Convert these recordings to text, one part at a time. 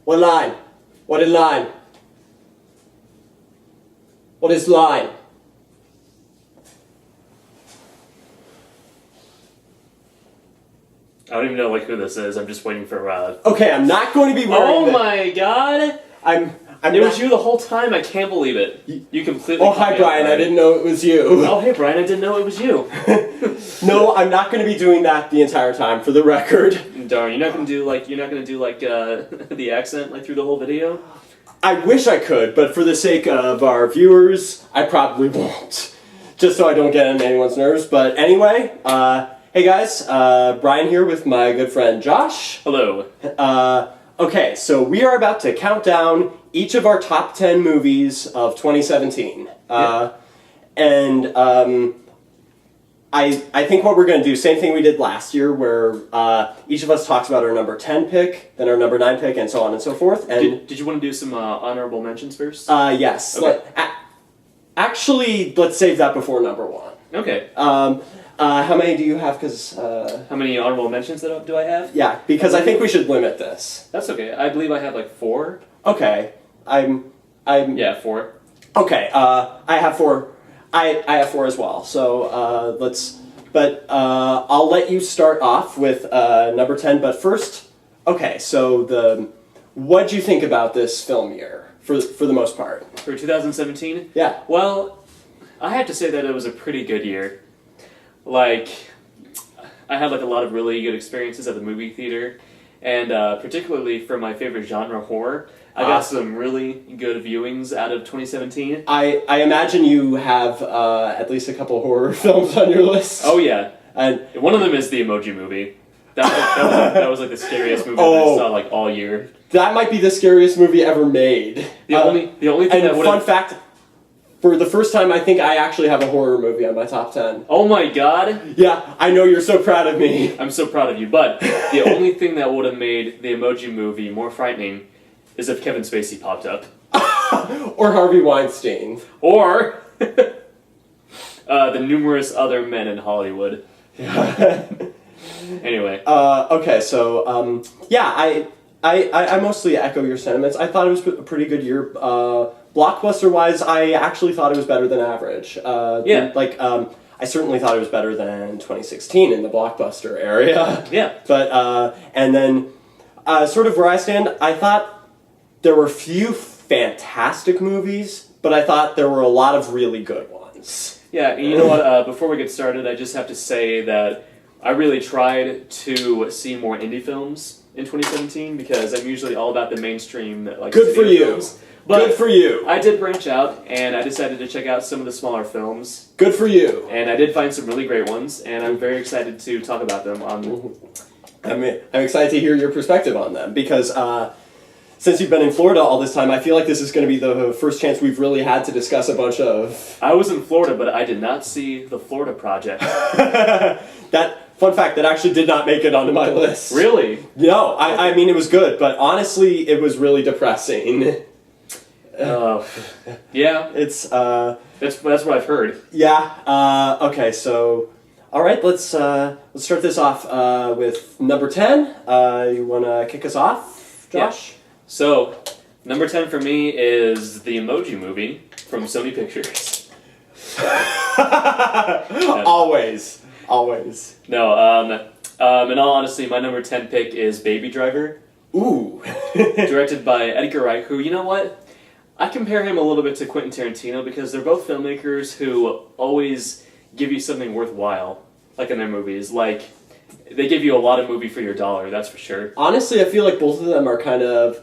What line? What is line? What is line? I don't even know who this is. I'm just waiting for Okay, I'm not going to be wearing my god! It was you the whole time. I can't believe it. You completely. Oh, hi, Brian. I didn't know it was you. Oh, hey, Brian. I didn't know it was you. No, I'm not going to be doing that the entire time. For the record. Darn, you're not gonna do the accent through the whole video. I wish I could, but for the sake of our viewers, I probably won't. Just so I don't get on anyone's nerves. But anyway, hey guys, Brian here with my good friend Josh. Hello. Okay, so we are about to count down each of our top 10 movies of 2017. And I think what we're going to do, same thing we did last year, where each of us talks about our number 10 pick, then our number 9 pick, and so on and so forth. And did you want to do some honorable mentions first? Yes. Okay. Actually, let's save that before number 1. Okay. How many do you have? Because how many honorable mentions do I have? Yeah, because I think we should limit this. That's okay. I believe I have 4. Okay. I'm. Yeah, 4. Okay. I have 4. I have 4 as well. So let's. But I'll let you start off with number 10. But first, okay. So what'd you think about this film year for the most part? For 2017? Yeah. Well, I have to say that it was a pretty good year. I had a lot of really good experiences at the movie theater, and particularly for my favorite genre, horror, I got some really good viewings out of 2017. I imagine you have at least a couple horror films on your list. Oh yeah, and one of them is the Emoji Movie. That was the scariest movie that I saw all year. That might be the scariest movie ever made. The only thing that fun fact. For the first time, I think I actually have a horror movie on my top 10. Oh my god! Yeah, I know you're so proud of me. I'm so proud of you, but the only thing that would have made the Emoji Movie more frightening is if Kevin Spacey popped up. Or Harvey Weinstein. Or the numerous other men in Hollywood. Anyway. Okay, so, yeah, I mostly echo your sentiments. I thought it was a pretty good year. Blockbuster-wise, I actually thought it was better than average. Yeah. I certainly thought it was better than 2016 in the blockbuster area. Yeah. But, and then, sort of where I stand, I thought there were few fantastic movies, but I thought there were a lot of really good ones. Yeah, and you know what, before we get started, I just have to say that I really tried to see more indie films in 2017, because I'm usually all about the mainstream, Good for you. Films. But good for you. I did branch out, and I decided to check out some of the smaller films. Good for you. And I did find some really great ones, and I'm very excited to talk about them. I'm excited to hear your perspective on them, because since you've been in Florida all this time, I feel like this is going to be the first chance we've really had to discuss a bunch of... I was in Florida, but I did not see the Florida Project. Fun fact, that actually did not make it onto my list. Really? No, I mean, it was good, but honestly, it was really depressing. Yeah, it's that's what I've heard. Yeah. Okay. So, all right. Let's start this off with number 10. You want to kick us off, Josh? Yeah. So, number 10 for me is the Emoji Movie from Sony Pictures. Always. No. In all honesty, my number 10 pick is Baby Driver. Ooh. Directed by Edgar Wright, who, you know what? I compare him a little bit to Quentin Tarantino, because they're both filmmakers who always give you something worthwhile, in their movies. They give you a lot of movie for your dollar, that's for sure. Honestly, I feel like both of them are kind of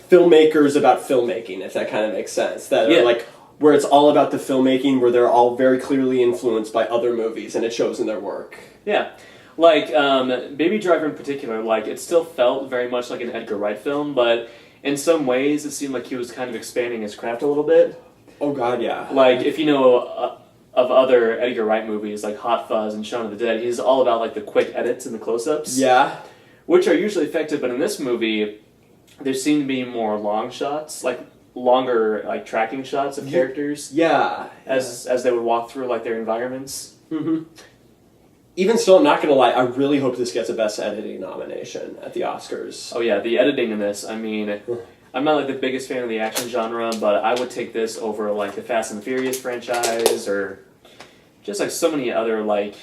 filmmakers about filmmaking, if that kind of makes sense. That are where it's all about the filmmaking, where they're all very clearly influenced by other movies, and it shows in their work. Yeah. Baby Driver in particular, it still felt very much like an Edgar Wright film, but in some ways it seemed like he was kind of expanding his craft a little bit. Oh god, yeah. If you know of other Edgar Wright movies, like Hot Fuzz and Shaun of the Dead, he's all about, the quick edits and the close-ups. Yeah. Which are usually effective, but in this movie, there seem to be more long shots, longer, tracking shots of characters. Yeah. As they would walk through, their environments. Mm-hmm. even still, I'm not going to lie, I really hope this gets a Best Editing nomination at the Oscars. Oh yeah, the editing in this, I mean, I'm not like the biggest fan of the action genre, but I would take this over like the Fast and Furious franchise or just like so many other like,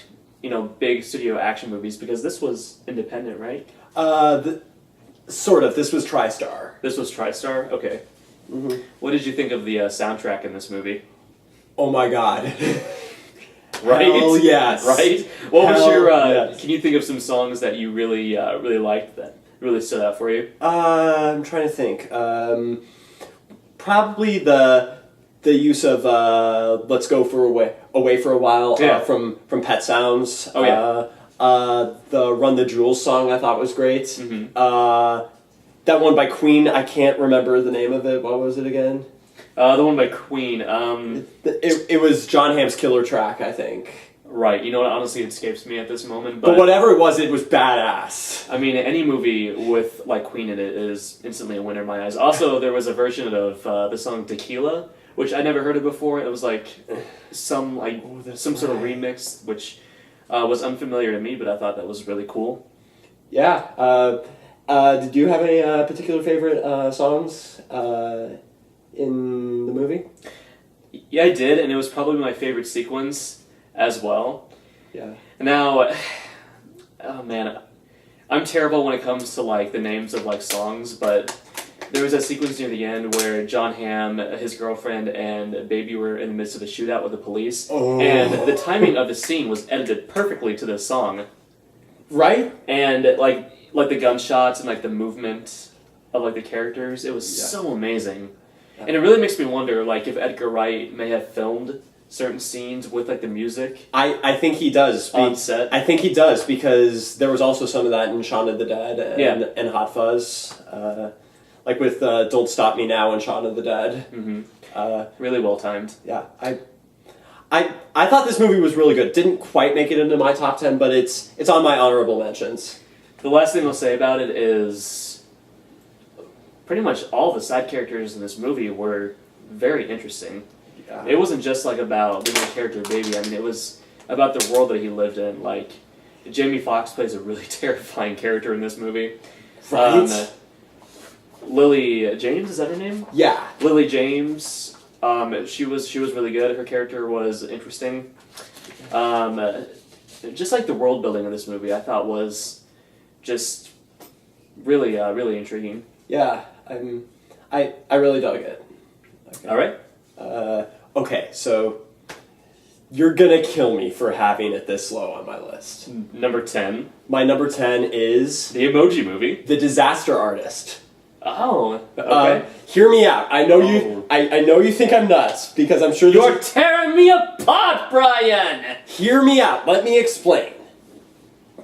big studio action movies because this was independent, right? Sort of. This was TriStar. This was TriStar? Okay. Mm-hmm. What did you think of the soundtrack in this movie? Oh my god. Right? Hell yes. Right? What was your, yes. Can you think of some songs that you really, really liked that really stood out for you? I'm trying to think. Probably the use of "Let's Go for Away for a While" from Pet Sounds. Oh yeah. The "Run the Jewels" song I thought was great. Mm-hmm. That one by Queen, I can't remember the name of it. What was it again? The one by Queen. It was John Hamm's Killer Track, I think. Right. You know what? Honestly, it escapes me at this moment. But whatever it was badass. I mean, any movie with like Queen in it is instantly a winner in my eyes. Also, there was a version of the song "Tequila," which I never heard of before. It was like some sort of remix, which was unfamiliar to me, but I thought that was really cool. Yeah. Did you have any particular favorite songs in the movie? Yeah, I did, and it was probably my favorite sequence as well. Yeah. Now, oh man, I'm terrible when it comes to like the names of like songs, but there was a sequence near the end where John Hamm, his girlfriend, and Baby were in the midst of a shootout with the police, and the timing of the scene was edited perfectly to this song. Right? And like the gunshots and like the movement of like the characters, it was so amazing. And it really makes me wonder like if Edgar Wright may have filmed certain scenes with like the music. I think he does. On set. I think he does because there was also some of that in Shaun of the Dead and Hot Fuzz. Like with Don't Stop Me Now and Shaun of the Dead. Mm-hmm. Really well timed. Yeah. I thought this movie was really good. Didn't quite make it into my top 10, but it's on my honorable mentions. The last thing I'll say about it is pretty much all the side characters in this movie were very interesting. Yeah. It wasn't just like about the main character Baby. I mean, it was about the world that he lived in. Like, Jamie Foxx plays a really terrifying character in this movie. Right. Lily James, is that her name? Yeah. Lily James. She was really good. Her character was interesting. Just like the world building of this movie, I thought was just really really intriguing. Yeah, I really dug it. Okay. All right. Okay, so you're gonna kill me for having it this low on my list. Number 10. My number 10 is The Emoji Movie. The Disaster Artist. Oh, okay. Hear me out. I know you. I know you think I'm nuts because I'm sure you're tearing me apart, Brian. Hear me out. Let me explain.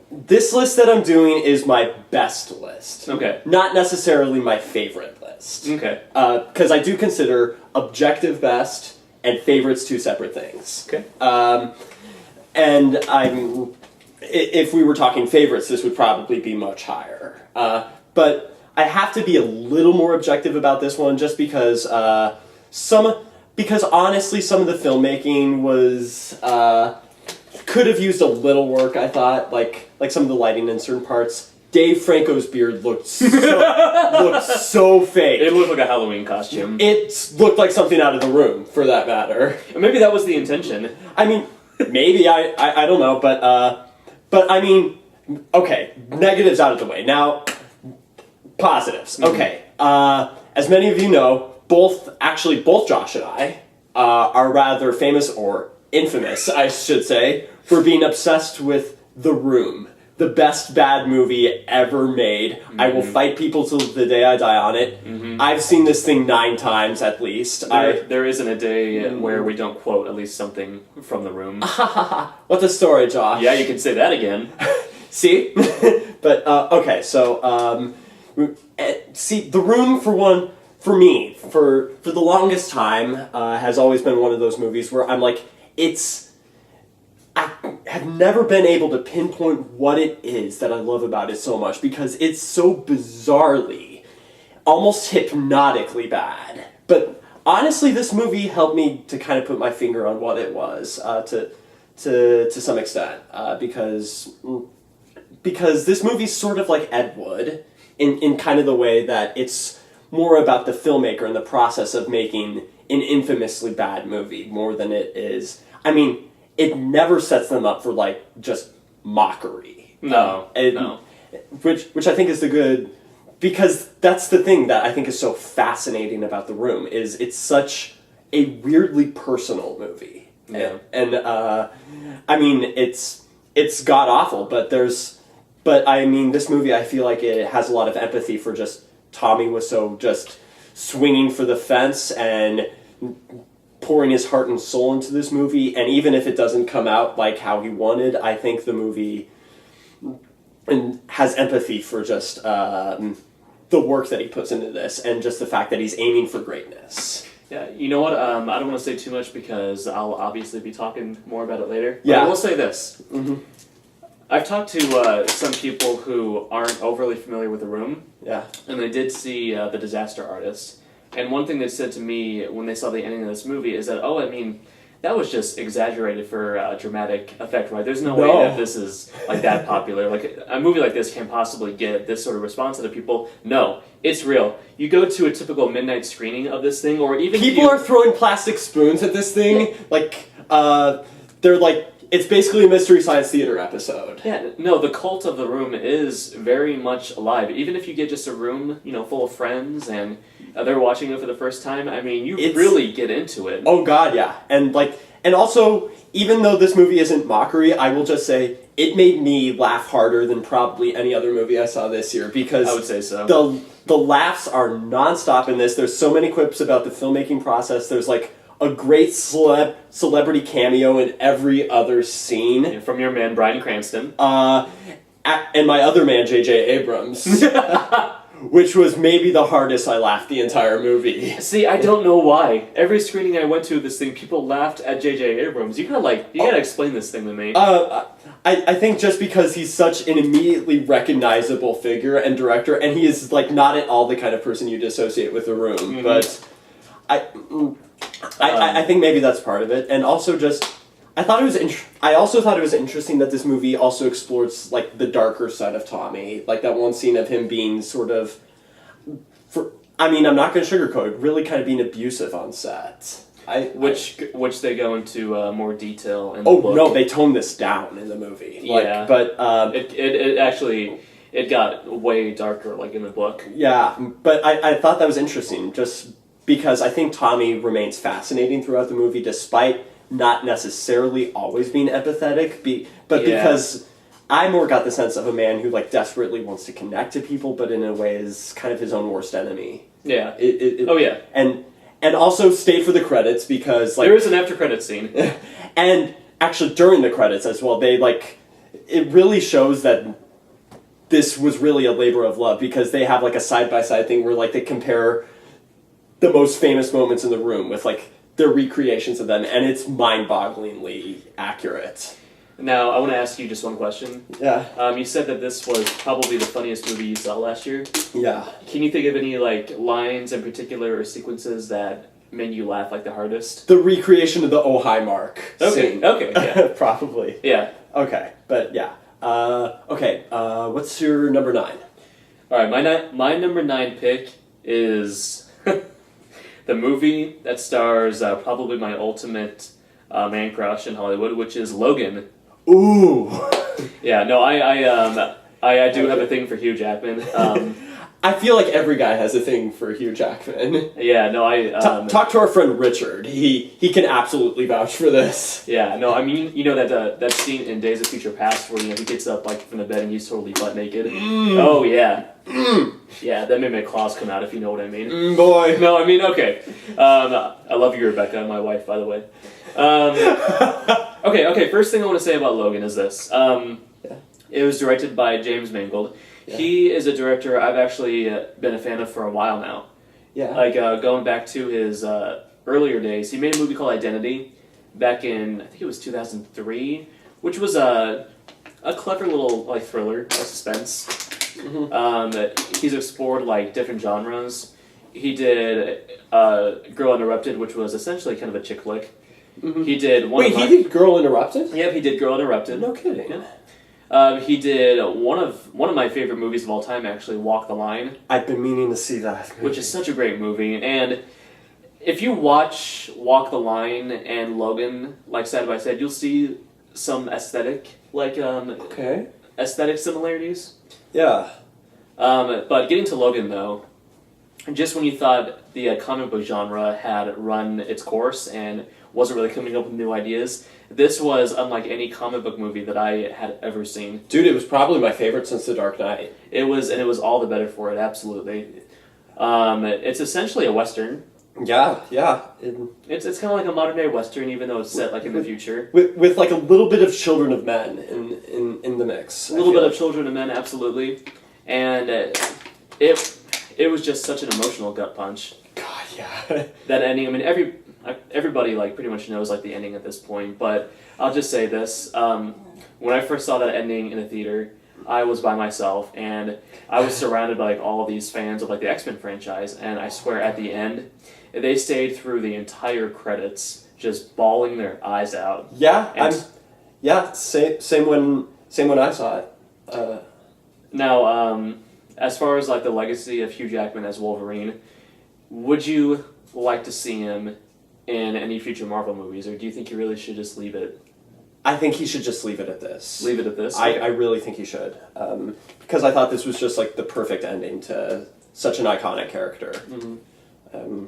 This list that I'm doing is my best list. Okay. Not necessarily my favorite list. Okay. Because I do consider objective best and favorites two separate things. Okay. And if we were talking favorites, this would probably be much higher. But I have to be a little more objective about this one, just because honestly, some of the filmmaking was could have used a little work. I thought, like some of the lighting in certain parts. Dave Franco's beard looked so fake. It looked like a Halloween costume. It looked like something out of The Room, for that matter. Maybe that was the intention. I mean, maybe I don't know, but I mean, okay. Negatives out of the way now. Positives. Okay. As many of you know, both Josh and I are rather famous, or infamous, I should say, for being obsessed with The Room. The best bad movie ever made. Mm-hmm. I will fight people till the day I die on it. Mm-hmm. I've seen this thing 9 times at least. There isn't a day where we don't quote at least something from The Room. What's the story, Josh? Yeah, you can say that again. See? But, okay, so, see, The Room, for me, for the longest time, has always been one of those movies where I'm like, I have never been able to pinpoint what it is that I love about it so much, because it's so bizarrely, almost hypnotically bad. But honestly, this movie helped me to kind of put my finger on what it was, to to some extent, because this movie's sort of like Ed Wood in kind of the way that it's more about the filmmaker and the process of making an infamously bad movie more than it is. I mean, it never sets them up for like just mockery. No. Which I think is the good, because that's the thing that I think is so fascinating about The Room, is it's such a weirdly personal movie. Yeah. And I mean, it's god awful, but I mean, this movie, I feel like it has a lot of empathy for just Tommy was so just swinging for the fence and pouring his heart and soul into this movie, and even if it doesn't come out like how he wanted, I think the movie has empathy for just the work that he puts into this, and just the fact that he's aiming for greatness. Yeah, you know what? I don't want to say too much because I'll obviously be talking more about it later. But Yeah. I will say this. Mm-hmm. I've talked to some people who aren't overly familiar with The Room, Yeah. and they did see The Disaster Artist. And one thing they said to me when they saw the ending of this movie is that, I mean, that was just exaggerated for dramatic effect, right? There's no way that this is like that popular. Like a movie like this can't possibly get this sort of response out of people. No, it's real. You go to a typical midnight screening of this thing, or even People are throwing plastic spoons at this thing. Like, they're like, it's basically a Mystery Science Theater episode. Yeah, no, the cult of The Room is very much alive. Even if you get just a room, full of friends and they're watching it for the first time, I mean, you really get into it. Oh god, yeah. And also, even though this movie isn't mockery, I will just say it made me laugh harder than probably any other movie I saw this year, because I would say so. The laughs are nonstop in this. There's so many quips about the filmmaking process. There's like a great celebrity cameo in every other scene. Yeah, from your man, Bryan Cranston. And my other man, J.J. Abrams. Which was maybe the hardest I laughed the entire movie. See, I don't know why. Every screening I went to of this thing, people laughed at J.J. Abrams. You gotta explain this thing to me. I think just because he's such an immediately recognizable figure and director, and he is like not at all the kind of person you'd associate with The Room. Mm-hmm. But I think maybe that's part of it, and also just I also thought it was interesting that this movie also explores like the darker side of Tommy, like that one scene of him being sort of, I'm not going to sugarcoat it, really kind of being abusive on set. Which they go into more detail in the book. Oh no, they toned this down in the movie. Yeah, but it actually got way darker, like in the book. Yeah, but I thought that was interesting, just because I think Tommy remains fascinating throughout the movie, despite not necessarily always being empathetic, because I more got the sense of a man who like desperately wants to connect to people, but in a way is kind of his own worst enemy. Yeah. Oh yeah. And also stay for the credits, because like there is an after credits scene. And actually during the credits as well, it really shows that this was really a labor of love, because they have like a side-by-side thing where like they compare the most famous moments in The Room with like their recreations of them, and it's mind-bogglingly accurate. Now, I want to ask you just one question. Yeah. You said that this was probably the funniest movie you saw last year. Yeah. Can you think of any like lines in particular or sequences that made you laugh like the hardest? The recreation of the "Oh Hi Mark" scene. Okay, yeah. Probably. Yeah. Okay, but yeah. What's your number 9? All right, my number 9 pick is the movie that stars probably my ultimate man crush in Hollywood, which is Logan. Ooh. Yeah, no, I do have a thing for Hugh Jackman. I feel like every guy has a thing for Hugh Jackman. Yeah, no, talk to our friend Richard. He can absolutely vouch for this. Yeah, no, I mean, you know that scene in Days of Future Past where he gets up like from the bed and he's totally butt naked. Oh yeah. Yeah, that made my claws come out, if you know what I mean. Boy. No, I mean, okay. I love you, Rebecca, my wife, by the way. Okay, first thing I want to say about Logan is this. It was directed by James Mangold. Yeah. He is a director I've actually been a fan of for a while now. Yeah. Like, going back to his earlier days, he made a movie called Identity back in, I think it was 2003, which was a clever little like thriller, like suspense. Mm-hmm. He's explored like different genres. He did Girl Interrupted, which was essentially kind of a chick flick. He did one. Wait, he did Girl Interrupted? Yep, he did Girl Interrupted. No kidding. Yeah. He did one of my favorite movies of all time, actually, Walk the Line. I've been meaning to see that movie. Which is such a great movie. And if you watch Walk the Line and Logan, like, side by side, you'll see some aesthetic similarities. Yeah. But getting to Logan, though, just when you thought the comic book genre had run its course and wasn't really coming up with new ideas, this was unlike any comic book movie that I had ever seen. Dude, it was probably my favorite since The Dark Knight. It was all the better for it, absolutely. It's essentially a Western. Yeah. It's kind of like a modern day Western, even though it's set like in the future. With like a little bit of Children of Men in the mix. A little bit of Children of Men, absolutely. And it was just such an emotional gut punch. God, yeah. That ending, I mean, everybody like pretty much knows like the ending at this point, but I'll just say this. When I first saw that ending in a theater, I was by myself, and I was surrounded by like all of these fans of like the X-Men franchise, and I swear at the end, they stayed through the entire credits just bawling their eyes out. Yeah, same when I saw it. Now, as far as like the legacy of Hugh Jackman as Wolverine, would you like to see him in any future Marvel movies, or do you think you really should just leave it? I think he should just leave it at this. Leave it at this? I really think he should. Because I thought this was just like the perfect ending to such an iconic character. Mm-hmm.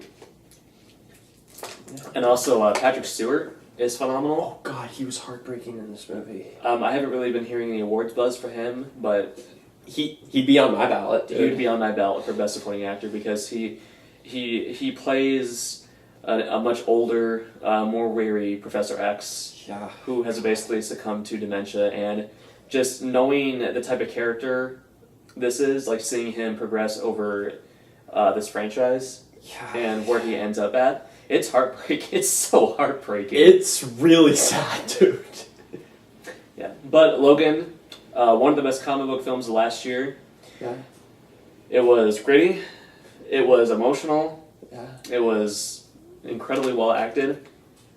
And also, Patrick Stewart is phenomenal. Oh God, he was heartbreaking in this movie. I haven't really been hearing any awards buzz for him, but he'd be on my ballot. Dude. He would be on my ballot for Best Supporting Actor because he plays a much older, more weary Professor X, who has basically succumbed to dementia, and just knowing the type of character this is, like seeing him progress over this franchise and where he ends up at. It's heartbreaking. It's so heartbreaking. It's really sad, dude. Yeah, but Logan, one of the best comic book films of last year. Yeah. It was gritty. It was emotional. Yeah. It was incredibly well acted.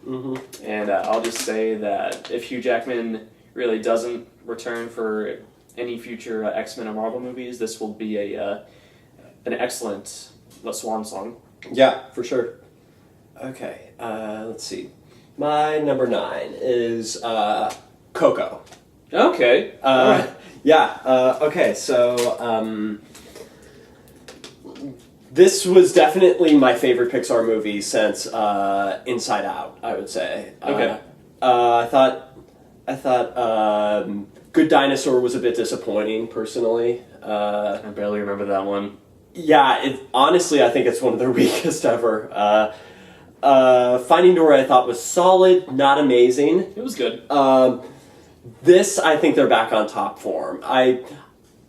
Mm-hmm. And I'll just say that if Hugh Jackman really doesn't return for any future X-Men or Marvel movies, this will be an excellent swan song. Yeah, for sure. Okay, let's see. My number 9 is Coco. Okay. Right. Yeah, okay, so this was definitely my favorite Pixar movie since Inside Out, I would say. Okay. I thought Good Dinosaur was a bit disappointing, personally. I barely remember that one. Yeah, honestly, I think it's one of their weakest ever. Finding Dory I thought was solid, not amazing. It was good. This, I think they're back on top form. I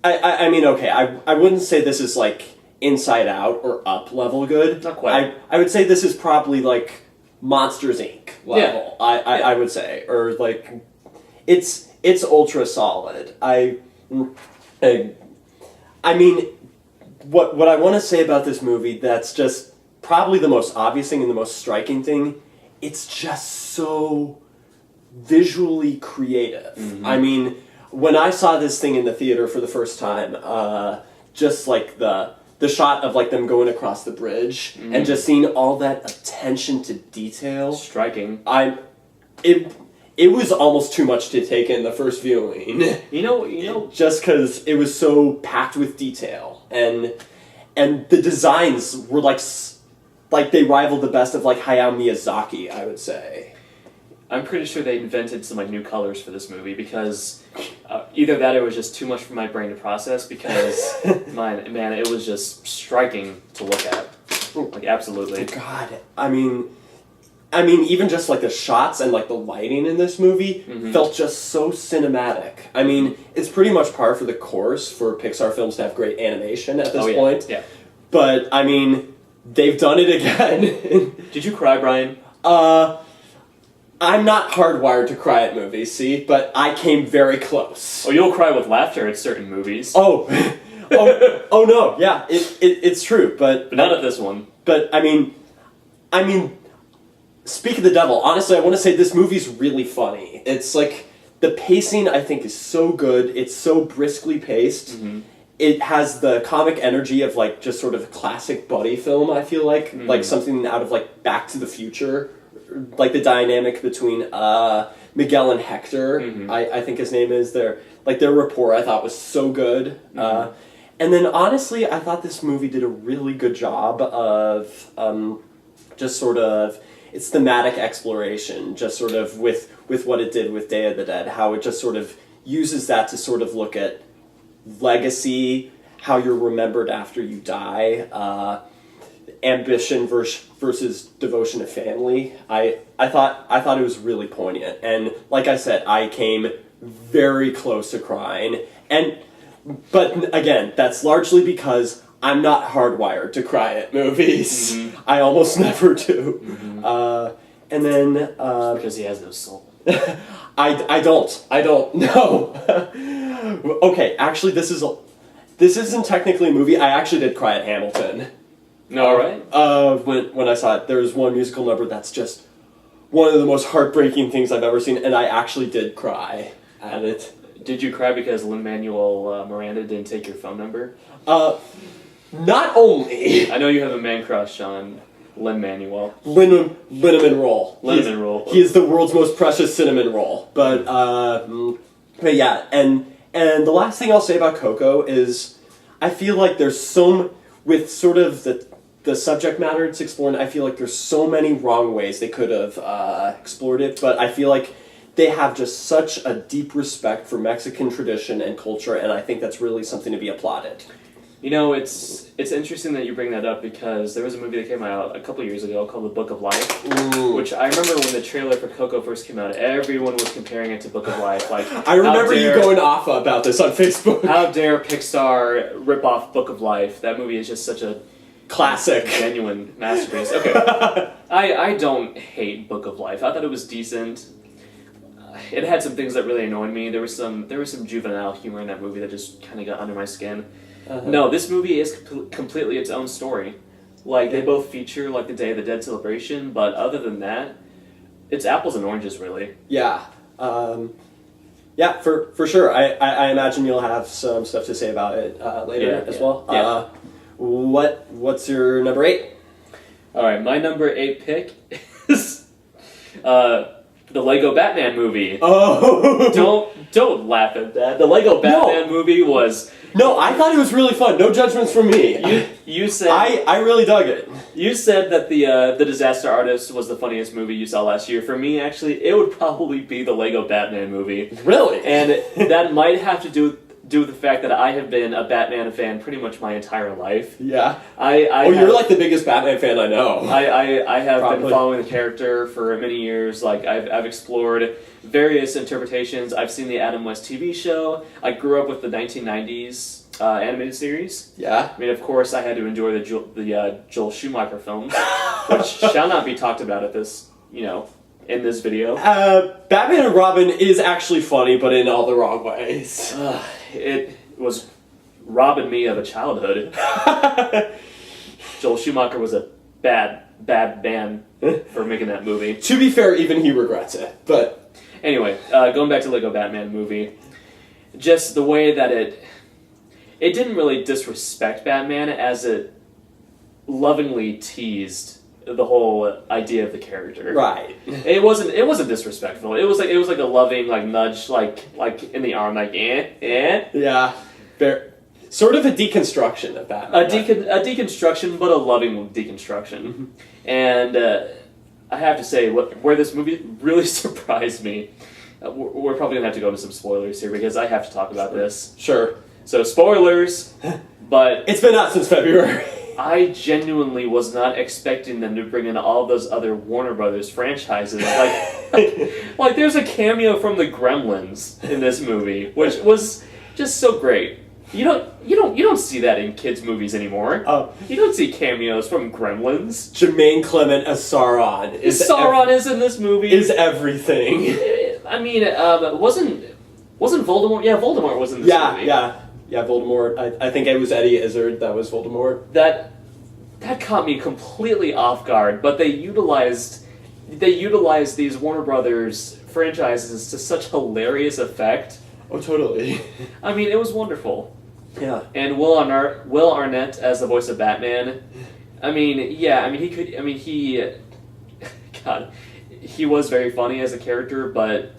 mean, okay, I wouldn't say this is like Inside Out or Up level good. Not quite. I would say this is probably like Monsters, Inc. level. Yeah. I would say, or like it's ultra solid. I mean, what I want to say about this movie that's just probably the most obvious thing and the most striking thing, it's just so visually creative. Mm-hmm. I mean, when I saw this thing in the theater for the first time, just like the shot of like them going across the bridge and just seeing all that attention to detail, striking. It was almost too much to take in the first viewing. You know, just because it was so packed with detail and the designs were like they rivaled the best of like Hayao Miyazaki, I would say. I'm pretty sure they invented some like new colors for this movie because either that or it was just too much for my brain to process because man, it was just striking to look at. Like absolutely. God, I mean even just like the shots and like the lighting in this movie felt just so cinematic. I mean, it's pretty much par for the course for Pixar films to have great animation at this point. Yeah. But I mean, they've done it again. Did you cry, Brian? I'm not hardwired to cry at movies, see, but I came very close. Oh, you'll cry with laughter at certain movies. Oh no, yeah, it's true, but not at this one. But I mean, speak of the devil, honestly, I want to say this movie's really funny. It's like, the pacing, I think, is so good. It's so briskly paced. Mm-hmm. It has the comic energy of, like, just sort of a classic buddy film, I feel like. Mm-hmm. Like, something out of, like, Back to the Future. Like, the dynamic between Miguel and Hector, Mm-hmm. I think his name is. Their rapport, I thought, was so good. Mm-hmm. And then, honestly, I thought this movie did a really good job of just sort of its thematic exploration, just sort of with what it did with Day of the Dead, how it just sort of uses that to sort of look at legacy, how you're remembered after you die, ambition versus devotion to family. I thought it was really poignant, and like I said, I came very close to crying, but again, that's largely because I'm not hardwired to cry at movies. Mm-hmm. I almost never do. Mm-hmm. And then Because he has no soul. I don't know. Okay, actually, this isn't technically a movie. I actually did cry at Hamilton. All right. When I saw it, there's one musical number that's just one of the most heartbreaking things I've ever seen, and I actually did cry at it. Did you cry because Lin-Manuel Miranda didn't take your phone number? Not only I know you have a man crush on Lin-Manuel. Linneman roll. Linneman roll. He is the world's most precious cinnamon roll. But yeah, and the last thing I'll say about Coco is I feel like there's with sort of the subject matter it's exploring, I feel like there's so many wrong ways they could have explored it, but I feel like they have just such a deep respect for Mexican tradition and culture, and I think that's really something to be applauded. You know, it's interesting that you bring that up because there was a movie that came out a couple years ago called The Book of Life, which I remember when the trailer for Coco first came out, everyone was comparing it to Book of Life. Like, I remember you going off about this on Facebook. How dare Pixar rip off Book of Life? That movie is just such a classic, genuine masterpiece. Okay, I don't hate Book of Life. I thought it was decent. It had some things that really annoyed me. There was some juvenile humor in that movie that just kind of got under my skin. No, this movie is completely its own story. Like, they both feature, like, the Day of the Dead celebration, but other than that, it's apples and oranges, really. Yeah. Yeah, for sure. I imagine you'll have some stuff to say about it later as well. Yeah. What's your number 8? All right, my number 8 pick is the Lego Batman movie. Oh! Don't laugh at that. The Lego Batman movie was... No, I thought it was really fun. No judgments from me. You said... I really dug it. You said that the Disaster Artist was the funniest movie you saw last year. For me, actually, it would probably be the Lego Batman movie. Really? And that might have to do with the fact that I have been a Batman fan pretty much my entire life. Yeah. You're like the biggest Batman fan I know. I have been following the character for many years. Like, I've explored various interpretations. I've seen the Adam West TV show. I grew up with the 1990s animated series. Yeah. I mean, of course, I had to endure the Joel Schumacher films, which shall not be talked about at this, in this video. Batman and Robin is actually funny, but in all the wrong ways. It was robbing me of a childhood. Joel Schumacher was a bad man for making that movie. To be fair, even he regrets it, but... Anyway, going back to Lego Batman movie, just the way that it didn't really disrespect Batman as it lovingly teased the whole idea of the character. Right. It wasn't disrespectful. It was like a loving nudge like in the arm eh. Yeah. Sort of a deconstruction of Batman. A deconstruction, but a loving deconstruction. Mm-hmm. And I have to say, where this movie really surprised me, we're probably going to have to go into some spoilers here because I have to talk about this. Sure. So, spoilers, but... It's been out since February. I genuinely was not expecting them to bring in all those other Warner Brothers franchises. Like there's a cameo from the Gremlins in this movie, which was just so great. You don't see that in kids' movies anymore. You don't see cameos from Gremlins. Jermaine Clement as Sauron is in this movie. Is everything. I mean, wasn't Voldemort? Yeah, Voldemort was in this movie. Yeah, Voldemort. I think it was Eddie Izzard that was Voldemort. That caught me completely off guard, but they utilized they utilize these Warner Brothers franchises to such hilarious effect. Oh, totally. I mean, it was wonderful. Yeah. And Will Arnett as the voice of Batman. I mean, yeah. I mean, God, he was very funny as a character, but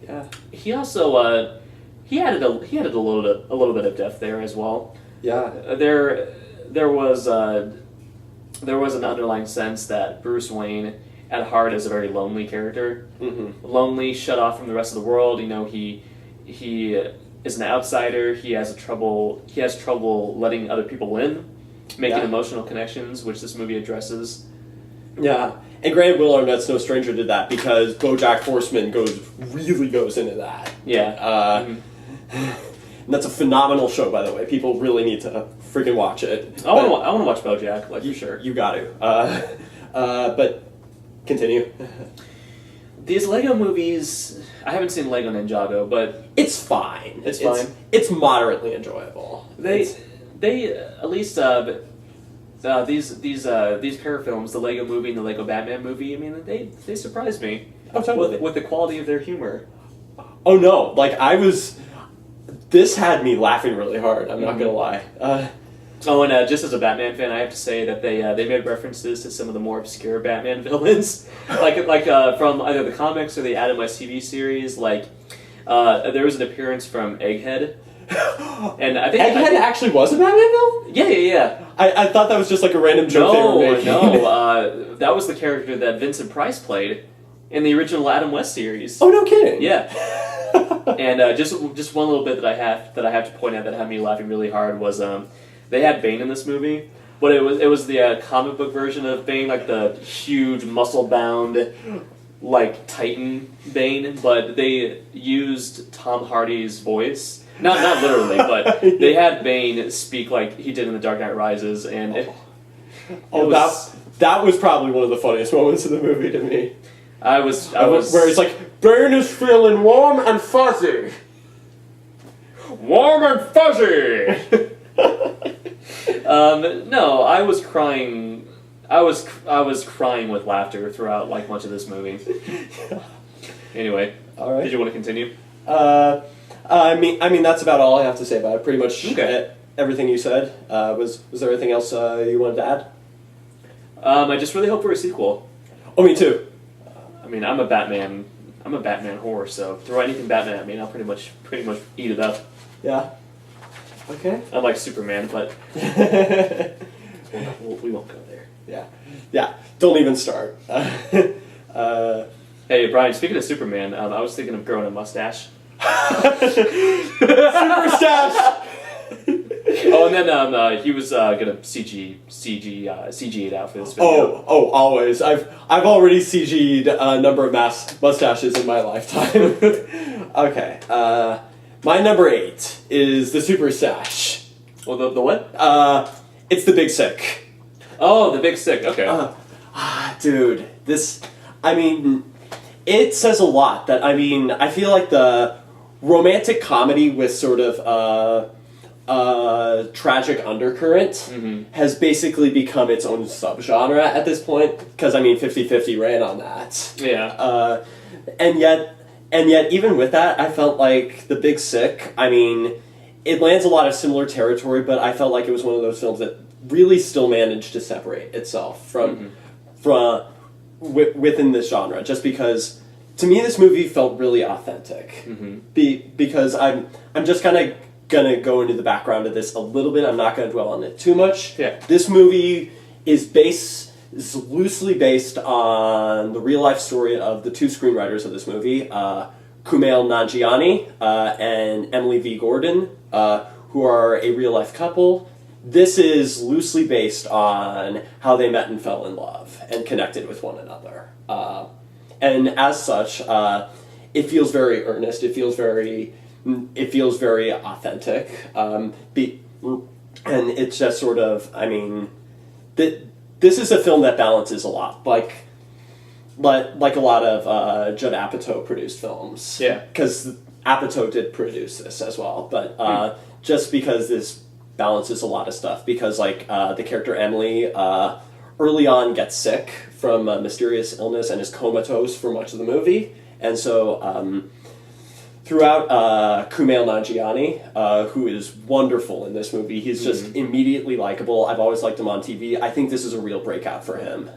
Yeah. he also he added a little bit of depth there as well. Yeah. There was an underlying sense that Bruce Wayne at heart is a very lonely character. Mm-hmm. Lonely, shut off from the rest of the world. You know, he is an outsider. He has trouble letting other people in, making emotional connections, which this movie addresses. Yeah. And granted, Will Arnett's no stranger to that because BoJack Horseman really goes into that. Yeah. And that's a phenomenal show, by the way. People really need to freaking watch it. I want to watch BoJack, like, for sure. You got to. But continue. These Lego movies, I haven't seen Lego Ninjago, but It's fine. It's fine. It's moderately enjoyable. they at least these pair of films, the Lego Movie and the Lego Batman movie. I mean, they surprised me with the quality of their humor. Oh no! This had me laughing really hard. I'm not gonna lie. Oh, and just as a Batman fan, I have to say that they made references to some of the more obscure Batman villains, like from either the comics or the Adam West TV series. Like there was an appearance from Egghead, and I think Egghead actually was a Batman villain. Yeah. I thought that was just like a random joke they were making. No, that was the character that Vincent Price played in the original Adam West series. Oh, no kidding. Yeah. And just one little bit that I have to point out that had me laughing really hard was they had Bane in this movie, but it was the comic book version of Bane, like the huge muscle bound like Titan Bane, but they used Tom Hardy's voice. Not literally, but they had Bane speak like he did in The Dark Knight Rises, and that was probably one of the funniest moments of the movie to me. I was where he's like, Bane is feeling warm and fuzzy. Warm and fuzzy. No, I was crying. I was crying with laughter throughout like much of this movie. Anyway, all right. Did you want to continue? I mean that's about all I have to say about it. Pretty much everything you said. Was there anything else you wanted to add? I just really hope for a sequel. Oh, me too. I mean, I'm a Batman whore, so throw anything Batman at me, and I'll pretty much eat it up. Yeah. Okay. Unlike Superman, but we won't go there. Yeah. Don't even start. Hey, Brian. Speaking of Superman, I was thinking of growing a mustache. Super stash. Oh, and then he was gonna CG it out for this video. Oh, always. I've already CG'd a number of mustaches in my lifetime. Okay. My number 8 is the Super Stash. Well, the what? It's the Big Sick. Oh, the Big Sick. Okay. Dude, it says a lot. That I feel like the romantic comedy with sort of tragic undercurrent has basically become its own subgenre at this point. Because 50-50 ran on that. Yeah. And yet, even with that, I felt like The Big Sick, it lands a lot of similar territory, but I felt like it was one of those films that really still managed to separate itself from within this genre, just because, to me, this movie felt really authentic. Because I'm just kind of going to go into the background of this a little bit. I'm not going to dwell on it too much. Yeah. This movie is loosely based on the real-life story of the two screenwriters of this movie, Kumail Nanjiani and Emily V. Gordon, who are a real-life couple. This is loosely based on how they met and fell in love and connected with one another. And as such, it feels very earnest. It feels very authentic. And it's just sort of, this is a film that balances a lot, like a lot of Judd Apatow produced films. Yeah. Because Apatow did produce this as well, but just because this balances a lot of stuff, because the character Emily early on gets sick from a mysterious illness and is comatose for much of the movie. And so throughout Kumail Nanjiani, who is wonderful in this movie, he's just immediately likable. I've always liked him on TV. I think this is a real breakout for him.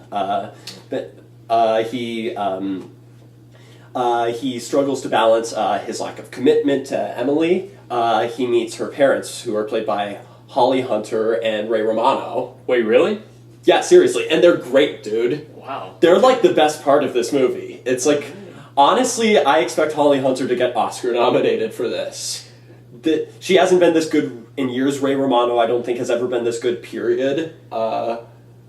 He struggles to balance his lack of commitment to Emily. He meets her parents, who are played by Holly Hunter and Ray Romano. Wait, really? Yeah, seriously. And they're great, dude. Wow. They're like the best part of this movie. It's like, honestly, I expect Holly Hunter to get Oscar nominated for this. She hasn't been this good in years. Ray Romano, I don't think, has ever been this good, period. I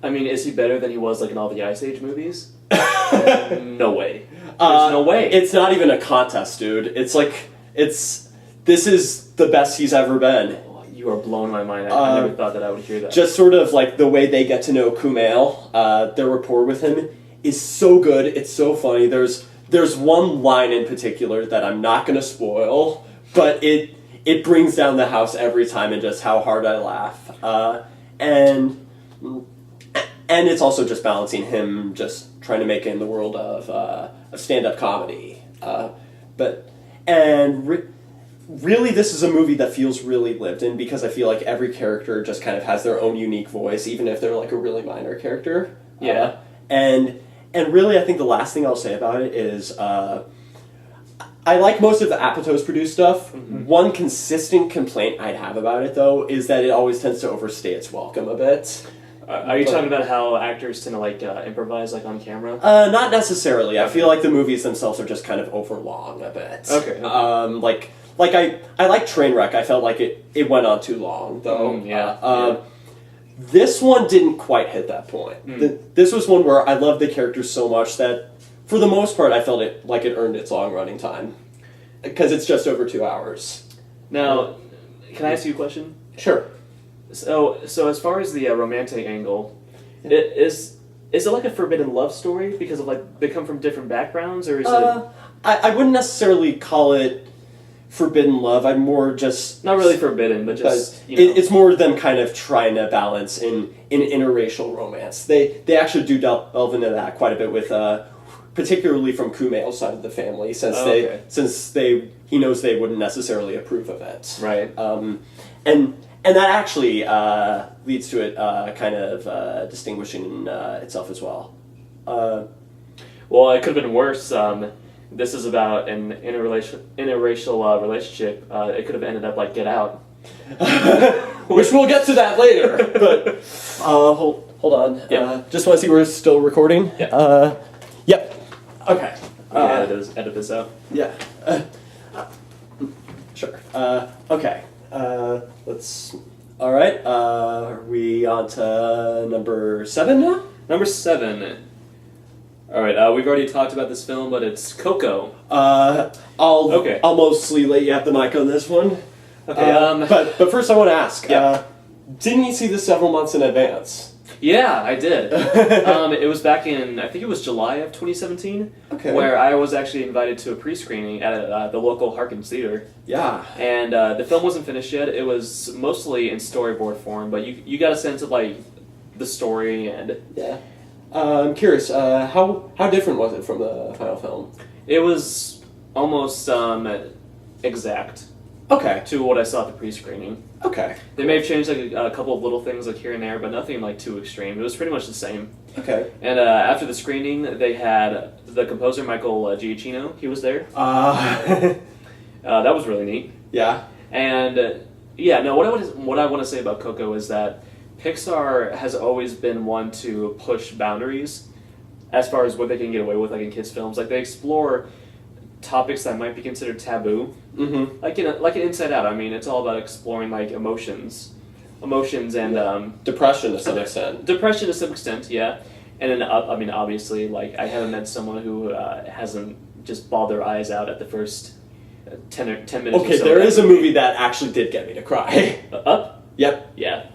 mean, is he better than he was like in all the Ice Age movies? No way. There's no way. It's not even a contest, dude. It's like, this is the best he's ever been. You are blowing my mind. I never thought that I would hear that. Just sort of like the way they get to know Kumail, their rapport with him is so good. It's so funny. There's one line in particular that I'm not going to spoil, but it brings down the house every time, and just how hard I laugh. And it's also just balancing him just trying to make it in the world of stand-up comedy. Really, this is a movie that feels really lived in, because I feel like every character just kind of has their own unique voice, even if they're like a really minor character. Yeah. And really, I think the last thing I'll say about it is I like most of the Apatow produced stuff. Mm-hmm. One consistent complaint I'd have about it, though, is that it always tends to overstay its welcome a bit. Are you talking about how actors tend to like improvise like on camera? Not necessarily. I feel like the movies themselves are just kind of overlong a bit. Okay. I like Trainwreck. I felt like it went on too long, though. Yeah. This one didn't quite hit that point. This was one where I loved the characters so much that, for the most part, I felt it like it earned its long running time, because it's just over 2 hours. Now, can I ask you a question? Sure. So as far as the romantic angle, is it like a forbidden love story because of like they come from different backgrounds, or is it? I wouldn't necessarily call it forbidden love. I'm more just not really forbidden, but just it's more them kind of trying to balance in interracial romance. They actually do delve into that quite a bit with particularly from Kumail's side of the family, since he knows they wouldn't necessarily approve of it. Right. And that actually leads to it kind of distinguishing itself as well. Well, it could have been worse. This is about an interracial relationship. It could have ended up like Get Out. Which we'll get to that later. But hold on. Yeah. Just want to see we're still recording. Yeah. Yep. Okay. Edit this out. Yeah. Sure. Okay. Let's. All right. Are we on to number 7 now? Number 7. All right. We've already talked about this film, but it's Coco. I'll mostly let you have the mic on this one. Okay. But first, I want to ask. Yeah. Didn't you see this several months in advance? Yeah, I did. It was back in, I think it was July of 2017, where I was actually invited to a pre-screening at the local Harkins Theater. Yeah. And the film wasn't finished yet. It was mostly in storyboard form, but you got a sense of like the story and... Yeah. I'm curious, how different was it from the final film? It was almost exact. Okay. To what I saw at the pre-screening. Okay. They may have changed like a couple of little things like here and there, but nothing like too extreme. It was pretty much the same. Okay. And after the screening, they had the composer Michael Giacchino. He was there. That was really neat. Yeah. And what I want to say about Coco is that Pixar has always been one to push boundaries as far as what they can get away with, like in kids' films. Like they explore topics that might be considered taboo, like in Inside Out. I mean, it's all about exploring like emotions and depression to some extent. Depression to some extent, yeah. And then I mean, obviously, like I haven't met someone who hasn't just bawled their eyes out at the first 10 minutes. Okay, or so. there is a movie that actually did get me to cry. Up? Yep. Yeah.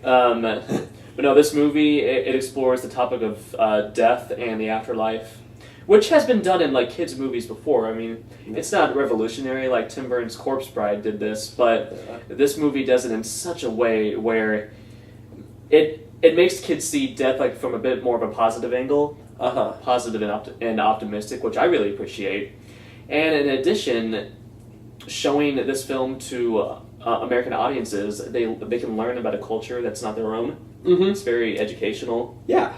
But no, this movie it explores the topic of death and the afterlife, which has been done in like kids' movies before. I mean, it's not revolutionary like Tim Burton's Corpse Bride did this, but this movie does it in such a way where it it makes kids see death like from a bit more of a positive angle, Uh-huh. positive and optimistic, which I really appreciate. And in addition, showing this film to American audiences, they can learn about a culture that's not their own. Mm-hmm. It's very educational. Yeah.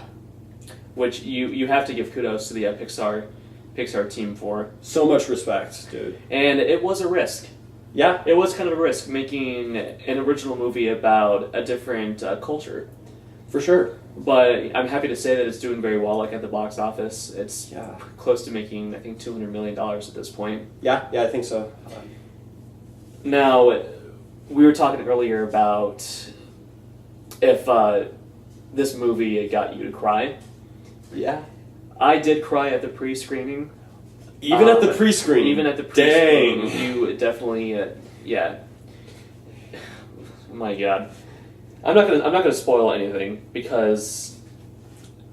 Which you have to give kudos to the Pixar team for. So much respect, dude. And it was a risk. Yeah. It was kind of a risk making an original movie about a different culture. For sure. But I'm happy to say that it's doing very well, like at the box office. It's Yeah. close to making, I think, $200 million at this point. Yeah, I think so. Now, we were talking earlier about if this movie got you to cry. Yeah. I did cry at the pre-screening. Even at the pre-screening? Even at the pre-screening. Dang. You definitely, yeah. Oh my God. I'm not gonna spoil anything because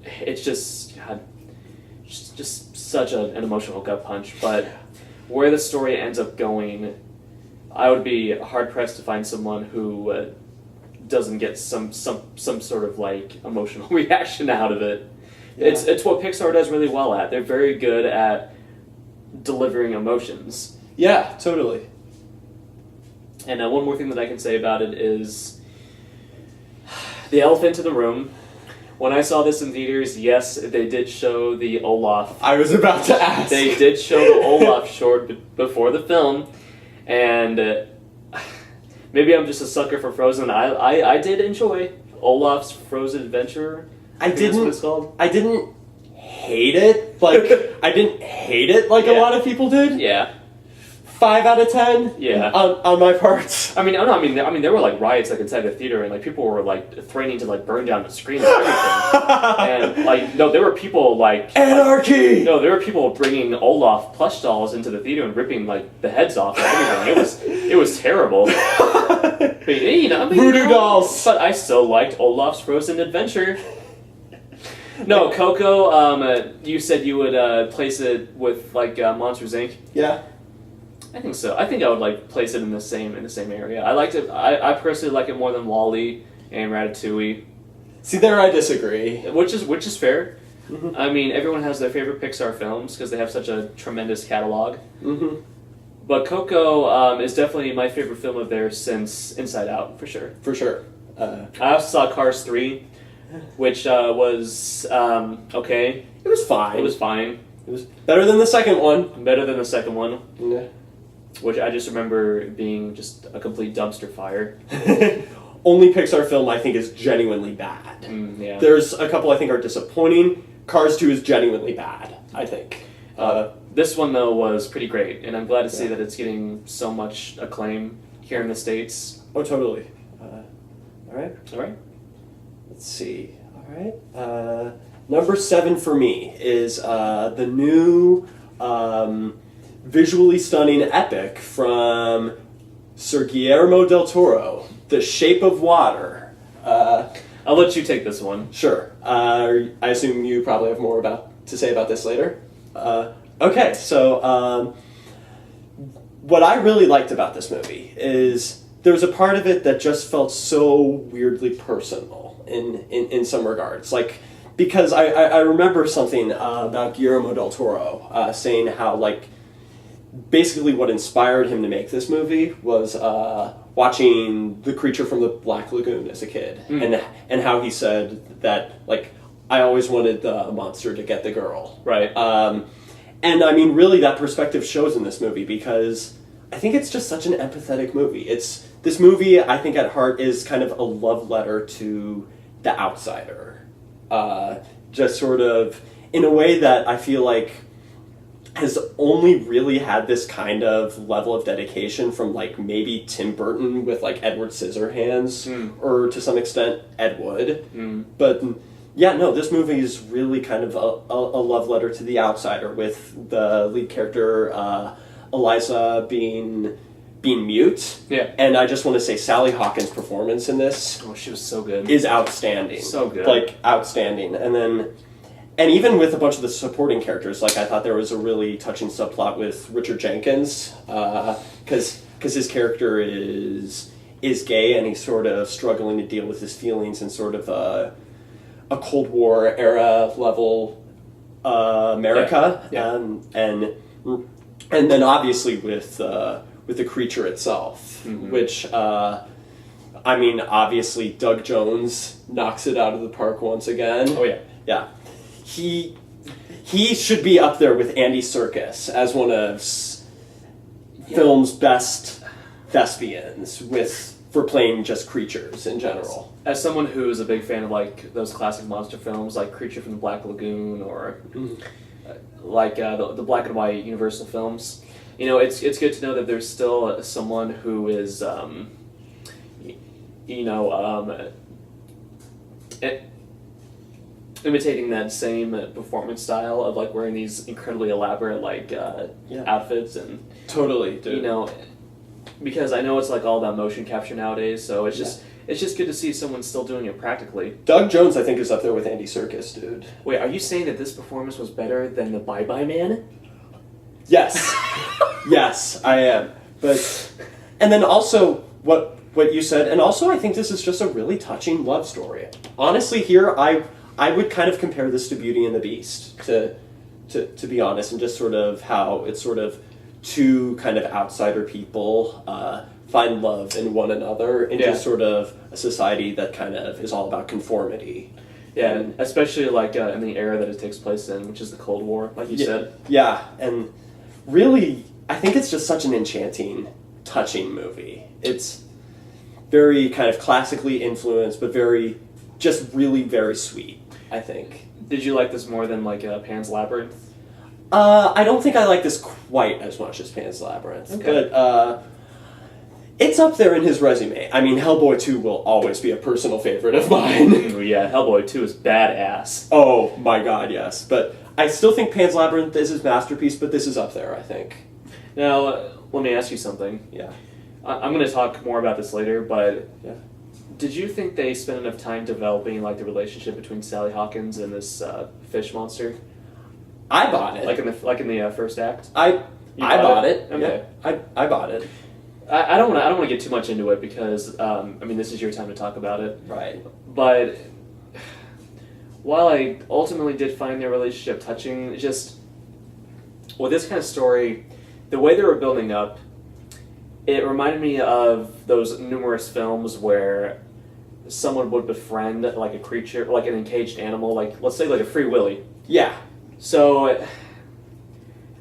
it's just God, just such an emotional gut punch. But where the story ends up going, I would be hard pressed to find someone who doesn't get some sort of like emotional reaction out of it. Yeah. It's what Pixar does really well at. They're very good at delivering emotions. Yeah, totally. And one more thing that I can say about it is the elephant in the room. When I saw this in theaters, yes, they did show the Olaf. I was about to ask. They did show the Olaf short before the film, and maybe I'm just a sucker for Frozen. I did enjoy Olaf's Frozen Adventure. I think that's what it's called. I didn't hate it. Like I didn't hate it like a Yeah. lot of people did. Yeah. 5 out of 10. Yeah. On my part. I mean, there were like riots like inside the theater, and like people were like threatening to like burn down the screen and everything. And like, no, there were people like Anarchy. No, there were people bringing Olaf plush dolls into the theater and ripping like the heads off and everything. It was terrible. But, Voodoo dolls. But I still liked Olaf's Frozen Adventure. No, Coco. You said you would place it with like Monsters Inc. Yeah. I think so. I think I would like place it in the same area. I liked it. I personally like it more than WALL-E and Ratatouille. See, there I disagree. Which is fair. Mm-hmm. I mean, everyone has their favorite Pixar films because they have such a tremendous catalog. Mm-hmm. But Coco is definitely my favorite film of theirs since Inside Out, for sure. For sure. I also saw Cars 3, which was okay. It was fine. It was fine. It was better than the second one. Better than the second one. Yeah. Which I just remember being just a complete dumpster fire. Only Pixar film I think is genuinely bad. Yeah. There's a couple I think are disappointing. Cars 2 is genuinely bad, I think. This one, though, was pretty great, and I'm glad to see that it's getting so much acclaim here in the States. Oh, totally. All right. All right. Let's see. All right. Number 7 for me is the new visually stunning epic from Sir Guillermo del Toro, The Shape of Water. I'll let you take this one. Sure. I assume you probably have more to say about this later. Okay, so what I really liked about this movie is there was a part of it that just felt so weirdly personal in some regards. Like, because I remember something about Guillermo del Toro saying how, like, basically what inspired him to make this movie was watching The Creature from the Black Lagoon as a kid, and how he said that, like, I always wanted the monster to get the girl. Right. And I mean, really, that perspective shows in this movie because I think it's just such an empathetic movie. This movie, I think, at heart is kind of a love letter to the outsider. Just sort of in a way that I feel like has only really had this kind of level of dedication from, like, maybe Tim Burton with, like, Edward Scissorhands, or to some extent Ed Wood. But yeah, no, this movie is really kind of a love letter to the outsider, with the lead character Eliza being mute. Yeah. And I just want to say Sally Hawkins' performance in this she was so good. is outstanding. So good. Like, outstanding. And even with a bunch of the supporting characters, like, I thought there was a really touching subplot with Richard Jenkins, because his character is gay, and he's sort of struggling to deal with his feelings and sort of a Cold War era level America, Yeah. And then obviously with the creature itself, which I mean, obviously Doug Jones knocks it out of the park once again. Oh yeah. Yeah, he should be up there with Andy Serkis as one of film's best thespians for playing just creatures in general. As someone who is a big fan of like those classic monster films, like Creature from the Black Lagoon, or like the black and white Universal films, you know, it's good to know that there's still someone who is, imitating that same performance style of like wearing these incredibly elaborate like outfits and Totally, dude. you know, because I know it's like all about motion capture nowadays, so it's just good to see someone still doing it practically. Doug Jones, I think, is up there with Andy Serkis, dude. Wait, are you saying that this performance was better than the Bye Bye Man? Yes. Yes, I am. But and then also what you said, and also I think this is just a really touching love story. Honestly, here I would kind of compare this to Beauty and the Beast, to be honest, and just sort of how it's sort of two kind of outsider people find love in one another in just sort of a society that kind of is all about conformity. Yeah, and especially like in the era that it takes place in, which is the Cold War, like you said. Yeah, and really, I think it's just such an enchanting, touching movie. It's very kind of classically influenced, but just really very sweet, I think. Did you like this more than like Pan's Labyrinth? I don't think I like this quite as much as Pan's Labyrinth, but it's up there in his resume. I mean, Hellboy 2 will always be a personal favorite of mine. Oh, yeah, Hellboy 2 is badass. Oh my god, yes. But I still think Pan's Labyrinth is his masterpiece, but this is up there, I think. Now, let me ask you something. Yeah. I'm going to talk more about this later, but Yeah. did you think they spent enough time developing like the relationship between Sally Hawkins and this fish monster? I bought it. Like in the first act? I bought it. Okay. Yeah, I bought it. I don't want to get too much into it because I mean this is your time to talk about it. Right. But while I ultimately did find their relationship touching, just with this kind of story, the way they were building up, it reminded me of those numerous films where someone would befriend like a creature, like an encaged animal, like let's say like a Free Willy. Yeah. So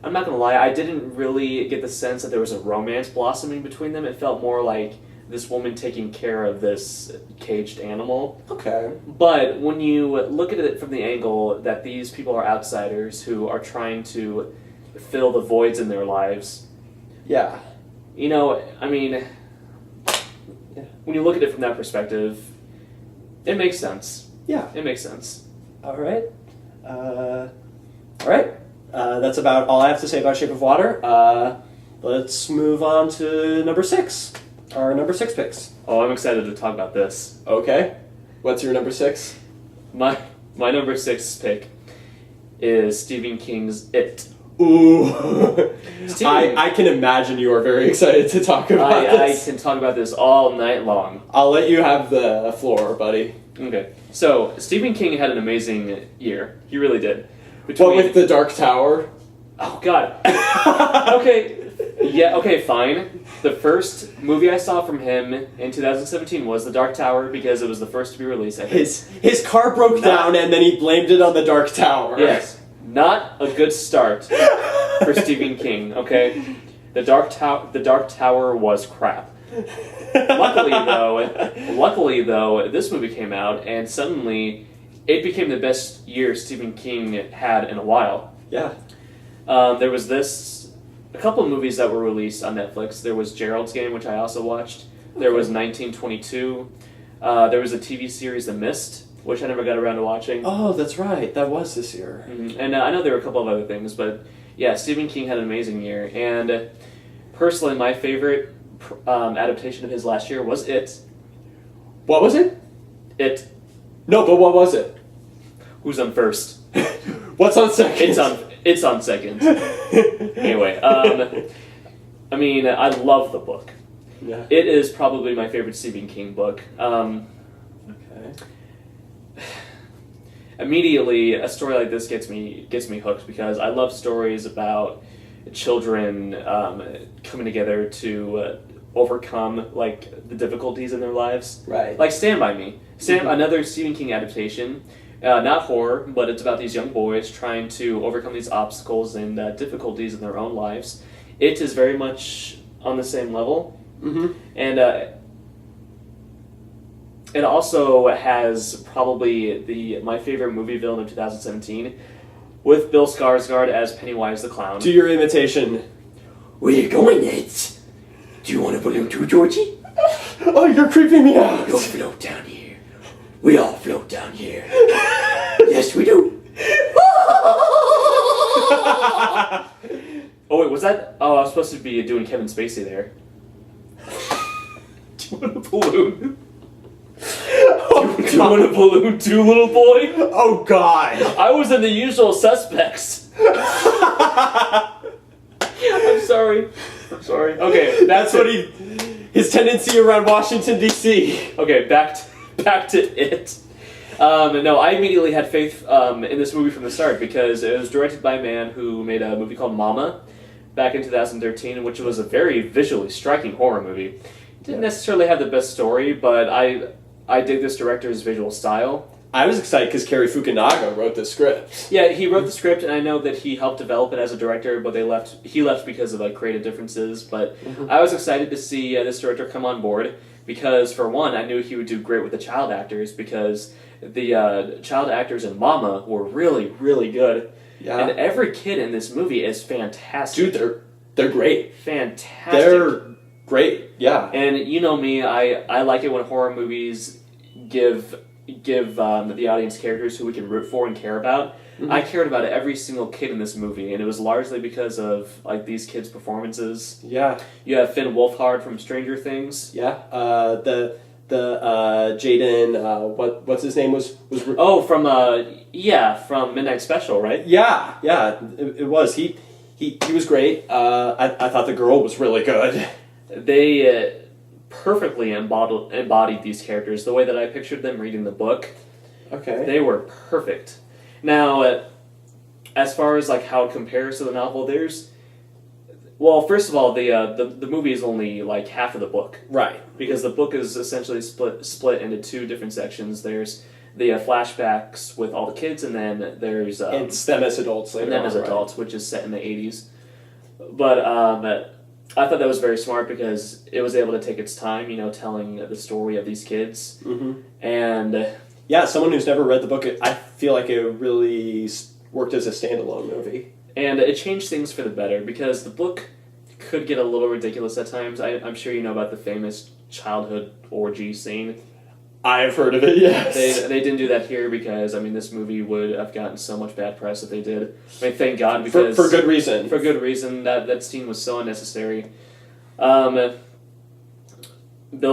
I'm not gonna lie, I didn't really get the sense that there was a romance blossoming between them. It felt more like this woman taking care of this caged animal. Okay. But when you look at it from the angle that these people are outsiders who are trying to fill the voids in their lives, Yeah. you know, I mean, when you look at it from that perspective, it makes sense. Yeah. It makes sense. All right. All right. That's about all I have to say about Shape of Water. Let's move on to number 6. Our number 6 picks. Oh, I'm excited to talk about this. Okay. What's your number 6? My number 6 pick is Stephen King's It. Ooh. Stephen, I can imagine you are very excited to talk about I this. can talk about this all night long. I'll let you have the floor, buddy. Okay. So, Stephen King had an amazing year. He really did. What with The Dark Tower? Oh, God. Okay. Yeah, okay, fine. The first movie I saw from him in 2017 was The Dark Tower because it was the first to be released, I think. His car broke down and then he blamed it on The Dark Tower. Yes. Not a good start for Stephen King, okay? The Dark Tower was crap. Luckily though, this movie came out and suddenly it became the best year Stephen King had in a while. Yeah. There was a couple of movies that were released on Netflix. There was Gerald's Game, which I also watched. There was 1922. There was a TV series, The Mist, which I never got around to watching. Oh, that's right. That was this year. Mm-hmm. And I know there were a couple of other things, but yeah, Stephen King had an amazing year. And personally, my favorite adaptation of his last year was It. What was it? It. No, but what was it? Who's on first? What's on second? It's on second. Anyway, I mean, I love the book. Yeah. It is probably my favorite Stephen King book. Okay. immediately a story like this gets me hooked because I love stories about children coming together to overcome like the difficulties in their lives. Right. Like Stand By Me, another Stephen King adaptation. Not horror, but it's about these young boys trying to overcome these obstacles and difficulties in their own lives. It is very much on the same level, and it also has probably my favorite movie villain of 2017, with Bill Skarsgård as Pennywise the Clown. Do your imitation. Where you going, Ned? Do you want a balloon too, Georgie? Oh, you're creeping me out. You'll float down here. We all float down here. Yes, we do. Oh wait, was that? Oh, I was supposed to be doing Kevin Spacey there. Do you want a balloon? Do you want a balloon too, little boy? Oh God! I was in The Usual Suspects. I'm sorry. Okay, That's what his tendency around Washington D.C. Okay, back to it. No, I immediately had faith in this movie from the start because it was directed by a man who made a movie called Mama back in 2013, which was a very visually striking horror movie. It didn't necessarily have the best story, but I dig this director's visual style. I was excited because Cary Fukunaga wrote the script. Yeah, he wrote the script, and I know that he helped develop it as a director, but he left because of like creative differences. But I was excited to see this director come on board because, for one, I knew he would do great with the child actors because the child actors in Mama were really, really good. Yeah. And every kid in this movie is fantastic. Dude, they're great. Fantastic. They're great. Yeah. And you know me, I like it when horror movies give the audience characters who we can root for and care about. I cared about every single kid in this movie, and it was largely because of like these kids' performances. Yeah. You have Finn Wolfhard from Stranger Things. Yeah. The Jaden, what's his name was from Midnight Special, right? Yeah. It was. He was great. I thought the girl was really good. They perfectly embodied these characters the way that I pictured them reading the book. Okay. They were perfect. Now, as far as like how it compares to the novel, first of all, the movie is only like half of the book, Right. because the book is essentially split into two different sections. There's the flashbacks with all the kids, and then there's It's them as adults later and then on, as right? adults, which is set in the 80s. But I thought that was very smart because it was able to take its time, telling the story of these kids. Mm-hmm. And Yeah, someone who's never read the book, I feel like it really worked as a standalone movie. And it changed things for the better because the book could get a little ridiculous at times. I'm sure you know about the famous childhood orgy scene. I've heard of it, yes. They didn't do that here because, this movie would have gotten so much bad press if they did. Thank God, because... For good reason. For good reason. That scene was so unnecessary. Bill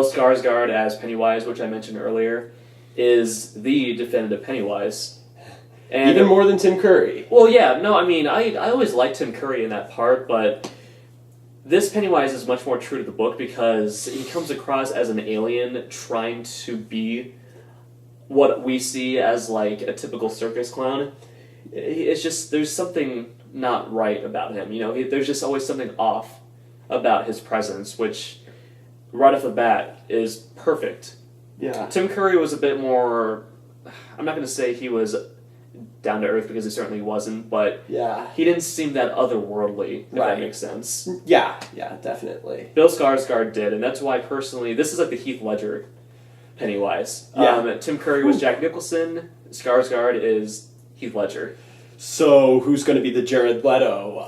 Skarsgård as Pennywise, which I mentioned earlier, is the definitive Pennywise. And even more than Tim Curry. Well, yeah, no, I always liked Tim Curry in that part, but this Pennywise is much more true to the book because he comes across as an alien trying to be what we see as, like, a typical circus clown. It's just, there's something not right about him, there's just always something off about his presence, which, right off the bat, is perfect. Yeah. Tim Curry was a bit more, I'm not going to say he was down to earth because he certainly wasn't, but Yeah. he didn't seem that otherworldly, if Right. that makes sense. Yeah, definitely. Bill Skarsgård did, and that's why personally, this is like the Heath Ledger Pennywise. Yeah. Tim Curry was Jack Nicholson, Skarsgård is Heath Ledger. So, who's going to be the Jared Leto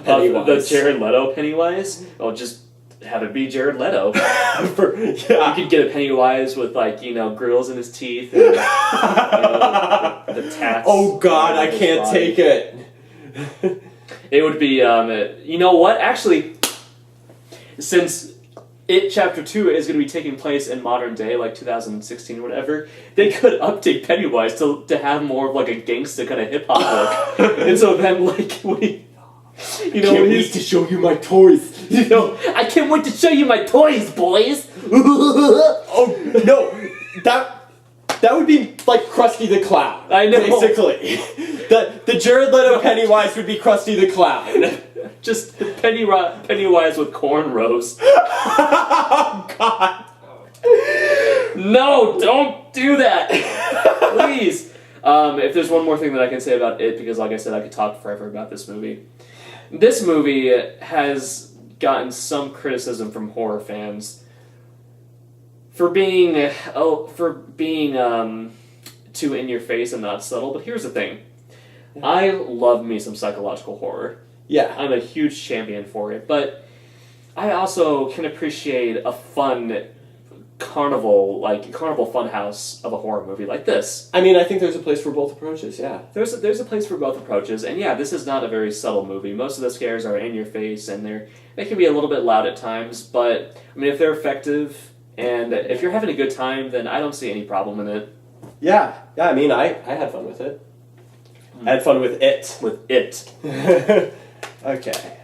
Pennywise? The Jared Leto Pennywise? Oh, just have it be Jared Leto. You could get a Pennywise with, grills in his teeth and the tats. Oh God, I on his can't body. take it. It would be, you know what? Actually, since It Chapter 2 is going to be taking place in modern day, like 2016 or whatever, they could update Pennywise to have more of like a gangsta kind of hip-hop look. And so then, Can't wait to show you my toys. I can't wait to show you my toys, boys! Oh no, that That would be like Krusty the Clown. I know. Basically. The Jared Leto Pennywise would be Krusty the Clown. Just Pennywise with cornrows. Oh, God. No, don't do that. Please. If there's one more thing that I can say about it, because like I said, I could talk forever about this movie. This movie has gotten some criticism from horror fans for being too in your face and not subtle. But here's the thing: I love me some psychological horror. Yeah. I'm a huge champion for it, but I also can appreciate a fun carnival funhouse of a horror movie like this. I mean, I think there's a place for both approaches, yeah. There's a place for both approaches, and yeah, this is not a very subtle movie. Most of the scares are in your face, and they can be a little bit loud at times, but I mean, if they're effective and if you're having a good time, then I don't see any problem in it. Yeah, I mean, I had fun with it. I had fun with it. With it. Okay.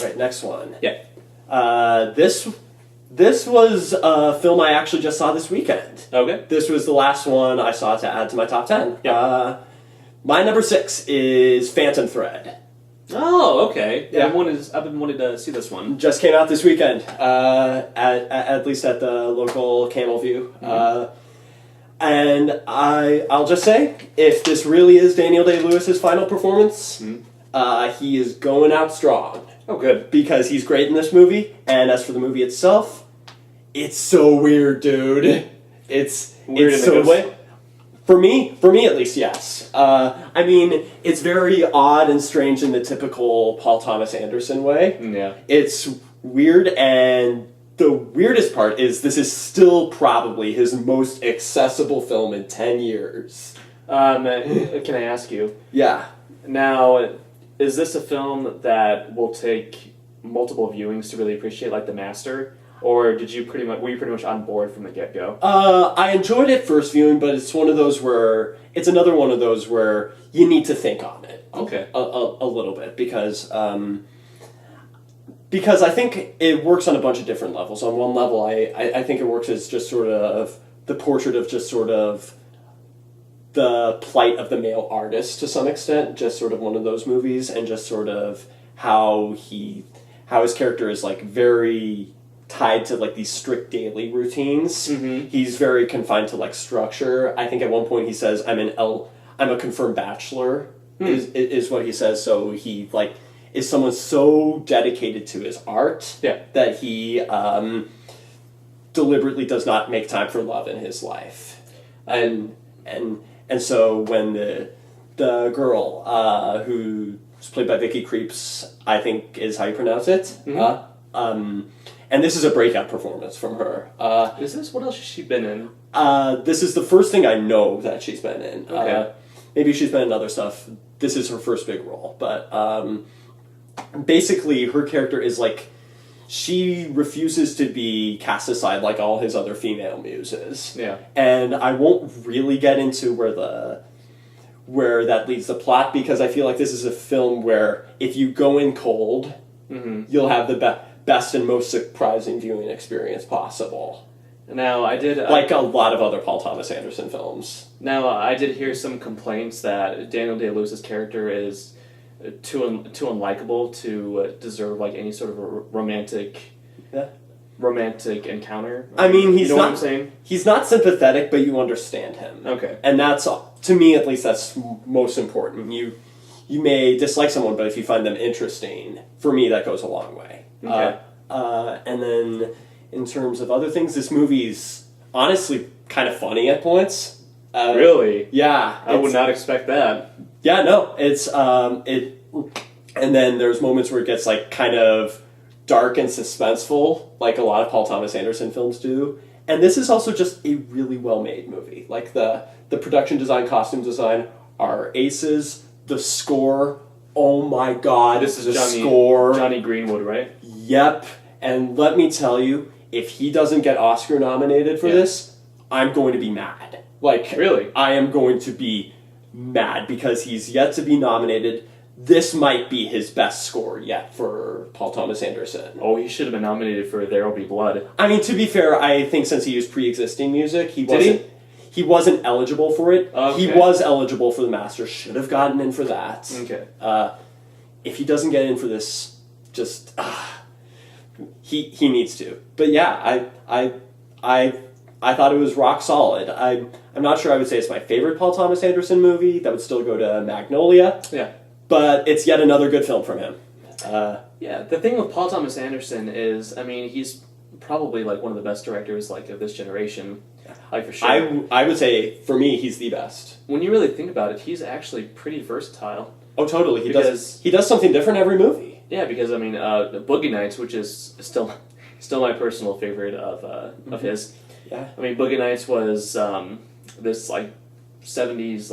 Right, next one. Yeah. This was a film I actually just saw this weekend. Okay. This was the last one I saw to add to my top 10. Yeah. My number 6 is Phantom Thread. Oh, okay. Yeah. I've been wanting to see this one. Just came out this weekend, at least at the local Camel View. Mm-hmm. And I'll just say, if this really is Daniel Day-Lewis's final performance, he is going out strong. Oh, good. Because he's great in this movie, and as for the movie itself, it's so weird, dude. It's Weird it's in so a good way? For me at least, yes. I mean, it's very odd and strange in the typical Paul Thomas Anderson way. Yeah. It's weird, and the weirdest part is this is still probably his most accessible film in 10 years. Can I ask you? Yeah. Now, is this a film that will take multiple viewings to really appreciate, like The Master? Or were you pretty much on board from the get-go? I enjoyed it first viewing, but it's another one of those where you need to think on it. Okay. A little bit, because I think it works on a bunch of different levels. On one level, I think it works as just sort of the portrait of just sort of the plight of the male artist to some extent, just sort of one of those movies, and just sort of how his character is like very tied to like these strict daily routines. Mm-hmm. He's very confined to like structure. I think at one point he says, I'm a confirmed bachelor, is what he says. So he like is someone so dedicated to his art that he deliberately does not make time for love in his life. And so when the girl who's played by Vicky Creeps, I think is how you pronounce it. Mm-hmm. And this is a breakout performance from her. What else has she been in? This is the first thing I know that she's been in. Okay. Maybe she's been in other stuff. This is her first big role. But basically, her character is like, she refuses to be cast aside like all his other female muses. Yeah. And I won't really get into where that leads the plot, because I feel like this is a film where if you go in cold, you'll have the best and most surprising viewing experience possible. Now, like a lot of other Paul Thomas Anderson films. Now, I did hear some complaints that Daniel Day-Lewis's character is too unlikable to deserve like any sort of a romantic encounter. I mean, you know what I'm saying? He's not sympathetic, but you understand him. Okay. And that's, to me at least, that's most important. You may dislike someone, but if you find them interesting, for me that goes a long way. Okay. And then in terms of other things, this movie's honestly kind of funny at points. Really? Yeah. I would not expect that. Yeah, no. It's and then there's moments where it gets like kind of dark and suspenseful, like a lot of Paul Thomas Anderson films do. And this is also just a really well-made movie. Like the production design, costume design are aces. The score, oh my god, This is the Johnny, score. Johnny Greenwood, right? Yep. And let me tell you, if he doesn't get Oscar nominated for this, I'm going to be mad. Like, really? I am going to be mad because he's yet to be nominated. This might be his best score yet for Paul Thomas Anderson. Oh, he should have been nominated for There'll Be Blood. I mean, to be fair, I think since he used pre-existing music, he Did wasn't... he wasn't eligible for it. Okay. He was eligible for the Masters. Should have gotten in for that. Okay. If he doesn't get in for this, just he needs to. But yeah, I thought it was rock solid. I'm not sure I would say it's my favorite Paul Thomas Anderson movie. That would still go to Magnolia. Yeah. But it's yet another good film from him. Yeah, the thing with Paul Thomas Anderson is, I mean, he's probably like one of the best directors like of this generation, like for sure. I would say for me he's the best. When you really think about it, he's actually pretty versatile. Oh, totally. Because- He does something different every movie. Yeah, because I mean, Boogie Nights, which is still my personal favorite of his. Yeah. I mean, Boogie Nights was this like 70s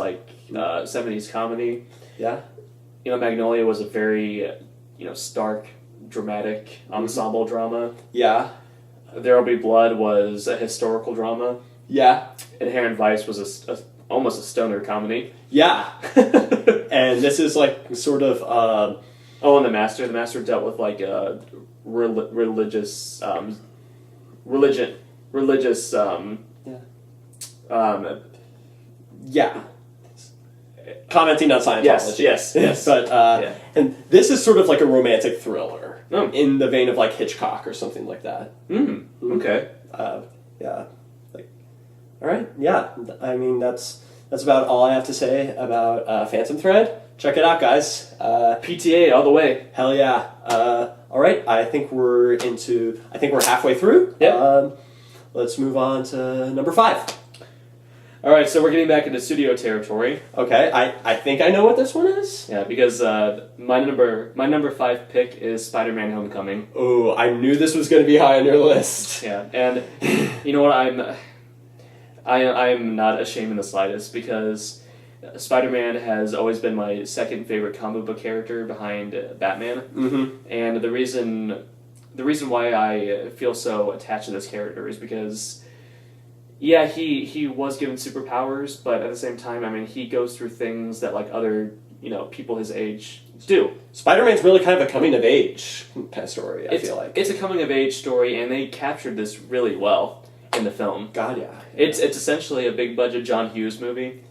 70s comedy. Yeah. You know, Magnolia was a very stark, dramatic ensemble drama. Yeah. There'll Be Blood was a historical drama. Yeah. Inherent Vice was almost a stoner comedy. Yeah. And this is like sort of Oh, and The Master. The Master dealt with like religious yeah. Commenting on Scientology. Yes. But and this is sort of like a romantic thriller Oh. in the vein of like Hitchcock or something like that. Okay. Yeah. Like, all right. Yeah. I mean, that's about all I have to say about Phantom Thread. Check it out, guys. PTA all the way. Hell yeah. All right. I think we're halfway through. Yeah. Let's move on to number 5. All right, so we're getting back into studio territory. Okay. I think I know what this one is. Yeah, because my number 5 pick is Spider-Man: Homecoming. Oh, I knew this was going to be high on your list. Yeah, and you know what? I'm not ashamed in the slightest because Spider-Man has always been my second favorite comic book character behind Batman. Mm-hmm. And the reason why I feel so attached to this character is because, yeah, he was given superpowers, but at the same time, I mean, he goes through things that like other people his age do. Spider-Man's really kind of a coming of age kind of story. I feel like it's a coming of age story, and they captured this really well in the film. God, yeah. It's essentially a big budget John Hughes movie.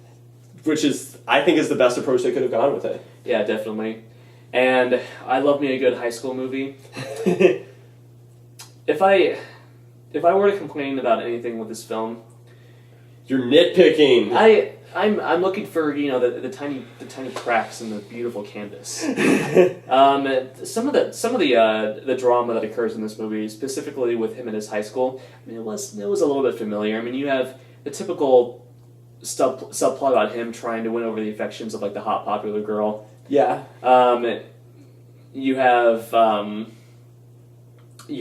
Which I think is the best approach they could have gone with it. Yeah, definitely. And I love me a good high school movie. If I were to complain about anything with this film, You're nitpicking. I'm looking for the tiny cracks in the beautiful canvas. Some of the drama that occurs in this movie, specifically with him in his high school, I mean, it was a little bit familiar. I mean, you have the typical subplot about him trying to win over the affections of like the hot popular girl. Yeah. You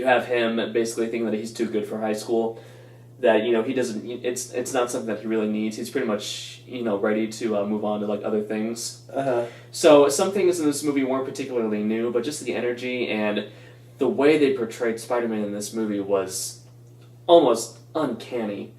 have him basically thinking that he's too good for high school. That he doesn't. It's not something that he really needs. He's pretty much ready to move on to like other things. So some things in this movie weren't particularly new, but just the energy and the way they portrayed Spider-Man in this movie was almost uncanny.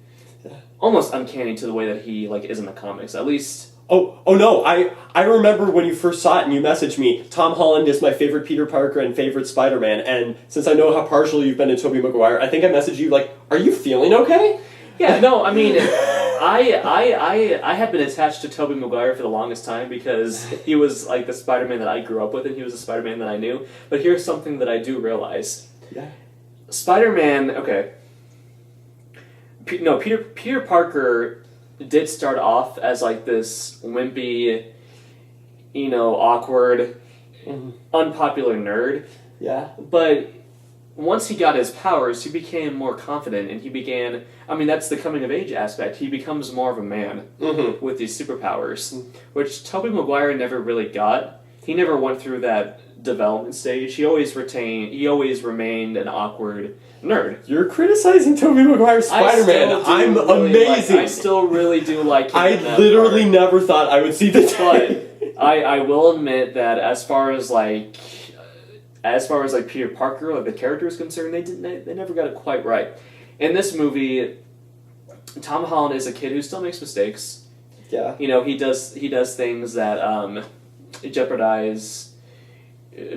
Almost uncanny to the way that he like is in the comics, at least. Oh no! I remember when you first saw it and you messaged me. Tom Holland is my favorite Peter Parker and favorite Spider-Man, and since I know how partial you've been to Tobey Maguire, I think I messaged you like, "Are you feeling okay?" Yeah, no, I mean, I have been attached to Tobey Maguire for the longest time because he was like the Spider-Man that I grew up with, and he was the Spider-Man that I knew. But here's something that I do realize: Spider-Man. Okay. Peter Parker did start off as like this wimpy, awkward, unpopular nerd. Yeah. But once he got his powers, he became more confident, and he began. I mean, that's the coming of age aspect. He becomes more of a man with these superpowers, which Tobey Maguire never really got. He never went through that development stage. He always remained an awkward nerd. You're criticizing Tobey Maguire's Spider-Man. I'm amazing. I still really do like him. I literally never thought I would see the But I will admit that as far as Peter Parker, like the character is concerned, they never got it quite right. In this movie, Tom Holland is a kid who still makes mistakes. Yeah. He does things that jeopardize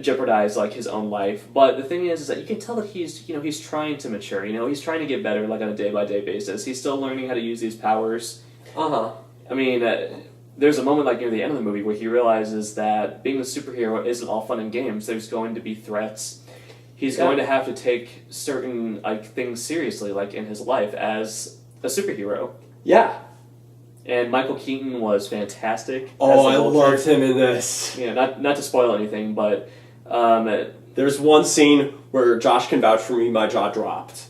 jeopardize like his own life. But the thing is that you can tell that he's trying to mature. He's trying to get better, like on a day-by-day basis. He's still learning how to use these powers. I mean, there's a moment like near the end of the movie where he realizes that being a superhero isn't all fun and games. There's going to be threats. He's going to have to take certain things seriously, like in his life as a superhero. Yeah. And Michael Keaton was fantastic. Oh, I loved him in this. Yeah, not to spoil anything, but there's one scene where Josh can vouch for me. My jaw dropped.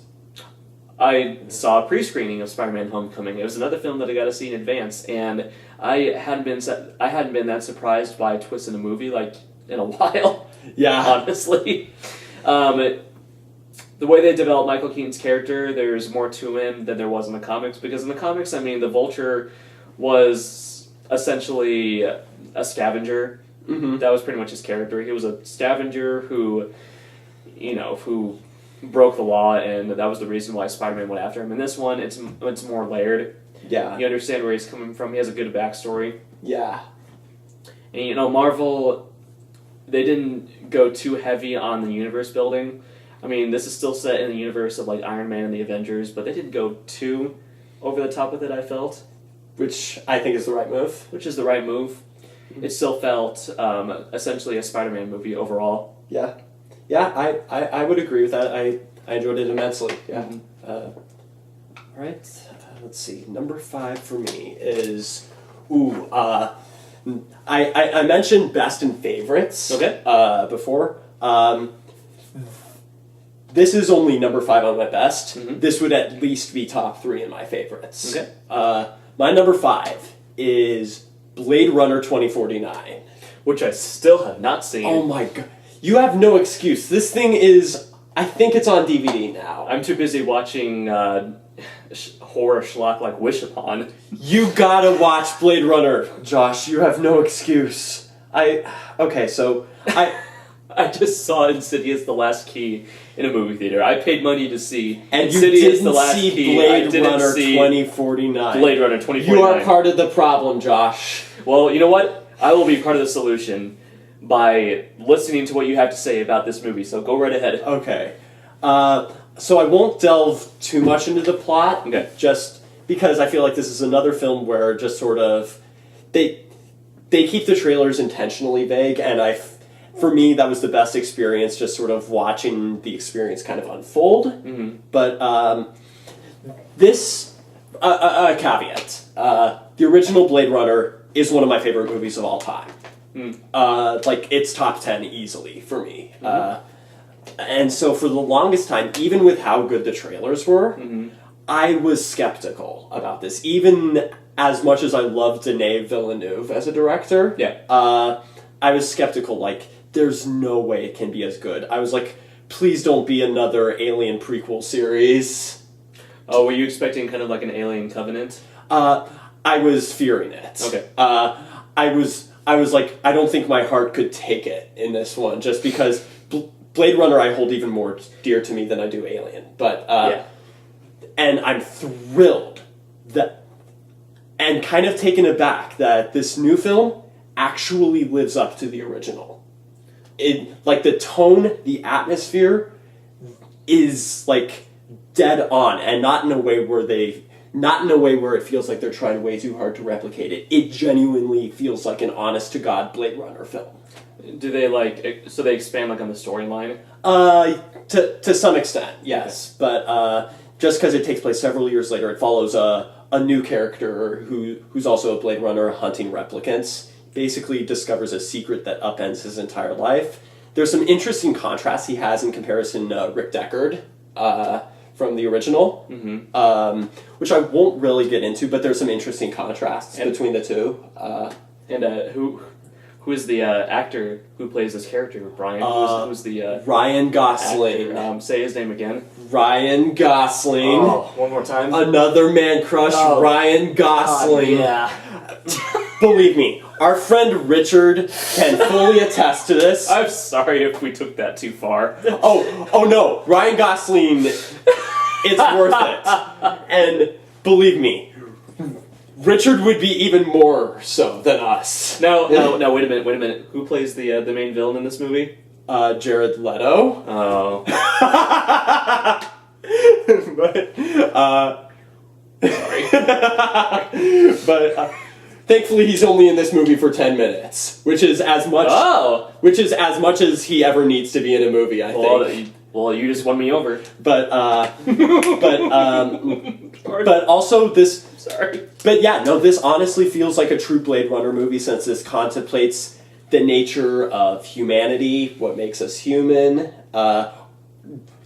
I saw a pre-screening of Spider-Man: Homecoming. It was another film that I got to see in advance, and I hadn't been that surprised by a twist in a movie in a while. Yeah, honestly. The way they developed Michael Keaton's character, there's more to him than there was in the comics. Because in the comics, I mean, the Vulture was essentially a scavenger. Mm-hmm. That was pretty much his character. He was a scavenger who broke the law, and that was the reason why Spider-Man went after him. In this one, it's more layered. Yeah. You understand where he's coming from. He has a good backstory. Yeah. And, Marvel, they didn't go too heavy on the universe building. I mean, this is still set in the universe of, Iron Man and the Avengers, but they didn't go too over the top with it, I felt. Which I think is the right move. Which is the right move. It still felt essentially a Spider-Man movie overall. Yeah. Yeah, I would agree with that. I enjoyed it immensely. Yeah. Mm-hmm. All right. Let's see. Number 5 for me is... I mentioned best and favorites before. This is only number 5 on my best. Mm-hmm. This would at least be top 3 in my favorites. Okay. My number 5 is Blade Runner 2049. Which I still have not seen. Oh my god. You have no excuse. This thing is... I think it's on DVD now. I'm too busy watching horror schlock like Wish Upon. You gotta watch Blade Runner, Josh. You have no excuse. Okay, so I just saw Insidious: The Last Key in a movie theater. I paid money to see and Insidious: you didn't The Last see Key. Blade Runner 2049. Blade Runner 2049. You are part of the problem, Josh. Well, you know what? I will be part of the solution by listening to what you have to say about this movie. So go right ahead. Okay. So I won't delve too much into the plot. Okay. Just because I feel like this is another film where just sort of they keep the trailers intentionally vague, and for me, that was the best experience, just sort of watching the experience kind of unfold. Mm-hmm. But this, a caveat, the original Blade Runner is one of my favorite movies of all time. It's top 10 easily for me. Mm-hmm. And so for the longest time, even with how good the trailers were, Mm-hmm. I was skeptical about this. Even as much as I loved Denis Villeneuve as a director, I was skeptical, there's no way it can be as good. I was like, please don't be another Alien prequel series. Oh, were you expecting kind of like an Alien Covenant? I was fearing it. Okay. I was like, I don't think my heart could take it in this one, just because Blade Runner I hold even more dear to me than I do Alien. But, and I'm thrilled and kind of taken aback that this new film actually lives up to the original. The tone, the atmosphere is, dead on, and not in a way where it feels like they're trying way too hard to replicate it. It genuinely feels like an honest-to-God Blade Runner film. Do they, so they expand, on the storyline? To some extent, yes. Okay. But, just because it takes place several years later, it follows a new character who's also a Blade Runner hunting replicants. Basically discovers a secret that upends his entire life. There's some interesting contrasts he has in comparison to Rick Deckard from the original, which I won't really get into, but there's some interesting contrasts between the two. Who is the actor who plays this character? Brian? Who's the Ryan Gosling. Say his name again. Ryan Gosling. Oh, one more time. Another man crush, Ryan Gosling. Yeah. Believe me, our friend Richard can fully attest to this. I'm sorry if we took that too far. Oh no, Ryan Gosling, it's worth it. And believe me, Richard would be even more so than us. No, wait a minute. Who plays the main villain in this movie? Jared Leto. Oh. But, Sorry. but thankfully he's only in this movie for 10 minutes, which is as much as he ever needs to be in a movie, I think. Well, you just won me over. But also this. Sorry. But yeah, no, this honestly feels like a true Blade Runner movie since this contemplates the nature of humanity, what makes us human,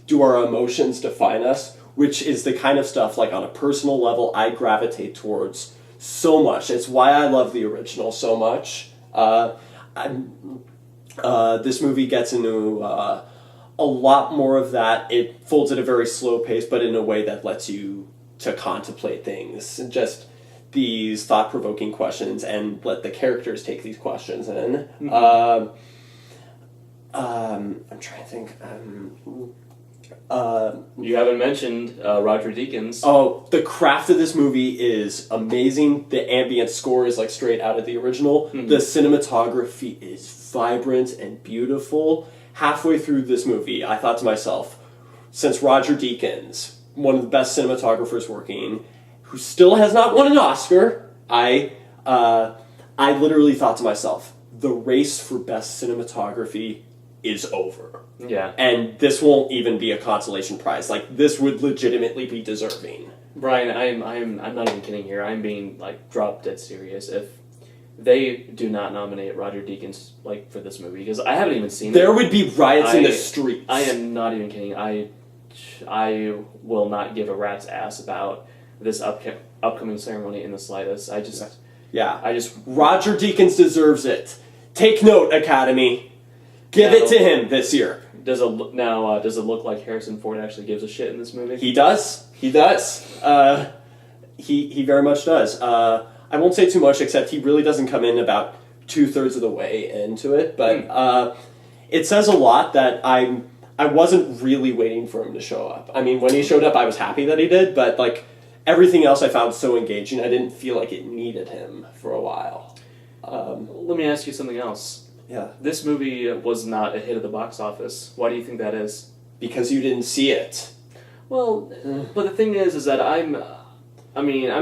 do our emotions define us, which is the kind of stuff, like on a personal level, I gravitate towards so much. It's why I love the original so much. This movie gets into a lot more of that. It folds at a very slow pace, but in a way that lets you to contemplate things, just these thought-provoking questions, and let the characters take these questions in. I'm trying to think. You haven't mentioned Roger Deakins. Oh, the craft of this movie is amazing. The ambient score is like straight out of the original. Mm-hmm. The cinematography is vibrant and beautiful. Halfway through this movie, I thought to myself, since Roger Deakins, one of the best cinematographers working, who still has not won an Oscar, I literally thought to myself, the race for best cinematography is over. Yeah. And this won't even be a consolation prize. Like, this would legitimately be deserving. Brian, I'm not even kidding here. I'm being like drop dead serious. If they do not nominate Roger Deakins like for this movie, because I haven't even seen it. There would be riots in the streets. I am not even kidding. I will not give a rat's ass about this upcoming ceremony in the slightest. Roger Deakins deserves it. Take note, Academy. Give it to him this year. Does it look like Harrison Ford actually gives a shit in this movie? He does. He very much does. I won't say too much, except he really doesn't come in about 2/3 of the way into it. But it says a lot that I wasn't really waiting for him to show up. I mean, when he showed up, I was happy that he did. But like everything else, I found so engaging. I didn't feel like it needed him for a while. Let me ask you something else. Yeah. This movie was not a hit at the box office. Why do you think that is? Because you didn't see it. Well, but the thing is that I'm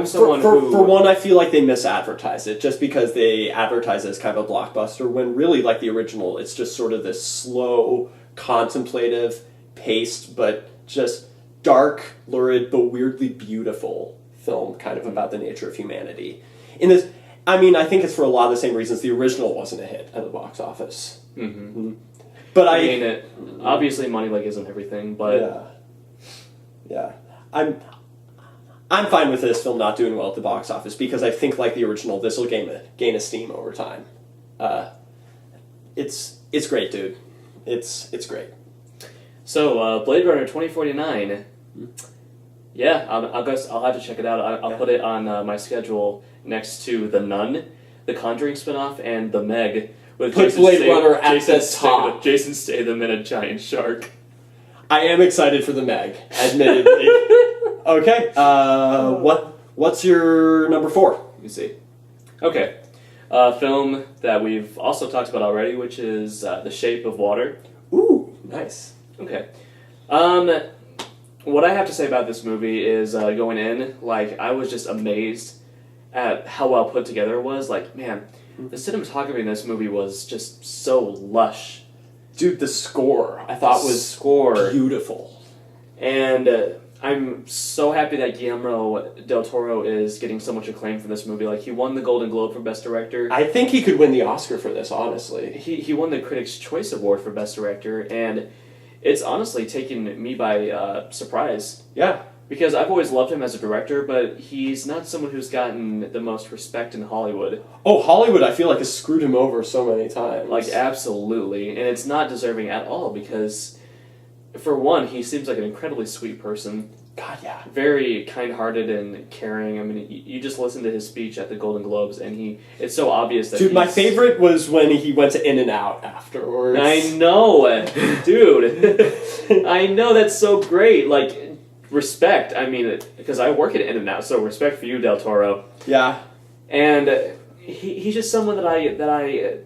someone who... For one, I feel like they misadvertise it, just because they advertise it as kind of a blockbuster, when really, like the original, it's just sort of this slow, contemplative, paced, but just dark, lurid, but weirdly beautiful film, kind of about the nature of humanity. I think it's for a lot of the same reasons the original wasn't a hit at the box office. Mm-hmm. But obviously money isn't everything, but... Yeah. I'm fine with this film not doing well at the box office, because I think, like the original, this will gain a steam over time. It's great, dude. It's great. So, Blade Runner 2049. Yeah, I guess I'll have to check it out. I'll put it on my schedule next to The Nun, The Conjuring spinoff, and The Meg. With Put Blade Runner at the top. Jason Statham and a giant shark. I am excited for The Meg, admittedly. Okay, what's your number 4? You see. Okay. Film that we've also talked about already, which is The Shape of Water. Ooh, nice. Okay. What I have to say about this movie is going in, I was just amazed at how well put together it was. Man, the cinematography in this movie was just so lush. Dude, the score I thought was beautiful. And I'm so happy that Guillermo del Toro is getting so much acclaim for this movie. He won the Golden Globe for Best Director. I think he could win the Oscar for this, honestly. He won the Critics' Choice Award for Best Director, and it's honestly taken me by surprise. Yeah. Because I've always loved him as a director, but he's not someone who's gotten the most respect in Hollywood. Oh, Hollywood, I feel like, has screwed him over so many times. Absolutely. And it's not deserving at all, because, for one, he seems like an incredibly sweet person. God, yeah. Very kind-hearted and caring. I mean, you just listen to his speech at the Golden Globes, and it's so obvious that Dude, my favorite was when he went to In-N-Out afterwards. I know! Dude! I know, that's so great! respect. I mean, because I work at In-N-Out, so respect for you, Del Toro. Yeah. And he's just someone that I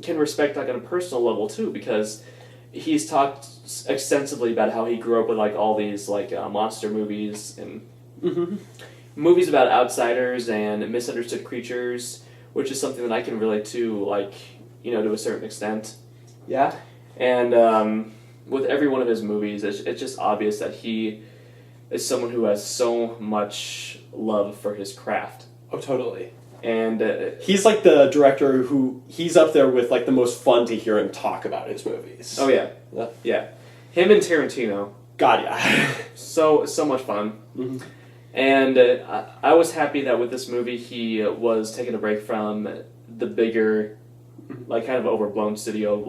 can respect like on a personal level too, because he's talked extensively about how he grew up with like all these like monster movies and movies about outsiders and misunderstood creatures, which is something that I can relate to, like, you know, to a certain extent. Yeah. And with every one of his movies, it's just obvious that he is someone who has so much love for his craft. Oh, totally. And he's like the director who he's up there with like the most fun to hear him talk about his movies. oh yeah, yeah, him and Tarantino. God, yeah. So much fun. Mm-hmm. And I was happy that with this movie he was taking a break from the bigger, like kind of overblown studio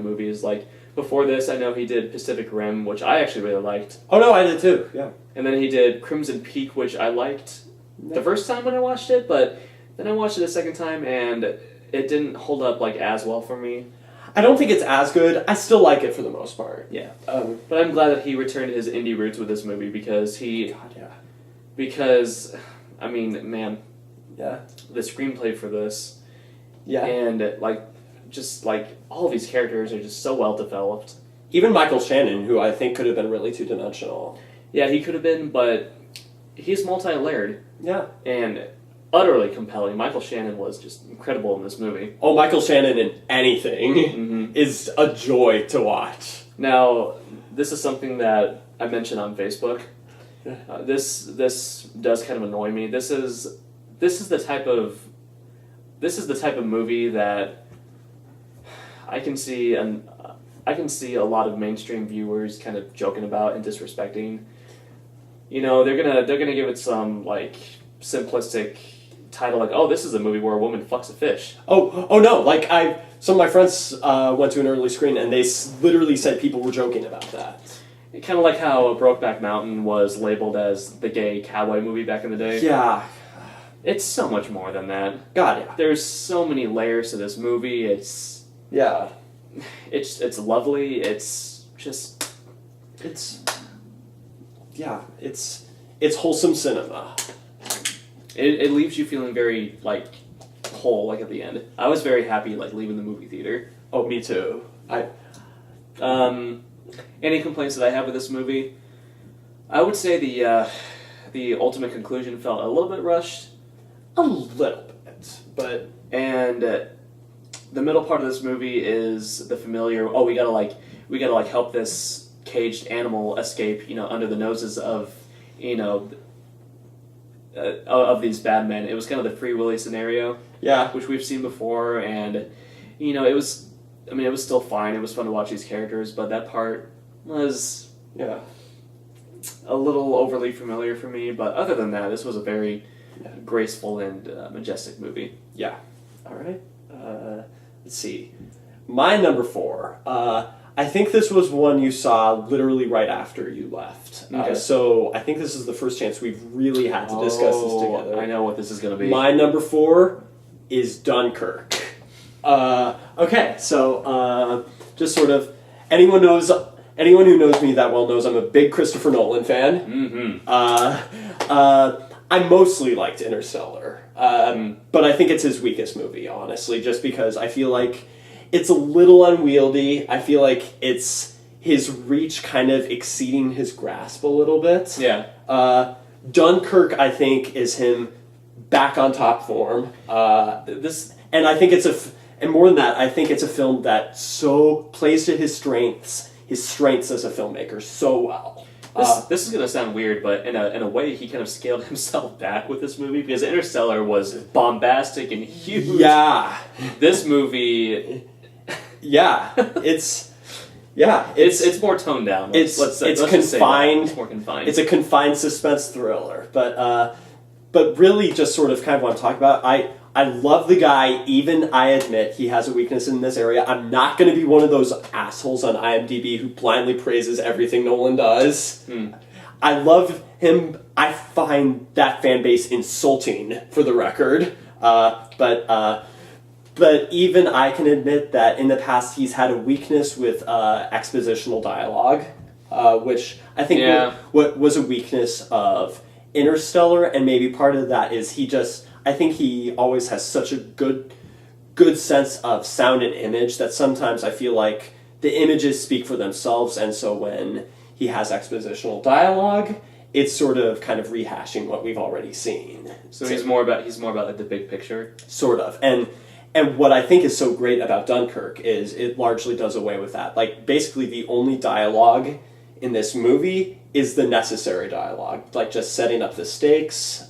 movies. Like before this, I know he did Pacific Rim, which I actually really liked. Oh no, I did too. Yeah. And then he did Crimson Peak, which I liked the first time when I watched it, but then I watched it a second time and it didn't hold up like as well for me. I don't think it's as good. I still like it for the most part. Yeah. But I'm glad that he returned to his indie roots with this movie because God, yeah. Because, I mean, man, Yeah. the screenplay for this, Yeah. and just all of these characters are just so well developed. Even Michael Shannon, who I think could have been really two-dimensional. Yeah, he could have been, but he's multi-layered Yeah. and utterly compelling. Michael Shannon was just incredible in this movie. Oh, Michael Shannon in anything is a joy to watch. Now, this is something that I mentioned on Facebook. This does kind of annoy me. This is the type of movie that I can see a lot of mainstream viewers kind of joking about and disrespecting. You know, they're gonna give it some like simplistic title like, oh, this is a movie where a woman fucks a fish. Oh no! Like some of my friends went to an early screen and they literally said people were joking about that. Kind of like how Brokeback Mountain was labeled as the gay cowboy movie back in the day. Yeah. It's so much more than that. God, yeah. There's so many layers to this movie. It's lovely. It's wholesome cinema. It leaves you feeling very like whole, like at the end. I was very happy like leaving the movie theater. Oh, me too. Any complaints that I have with this movie? I would say the ultimate conclusion felt a little bit rushed. A little bit, but and the middle part of this movie is the familiar. Oh, we gotta help this caged animal escape. You know, under the noses of of these bad men. It was kind of the Free Willy scenario. Yeah, which we've seen before, and it was. I mean, it was still fine. It was fun to watch these characters, but that part was a little overly familiar for me. But other than that, this was a very graceful and majestic movie. Yeah. All right. Let's see. My number 4. I think this was one you saw literally right after you left. Okay. So I think this is the first chance we've really had to discuss this together. I know what this is going to be. My number 4 is Dunkirk. Okay, so just sort of anyone who knows me that well knows I'm a big Christopher Nolan fan. I mostly liked Interstellar, but I think it's his weakest movie, honestly, just because I feel like it's a little unwieldy. I feel like it's his reach kind of exceeding his grasp a little bit. Yeah. Dunkirk, I think, is him back on top form. And I think and more than that, I think it's a film that so plays to his strengths as a filmmaker so well. This is going to sound weird, but in a way, he kind of scaled himself back with this movie because Interstellar was bombastic and huge. Yeah. This movie, it's more toned down. It's confined. It's more confined. It's a confined suspense thriller, but really just sort of kind of want to talk about. I love the guy, even I admit he has a weakness in this area. I'm not going to be one of those assholes on IMDb who blindly praises everything Nolan does. I love him. I find that fan base insulting, for the record. But even I can admit that in the past he's had a weakness with expositional dialogue. which I think Yeah. what was a weakness of Interstellar, and maybe part of that is I think he always has such a good sense of sound and image that sometimes I feel like the images speak for themselves, and so when he has expositional dialogue, it's sort of kind of rehashing what we've already seen. So he's more about like the big picture. Sort of. And what I think is so great about Dunkirk is it largely does away with that. Like, basically the only dialogue in this movie is the necessary dialogue. Like, just setting up the stakes,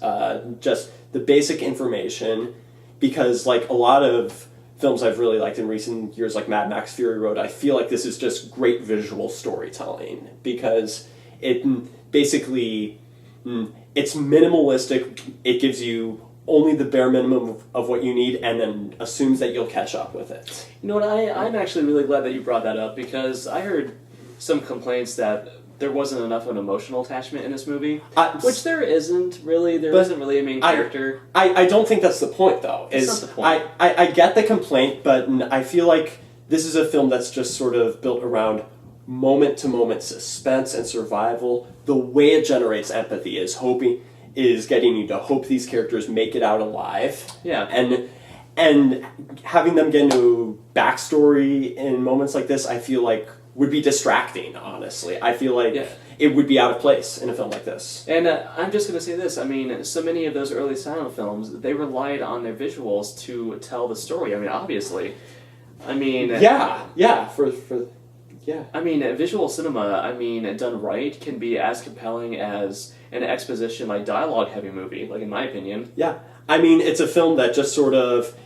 just the basic information. Because, like, a lot of films I've really liked in recent years, like Mad Max Fury Road, I feel like this is just great visual storytelling. Because it basically, it's minimalistic. It gives you only the bare minimum of what you need, and then assumes that you'll catch up with it. You know what? I'm actually really glad that you brought that up, because I heard some complaints that there wasn't enough of an emotional attachment in this movie, which there isn't really. There isn't really a main character. I don't think that's the point, though. It's not the point. I get the complaint, but I feel like this is a film that's just sort of built around moment-to-moment suspense and survival. The way it generates empathy is getting you to hope these characters make it out alive. Yeah. And having them get into backstory in moments like this, I feel like would be distracting, honestly. I feel like it would be out of place in a film like this. And I'm just going to say this. I mean, so many of those early silent films, they relied on their visuals to tell the story. I mean, obviously. I mean... Yeah. I mean, visual cinema, I mean, done right, can be as compelling as an exposition, like, dialogue-heavy movie, like, in my opinion. Yeah. I mean, it's a film that just sort of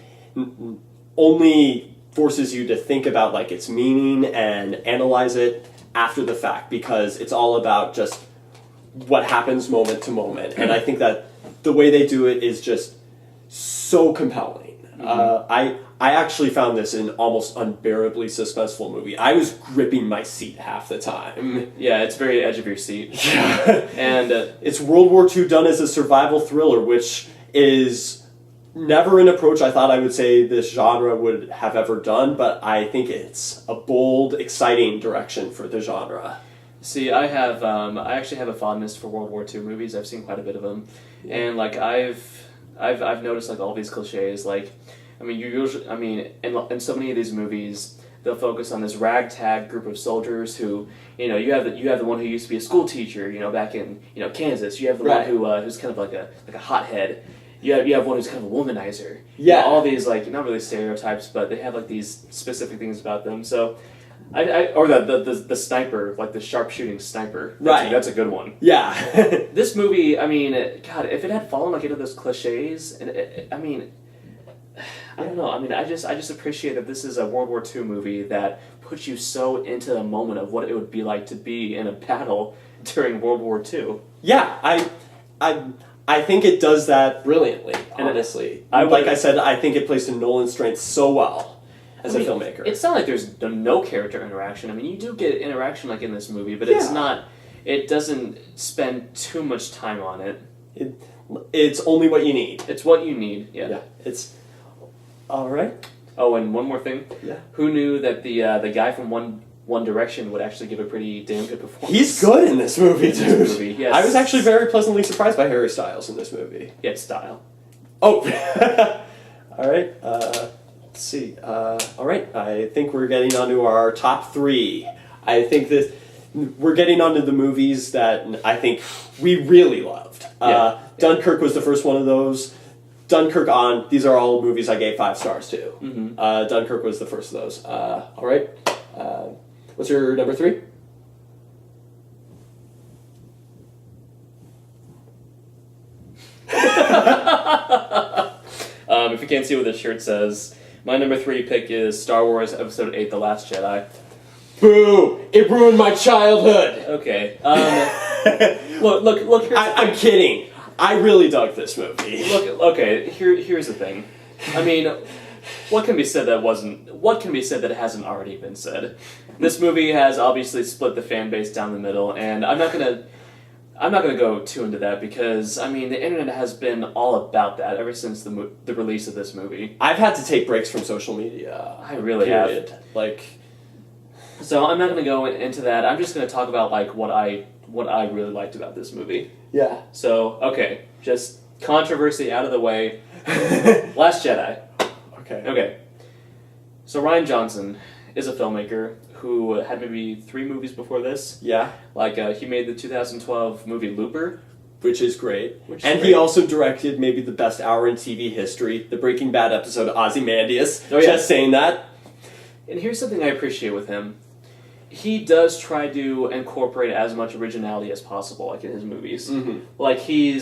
only forces you to think about, like, its meaning and analyze it after the fact, because it's all about just what happens moment to moment. And I think that the way they do it is just so compelling. I actually found this an almost unbearably suspenseful movie. I was gripping my seat half the time. Yeah, it's very edge of your seat. Yeah. And it's World War II done as a survival thriller, which is never an approach I thought I would say this genre would have ever done, but I think it's a bold, exciting direction for the genre. See, I actually have a fondness for World War II movies. I've seen quite a bit of them. Yeah. And, like, I've noticed, like, all these cliches, like, I mean, in so many of these movies, they'll focus on this ragtag group of soldiers who, you have the one who used to be a school teacher, back in, Kansas. You have the one who's kind of like a hothead. You have one who's kind of a womanizer. Yeah. All these, like, not really stereotypes, but they have, like, these specific things about them. So, or the sniper, like the sharpshooting sniper. That's a good one. Yeah. This movie, I mean, God, if it had fallen, like, into those cliches, and I don't know. I mean, I just appreciate that this is a World War II movie that puts you so into the moment of what it would be like to be in a battle during World War II. Yeah, I think it does that brilliantly, honestly. Like I said, I think it plays to Nolan's strengths so well as a filmmaker. It's not like there's no character interaction. I mean, you do get interaction, like, in this movie, but it's not... It doesn't spend too much time on it. It's only what you need. It's what you need, Yeah, it's... All right. Oh, and one more thing. Yeah. Who knew that the guy from One Direction would actually give a pretty damn good performance? He's good in this movie, dude. Yes. I was actually very pleasantly surprised by Harry Styles in this movie. Yeah, style. Oh. All right. Let's see. All right. I think we're getting onto our top three. I think that we're getting onto the movies that I think we really loved. Dunkirk was the first one of those. Dunkirk these are all movies I gave 5 stars to. Mm-hmm. Dunkirk was the first of those. All right. What's your number 3? If you can't see what the shirt says, my number 3 pick is Star Wars Episode 8: The Last Jedi. Boo! It ruined my childhood! Okay. Look. I'm kidding. I really dug this movie. Okay. Here's the thing. I mean, what can be said that hasn't already been said? This movie has obviously split the fan base down the middle, and I'm not gonna go too into that because, I mean, the internet has been all about that ever since the release of this movie. I've had to take breaks from social media. I really have. Like, So I'm not going to go into that. I'm just going to talk about like what I really liked about this movie. Yeah. So okay, just controversy out of the way. Last Jedi. Okay. Okay. So Rian Johnson is a filmmaker who had maybe 3 movies before this. Yeah. Like he made the 2012 movie Looper. Which is great. Which is and great. he also directed maybe the best hour in TV history, the Breaking Bad episode Ozymandias. Oh, yeah. Just saying that. And here's something I appreciate with him. He does try to incorporate as much originality as possible, like in his movies. Mm-hmm. Like he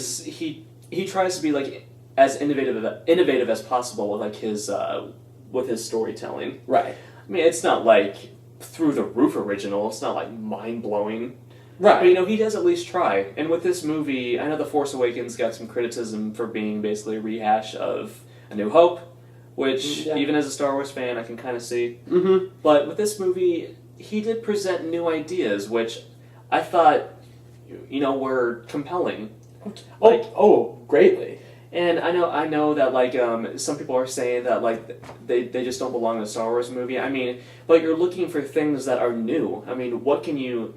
tries to be like as innovative as possible with like his storytelling. Right. I mean, it's not like through the roof original. It's not like mind blowing. Right. But, you know, he does at least try. And with this movie, I know The Force Awakens got some criticism for being basically a rehash of A New Hope, which, even as a Star Wars fan, I can kind of see. Mm-hmm. But with this movie, he did present new ideas, which I thought, you know, were compelling. Greatly. And I know that, like, some people are saying that, like, they just don't belong in a Star Wars movie. I mean, but you're looking for things that are new. I mean, what can you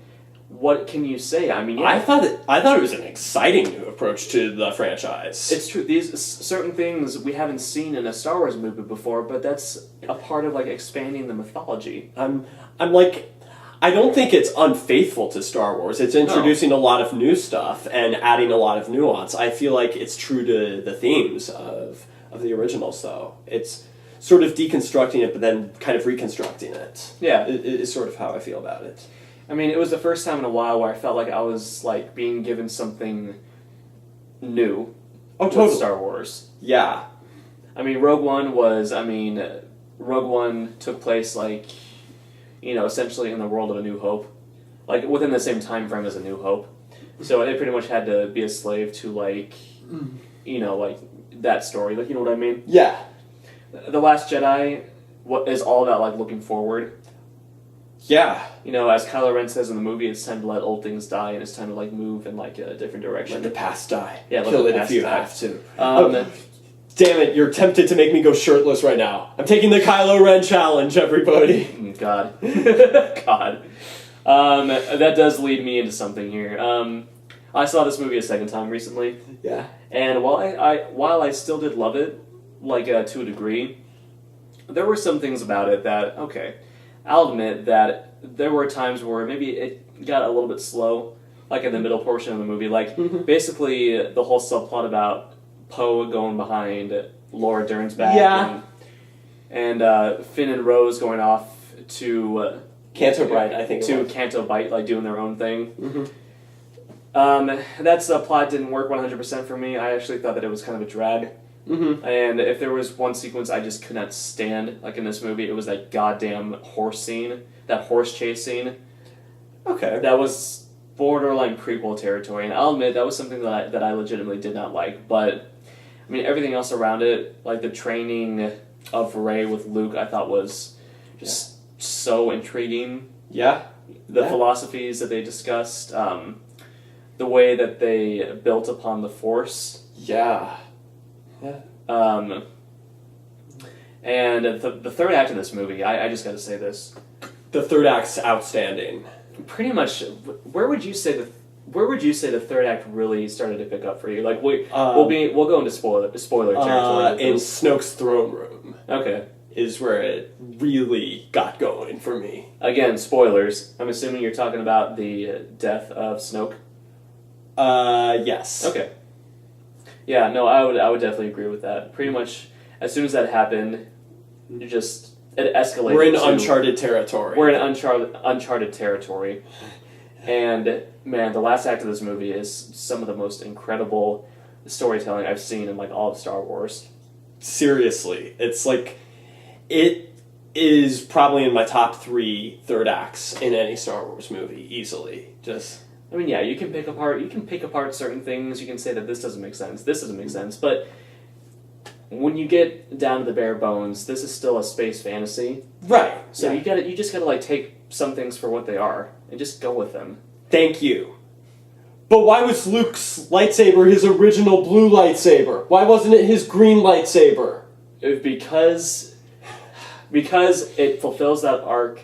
say? I mean, yeah. I thought it was an exciting new approach to the franchise. It's true. These certain things we haven't seen in a Star Wars movie before, but that's a part of like expanding the mythology. I'm like, I don't think it's unfaithful to Star Wars. It's introducing a lot of new stuff and adding a lot of nuance. I feel like it's true to the themes of the originals, though. It's sort of deconstructing it, but then kind of reconstructing it. Yeah, is sort of how I feel about it. I mean, it was the first time in a while where I felt like I was like being given something new. With Star Wars. Yeah. I mean, Rogue One took place like, you know, essentially in the world of A New Hope, like within the same time frame as A New Hope. So it pretty much had to be a slave to like, you know, like that story. Like, you know what I mean? Yeah. The Last Jedi is all about like looking forward. Yeah. You know, as Kylo Ren says in the movie, it's time to let old things die, and it's time to like move in like a different direction. Let the past die. Yeah, kill let it the if past you die. have to. Damn it! You're tempted to make me go shirtless right now. I'm taking the Kylo Ren challenge, everybody. God, God. That does lead me into something here. I saw this movie a second time recently. Yeah. And while I still did love it, like to a degree, there were some things about it that I'll admit that there were times where maybe it got a little bit slow, like in the middle portion of the movie. Like, basically, the whole subplot about Poe going behind Laura Dern's back. Yeah. And Finn and Rose going off to... Canto Bight, I think. To Canto Bight, like, doing their own thing. Mm-hmm. That plot didn't work 100% for me. I actually thought that it was kind of a drag. Mm-hmm. And if there was one sequence I just could not stand, like in this movie, it was that goddamn horse scene, that horse chase scene. Okay. That was borderline prequel territory, and I'll admit that was something that I legitimately did not like. But I mean, everything else around it, like the training of Rey with Luke, I thought was just so intriguing. Yeah. The philosophies that they discussed, the way that they built upon the Force. Yeah. Yeah. And the third act of this movie, I just got to say this. The third act's outstanding. Pretty much, where would you say the third act really started to pick up for you? Like we'll go into spoiler territory. In Snoke's throne room. Okay. Is where it really got going for me. Again, spoilers. I'm assuming you're talking about the death of Snoke. Yes. Okay. Yeah, no, I would definitely agree with that. Pretty much, as soon as that happened, it escalated. We're in uncharted territory. We're in uncharted territory. And, man, the last act of this movie is some of the most incredible storytelling I've seen in, like, all of Star Wars. Seriously. It's, like, it is probably in my top 3 third acts in any Star Wars movie, easily. I mean, yeah, you can pick apart certain things. You can say that this doesn't make sense, this doesn't make sense, but when you get down to the bare bones, this is still a space fantasy. Right. So you just gotta like take some things for what they are and just go with them. Thank you. But why was Luke's lightsaber his original blue lightsaber? Why wasn't it his green lightsaber? Because it fulfills that arc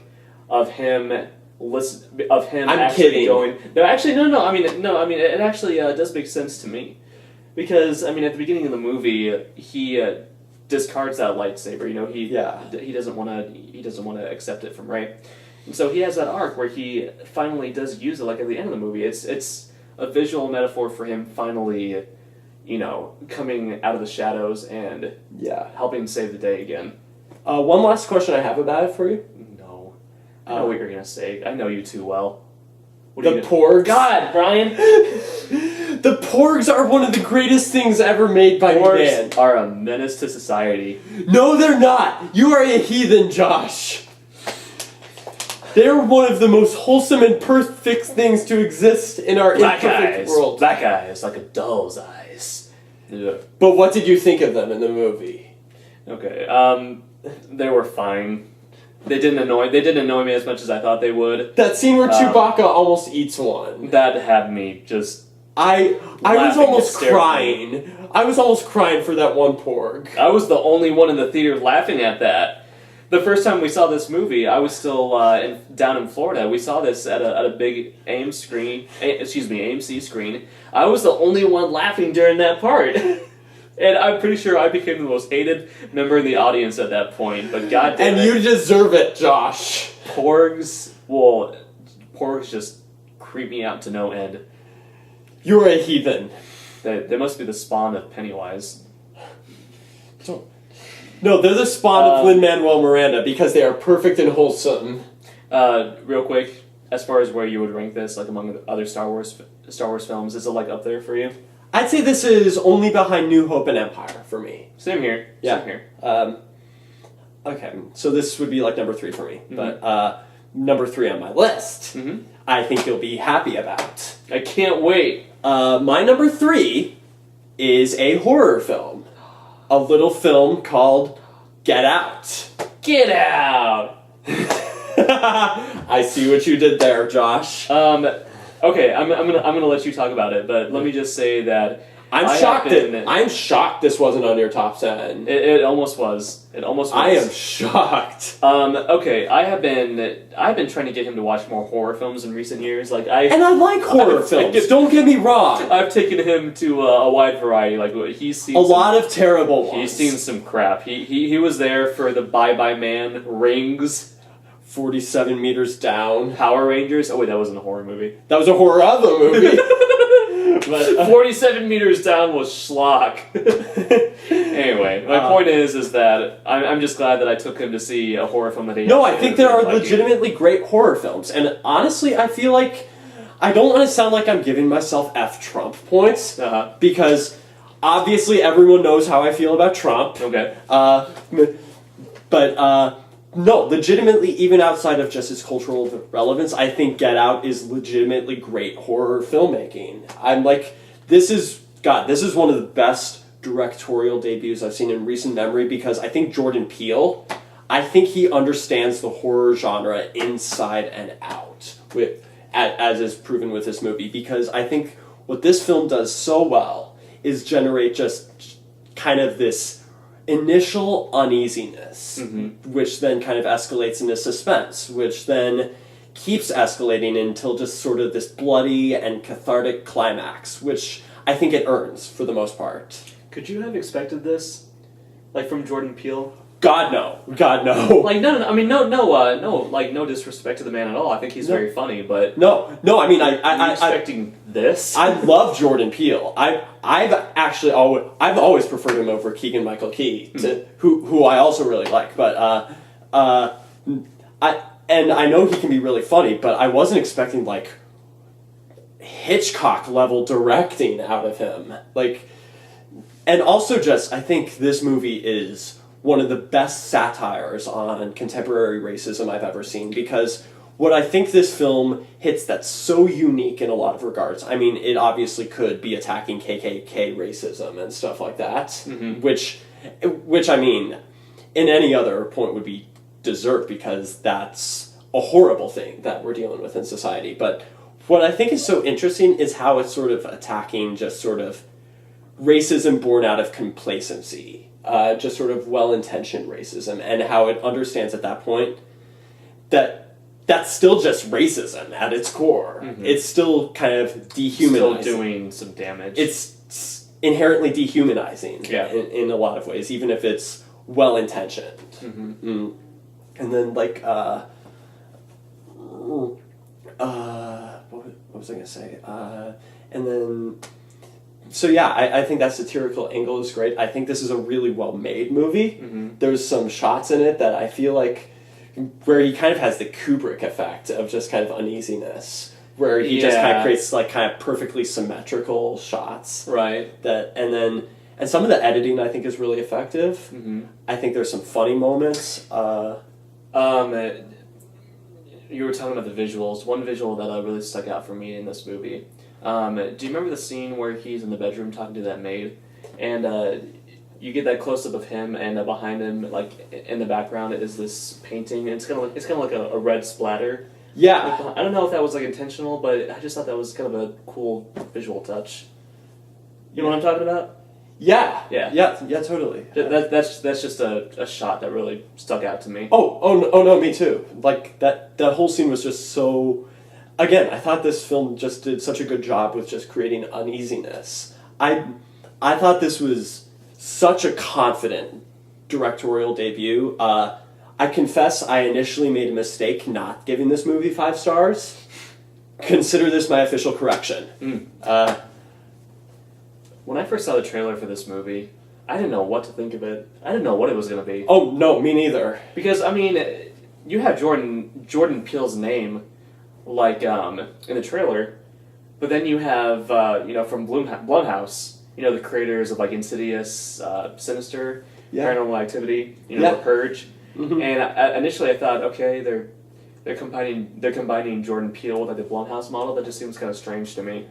of him I'm actually kidding. going. No, actually, no. I mean, no. I mean, it actually does make sense to me because I mean, at the beginning of the movie, he discards that lightsaber. You know, he doesn't want to accept it from Rey, and so he has that arc where he finally does use it. Like at the end of the movie, it's a visual metaphor for him finally, you know, coming out of the shadows and helping save the day again. One last question I have about it for you. No, I know what you're gonna say. I know you too well. What The Porgs. God, Brian. The Porgs are one of the greatest things ever made by man. Porgs are a menace to society. No, they're not. You are a heathen, Josh. They're one of the most wholesome and perfect things to exist in our imperfect world. Black eyes, like a doll's eyes. Yeah. But what did you think of them in the movie? Okay, they were fine. They didn't annoy me as much as I thought they would. That scene where Chewbacca almost eats one. That had me just... I was almost crying. I was almost crying for that one Porg. I was the only one in the theater laughing at that. The first time we saw this movie, I was still down in Florida. We saw this at a big AMC screen. I was the only one laughing during that part. And I'm pretty sure I became the most hated member in the audience at that point. But goddamn it. And you deserve it, Josh. Porgs just creep me out to no end. You're a heathen. They must be the spawn of Pennywise. No, they're the spawn of Lin-Manuel Miranda because they are perfect and wholesome. Real quick, as far as where you would rank this, like among the other Star Wars films, is it like up there for you? I'd say this is only behind New Hope and Empire for me. Same here. Yeah. Same here. Okay, so this would be like number 3 for me. Mm-hmm. But number 3 on my list, I think you'll be happy about. I can't wait. My number 3 is a horror film. A little film called Get Out. Get Out! I see what you did there, Josh. Okay, I'm gonna let you talk about it, but let me just say that I'm shocked this wasn't on your top 10. It almost was. It almost was. I am shocked. Okay, I've been trying to get him to watch more horror films in recent years. And I like horror films. Don't get me wrong. I've taken him to a wide variety. Like he's seen a lot of terrible ones. He's seen some crap. He was there for the Bye Bye Man, Rings, 47 Meters Down, Power Rangers. Oh wait, that wasn't a horror movie. That was a horror other movie. But 47 Meters Down was schlock. Anyway, my point is that I'm just glad that I took him to see a horror film that he... No, I think there are legitimately great horror films. And honestly, I feel like... I don't want to sound like I'm giving myself F Trump points. Because obviously everyone knows how I feel about Trump. Okay. No, legitimately, even outside of just its cultural relevance, I think Get Out is legitimately great horror filmmaking. I'm like, this is one of the best directorial debuts I've seen in recent memory because I think Jordan Peele, I think he understands the horror genre inside and out, as is proven with this movie, because I think what this film does so well is generate just kind of this initial uneasiness, which then kind of escalates into suspense, which then keeps escalating until just sort of this bloody and cathartic climax, which I think it earns for the most part. Could you have expected this? Like from Jordan Peele? God, no. God, no. Like, no, I mean, no disrespect to the man at all. I think he's very funny, but... No, I mean, I'm expecting this? I love Jordan Peele. I've always preferred him over Keegan-Michael Key, who I also really like, but, I know he can be really funny, but I wasn't expecting, like, Hitchcock-level directing out of him. Like, and also just, I think this movie is one of the best satires on contemporary racism I've ever seen, because what I think this film hits that's so unique in a lot of regards, I mean, it obviously could be attacking KKK racism and stuff like that, which I mean, in any other point would be dessert, because that's a horrible thing that we're dealing with in society. But what I think is so interesting is how it's sort of attacking just sort of racism born out of complacency. Just sort of well-intentioned racism, and how it understands at that point that that's still just racism at its core. Mhm. It's still kind of dehumanizing. Still doing some damage. It's inherently dehumanizing Yeah. in a lot of ways, even if it's well intentioned. Mm-hmm. And then like what was I gonna say? And then so yeah, I think that satirical angle is great. I think this is a really well made movie. Mm-hmm. There's some shots in it that I feel like where he kind of has the Kubrick effect of just kind of uneasiness, where he just kind of creates like kind of perfectly symmetrical shots. Right. And some of the editing I think is really effective. Mm-hmm. I think there's some funny moments. You were talking about the visuals. One visual that really stuck out for me in this movie. Do you remember the scene where he's in the bedroom talking to that maid, and you get that close up of him, and behind him, like in the background, is this painting. And it's kind of like a red splatter. Yeah. I don't know if that was like intentional, but I just thought that was kind of a cool visual touch. You know what I'm talking about? Yeah. Yeah. Yeah, totally. That's just a shot that really stuck out to me. Oh no, me too. Like that whole scene was just so. Again, I thought this film just did such a good job with just creating uneasiness. I thought this was such a confident directorial debut. I confess I initially made a mistake not giving this movie 5 stars. Consider this my official correction. When I first saw the trailer for this movie, I didn't know what to think of it. I didn't know what it was going to be. Oh, no, me neither. Because, I mean, you have Jordan Peele's name, like, in the trailer, but then you have, from Blumhouse, the creators of, like, Insidious, Sinister, Paranormal Activity, The Purge. Mm-hmm. And initially I thought, okay, they're combining Jordan Peele with, like, the Blumhouse model. That just seems kind of strange to me.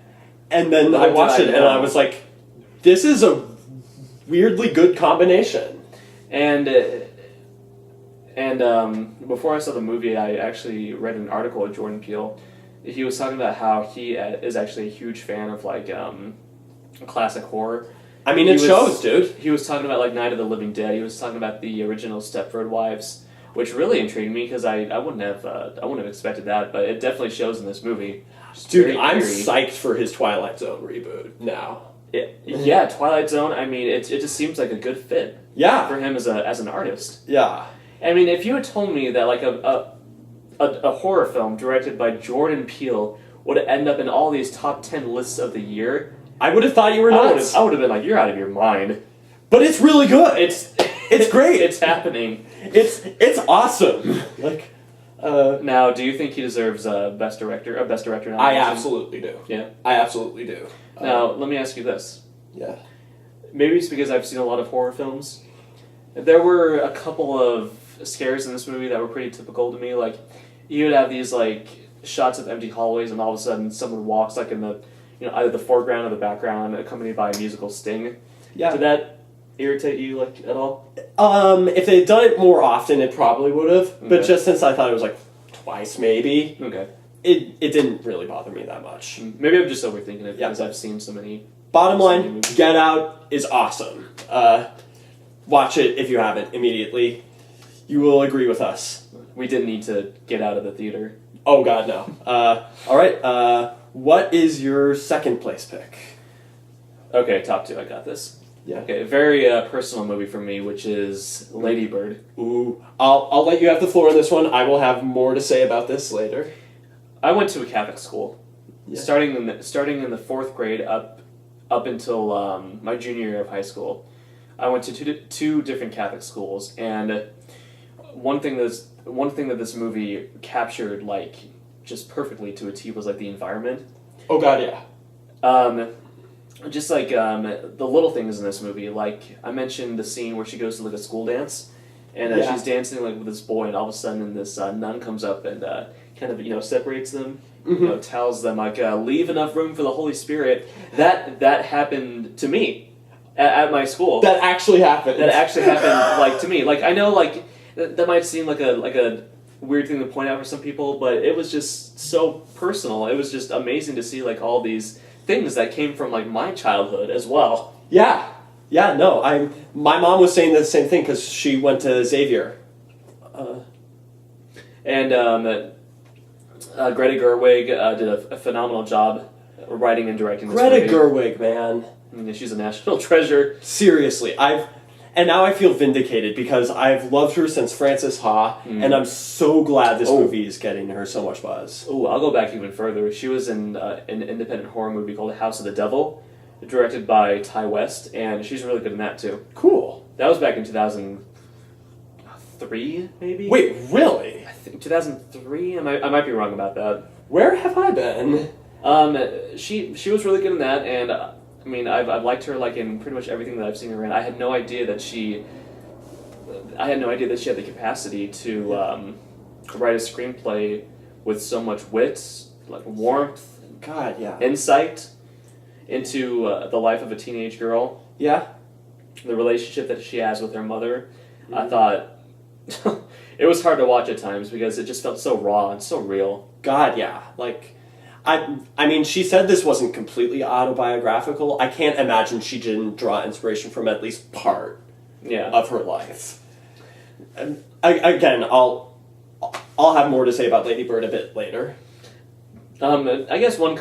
And then I watched it and I was like, this is a weirdly good combination. And before I saw the movie, I actually read an article with Jordan Peele. He was talking about how he is actually a huge fan of like classic horror. I mean, it shows, dude. He was talking about like Night of the Living Dead. He was talking about the original Stepford Wives, which really intrigued me because I wouldn't have expected that, but it definitely shows in this movie. Dude, I'm psyched for his Twilight Zone reboot now. Yeah, Twilight Zone. I mean, it just seems like a good fit. Yeah. For him as an artist. Yeah. I mean, if you had told me that like a horror film directed by Jordan Peele would end up in all these top 10 lists of the year, I would have thought you were nuts. I would have been like, you're out of your mind. But it's really good. It's great. It's happening. It's awesome. Like. Now, do you think he deserves best director nomination? I absolutely do. Yeah, I absolutely do. Now, let me ask you this. Yeah. Maybe it's because I've seen a lot of horror films. There were a couple of scares in this movie that were pretty typical to me. Like, you would have these like shots of empty hallways, and all of a sudden, someone walks like in the either the foreground or the background, accompanied by a musical sting. Yeah. Did that irritate you like at all? If they had done it more often, it probably would have. Okay. But just since I thought it was like twice, maybe. Okay. It didn't really bother me that much. Maybe I'm just overthinking it because I've seen so many. Bottom line, Get Out is awesome. Watch it if you haven't immediately. You will agree with us. We didn't need to get out of the theater. Oh God, no. All right. What is your second place pick? Okay, top 2. I got this. Yeah. Okay, a very personal movie for me, which is Lady Bird. Ooh. I'll let you have the floor on this one. I will have more to say about this later. I went to a Catholic school, Yeah. starting in the 4th grade up until my junior year of high school. I went to two different Catholic schools, and one thing that this movie captured like just perfectly to a T was like the environment. Oh God, yeah. Just like the little things in this movie, like I mentioned the scene where she goes to like a school dance, and she's dancing like with this boy, and all of a sudden this nun comes up and kind of separates them, tells them like leave enough room for the Holy Spirit. That happened to me at my school. That actually happened. That actually happened like to me. Like I know like that might seem like a weird thing to point out for some people, but it was just so personal. It was just amazing to see like all these things that came from like my childhood as well. Yeah, no. My mom was saying the same thing because she went to Xavier. Greta Gerwig did a phenomenal job writing and directing this Greta movie. Gerwig, man. I mean, she's a national treasure. Seriously, and now I feel vindicated because I've loved her since Frances Ha, and I'm so glad this movie is getting her so much buzz. Oh, I'll go back even further. She was in an independent horror movie called House of the Devil, directed by Ty West, and she's really good in that too. Cool. That was back in 2003, maybe? Wait, really? I think 2003? I might be wrong about that. Where have I been? She was really good in that, and I mean, I've liked her like in pretty much everything that I've seen her in. I had no idea that she had the capacity to write a screenplay with so much wit, like warmth, God, yeah. insight into the life of a teenage girl. Yeah? The relationship that she has with her mother. I thought it was hard to watch at times because it just felt so raw and so real. God, yeah. Like, I mean, she said this wasn't completely autobiographical. I can't imagine she didn't draw inspiration from at least part of her life. And again, I'll have more to say about Lady Bird a bit later. I guess one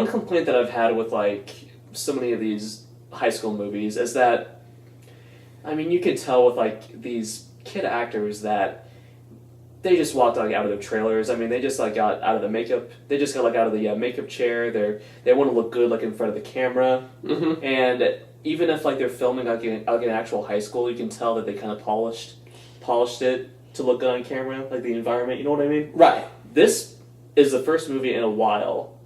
complaint that I've had with like so many of these high school movies is that, I mean, you can tell with like these kid actors that they just walked like out of their trailers. I mean, they just like got out of the makeup. They just got like out of the makeup chair. They want to look good like in front of the camera. Mm-hmm. And even if like they're filming like in actual high school, you can tell that they kind of polished it to look good on camera, like the environment. You know what I mean? Right. This is the first movie in a while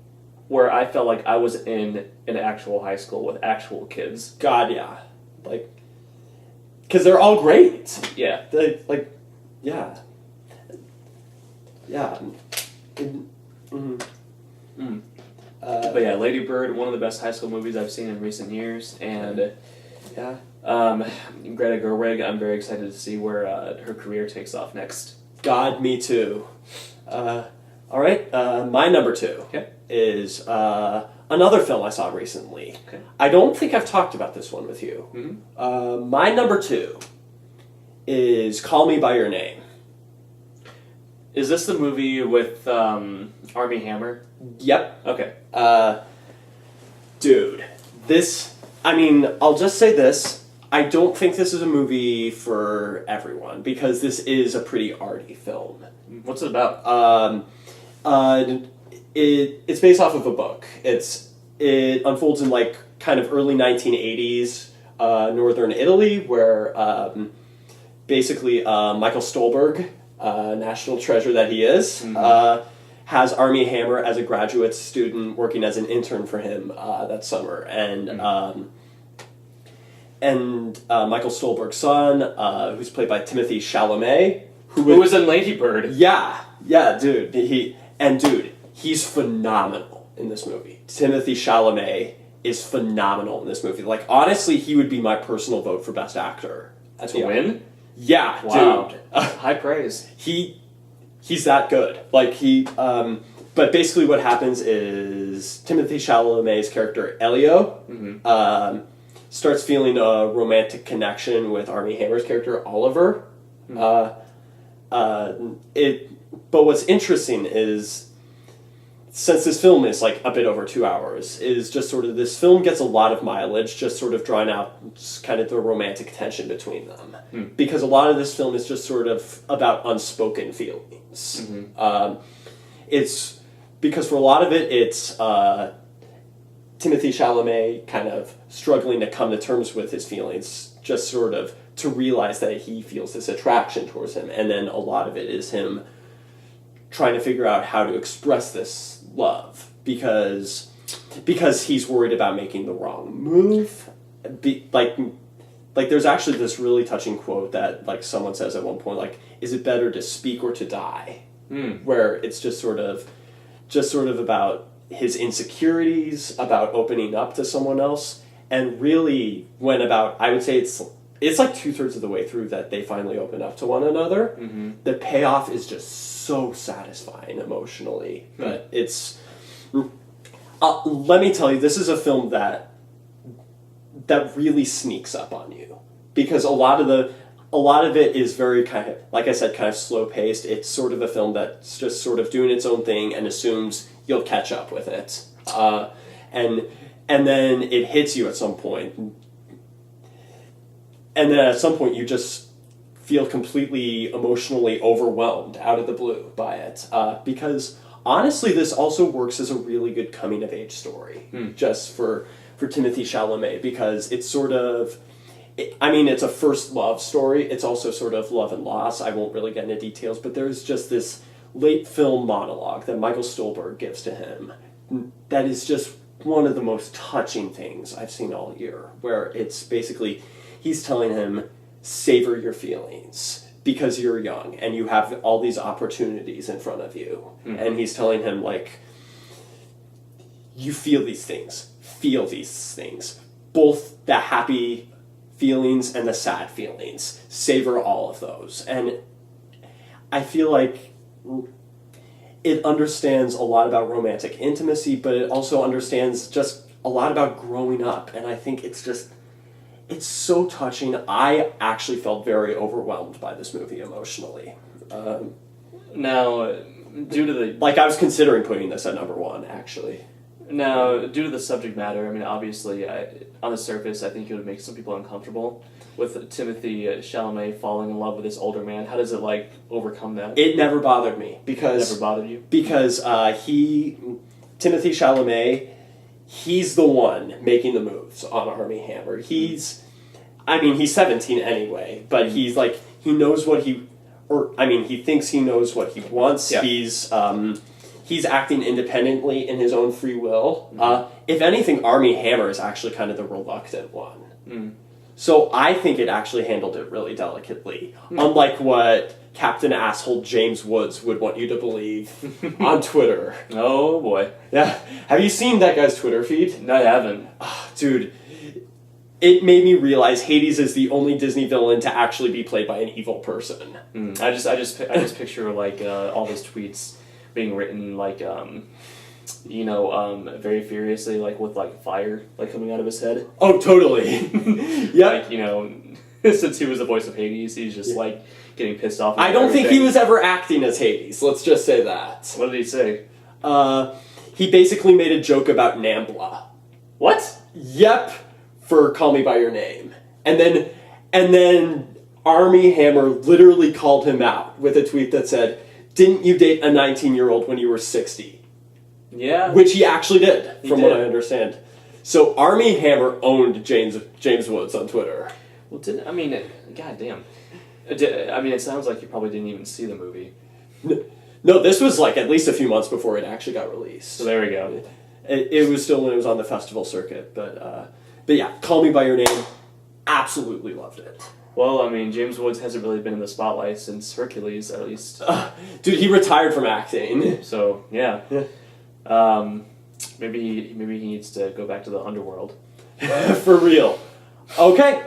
where I felt like I was in an actual high school with actual kids. God, yeah. Like, because they're all great. Yeah. Yeah. Yeah. But yeah, Lady Bird, one of the best high school movies I've seen in recent years, and yeah, Greta Gerwig, I'm very excited to see where her career takes off next. God, me too. All right, my number 2 is another film I saw recently. Okay. I don't think I've talked about this one with you. Mm-hmm. My number 2 is Call Me By Your Name. Is this the movie with Armie Hammer? Yep. Okay. Dude, I'll just say this. I don't think this is a movie for everyone, because this is a pretty arty film. What's it about? It's based off of a book. It unfolds in like kind of early 1980s northern Italy, where basically Michael Stolberg, national treasure that he is, has Armie Hammer as a graduate student working as an intern for him that summer, and Michael Stolberg's son, who's played by Timothée Chalamet, who was in Lady Bird. Yeah, dude. He's phenomenal in this movie. Timothée Chalamet is phenomenal in this movie. Like, honestly, he would be my personal vote for Best Actor. To win? Yeah, wow. dude. High praise. He's that good. Like, but basically what happens is Timothée Chalamet's character, Elio, starts feeling a romantic connection with Armie Hammer's character, Oliver. But what's interesting is, since this film is like a bit over 2 hours, is just sort of, this film gets a lot of mileage just sort of drawing out just kind of the romantic tension between them. Because a lot of this film is just sort of about unspoken feelings. It's because for a lot of it, it's Timothée Chalamet kind of struggling to come to terms with his feelings, just sort of to realize that he feels this attraction towards him. And then a lot of it is him trying to figure out how to express this love, because he's worried about making the wrong move. Like there's actually this really touching quote that like someone says at one point, like, is it better to speak or to die? Where it's just sort of about his insecurities, about opening up to someone else, and really when about, I would say it's like 2/3 of the way through that they finally open up to one another. The payoff is just so satisfying emotionally. But it's... let me tell you, this is a film that really sneaks up on you. Because a lot of the... a lot of it is very kind of, like I said, kind of slow paced. It's sort of a film that's just sort of doing its own thing and assumes you'll catch up with it, and then it hits you at some point, and then at some point you just feel completely emotionally overwhelmed out of the blue by it, because honestly, this also works as a really good coming of age story, just for Timothée Chalamet, because it's sort of. It's a first love story. It's also sort of love and loss. I won't really get into details, but there's just this late film monologue that Michael Stuhlbarg gives to him that is just one of the most touching things I've seen all year, where it's basically he's telling him, savor your feelings because you're young and you have all these opportunities in front of you. And he's telling him, like, you feel these things, both the happy feelings and the sad feelings. Savor all of those. And I feel like it understands a lot about romantic intimacy, but it also understands just a lot about growing up. And I think it's so touching. I actually felt very overwhelmed by this movie emotionally. Now, due to the... Like, I was considering putting this at number 1, actually. Now, due to the subject matter, I mean, obviously, on the surface, I think it would make some people uncomfortable with Timothée Chalamet falling in love with this older man. How does it, like, overcome that? It never bothered me, because... It never bothered you? Because Timothée Chalamet, he's the one making the moves on Armie Hammer. He's 17 anyway, but he's, like, he knows what he... he thinks he knows what he wants. Yeah. He's acting independently in his own free will. If anything, Armie Hammer is actually kind of the reluctant one. So I think it actually handled it really delicately. Unlike what Captain Asshole James Woods would want you to believe on Twitter. Oh, boy. Yeah. Have you seen that guy's Twitter feed? No, I haven't. Dude, it made me realize Hades is the only Disney villain to actually be played by an evil person. I just picture, like, all his tweets being written, like, very furiously, like, with, like, fire, like, coming out of his head. Oh, totally. Yep. Like, since he was the voice of Hades, he's just, like, getting pissed off. I don't think he was ever acting as Hades, let's just say that. What did he say? He basically made a joke about Nambla. What? Yep, for Call Me By Your Name. And then Armie Hammer literally called him out with a tweet that said, "Didn't you date a 19-year-old when you were 60? Yeah. Which he actually did, He from did. what I understand. So Armie Hammer owned James Woods on Twitter. Well, goddamn. It sounds like you probably didn't even see the movie. No, this was like at least a few months before it actually got released. So there we go. It was still when it was on the festival circuit, but yeah, Call Me By Your Name, absolutely loved it. Well, James Woods hasn't really been in the spotlight since Hercules, at least. Dude, he retired from acting. So, yeah. Maybe he needs to go back to the underworld. For real. Okay.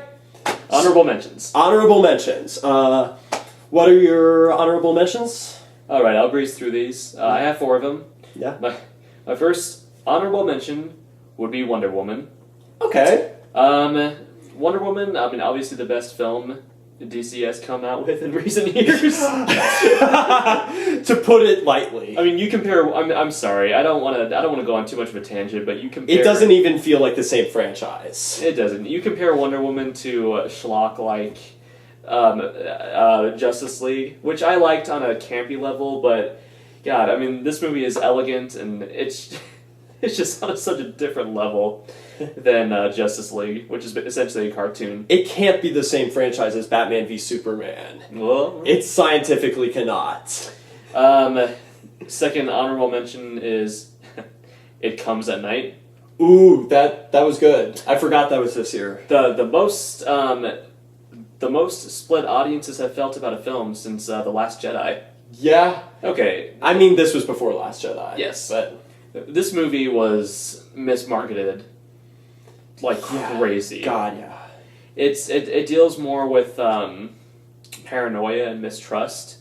Honorable mentions. Honorable mentions. What are your honorable mentions? All right, I'll breeze through these. I have 4 of them. Yeah. My first honorable mention would be Wonder Woman. Okay. Wonder Woman, obviously the best film DC has come out with in recent years. To put it lightly. You compare. I'm sorry. I don't want to go on too much of a tangent, but you compare. It doesn't even feel like the same franchise. It doesn't. You compare Wonder Woman to schlock like Justice League, which I liked on a campy level, but God, this movie is elegant and it's just on such a different level than Justice League, which is essentially a cartoon. It can't be the same franchise as Batman v Superman. Well, it scientifically cannot. Second honorable mention is It Comes at Night. Ooh, that was good. I forgot that was this year. The most split audiences have felt about a film since The Last Jedi. Yeah. Okay. This was before Last Jedi. Yes. But this movie was mismarketed like crazy. God, yeah. It deals more with paranoia and mistrust.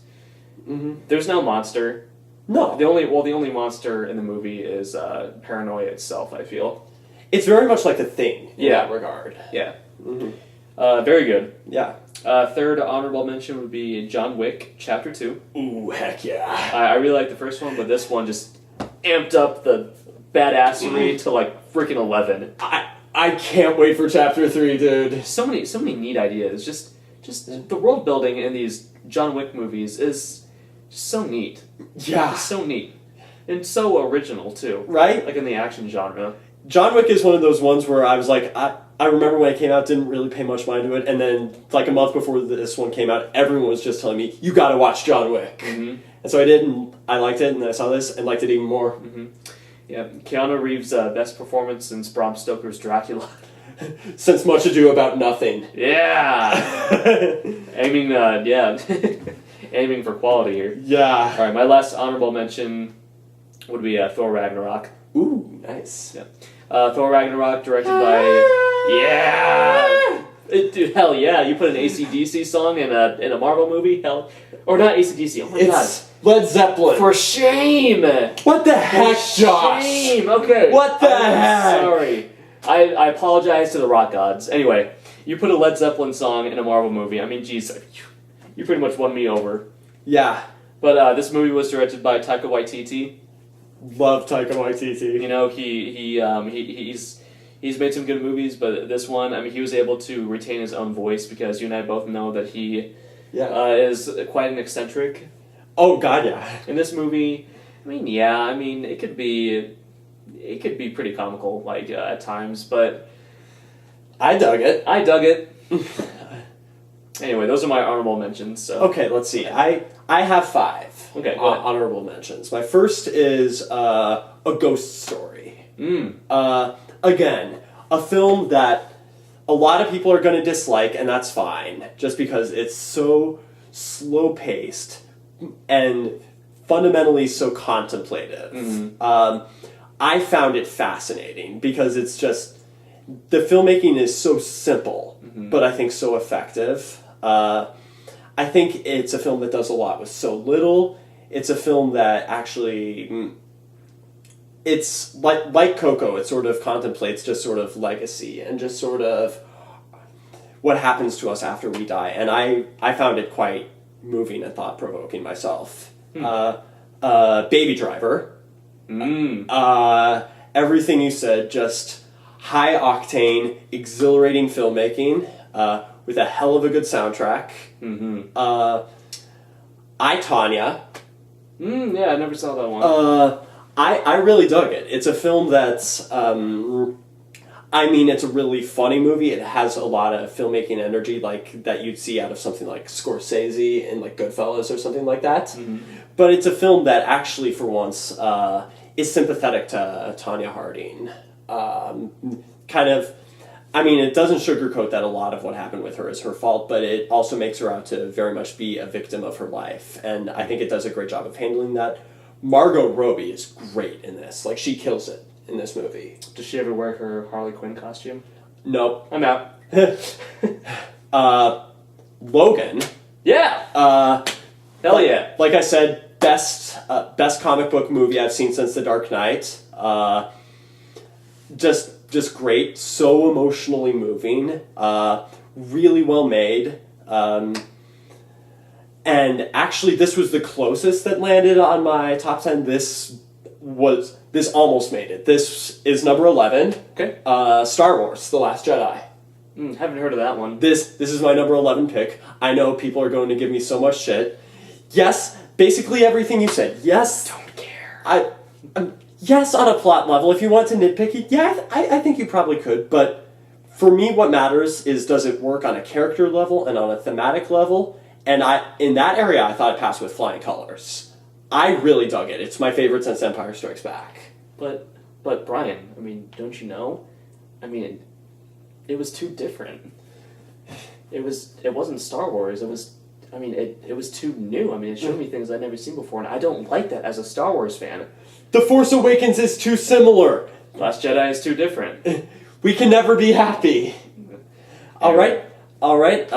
Mm-hmm. There's no monster. No. The only monster in the movie is paranoia itself, I feel. It's very much like The Thing in that regard. Yeah. Mm-hmm. Very good. Yeah. Third honorable mention would be John Wick Chapter 2. Ooh, heck yeah. I really like the first one, but this one just amped up the badassery to like freaking 11. I can't wait for Chapter 3, dude. So many neat ideas. Just the world building in these John Wick movies is just so neat. Yeah. It's so neat. And so original, too. Right? Like in the action genre. John Wick is one of those ones where I was like, I remember when it came out, didn't really pay much mind to it, and then like a month before this one came out, everyone was just telling me, you gotta watch John Wick. Mm-hmm. And so I did, and I liked it, and then I saw this and liked it even more. Mm-hmm. Yeah, Keanu Reeves' best performance since Bram Stoker's Dracula. Since Much Ado About Nothing. Yeah! Aiming for quality here. Yeah. Alright, my last honorable mention would be Thor Ragnarok. Ooh, nice. Yeah. Thor Ragnarok, directed by... Yeah! Dude, hell yeah, you put an AC/DC song in a Marvel movie? Hell... Or not AC/DC, oh my god. It's Led Zeppelin. For shame! What the heck, Josh? Shame! Okay. What the heck? Sorry. I apologize to the rock gods. Anyway, you put a Led Zeppelin song in a Marvel movie. I mean, geez, you pretty much won me over. Yeah. But this movie was directed by Taika Waititi. Love Taika Waititi. You know, he's made some good movies, but this one, I mean, he was able to retain his own voice because you and I both know that he is quite an eccentric. Oh God, yeah. In this movie, I mean, it could be pretty comical, like at times, but I dug it. Anyway, those are my honorable mentions. So. Okay, let's see. I have 5 honorable mentions. My first is a ghost story. Again, a film that a lot of people are going to dislike, and that's fine, just because it's so slow-paced and fundamentally so contemplative. I found it fascinating because it's just the filmmaking is so simple, but I think so effective. I think it's a film that does a lot with so little. It's a film that actually, it's like Coco. It sort of contemplates just sort of legacy and just sort of what happens to us after we die. And I found it quite moving and thought-provoking myself. Baby Driver. Everything you said, just high-octane, exhilarating filmmaking with a hell of a good soundtrack. I, Tonya. Yeah, I never saw that one. I really dug it. It's a film that's... it's a really funny movie. It has a lot of filmmaking energy like that you'd see out of something like Scorsese and like Goodfellas or something like that. But it's a film that actually, for once, is sympathetic to Tonya Harding. It doesn't sugarcoat that a lot of what happened with her is her fault, but it also makes her out to very much be a victim of her life. And I think it does a great job of handling that. Margot Robbie is great in this. Like, she kills it in this movie. Does she ever wear her Harley Quinn costume? Nope. I'm out. Logan. Yeah! Hell yeah. Like I said, best comic book movie I've seen since The Dark Knight. Just great. So emotionally moving. Really well made. And actually, this was the closest that landed on my top 10. This almost made it. This is number 11. Okay. Star Wars: The Last Jedi. Haven't heard of that one. This is my number 11 pick. I know people are going to give me so much shit. Yes, basically everything you said. Yes. Don't care. Yes, on a plot level. If you want to nitpick it, yeah, I think you probably could. But for me, what matters is, does it work on a character level and on a thematic level? And in that area, I thought it passed with flying colors. I really dug it. It's my favorite since Empire Strikes Back. But Brian, don't you know? It was too different. It wasn't Star Wars. It was too new. It showed me things I'd never seen before, and I don't like that as a Star Wars fan. The Force Awakens is too similar. Last Jedi is too different. We can never be happy. Anyway. All right.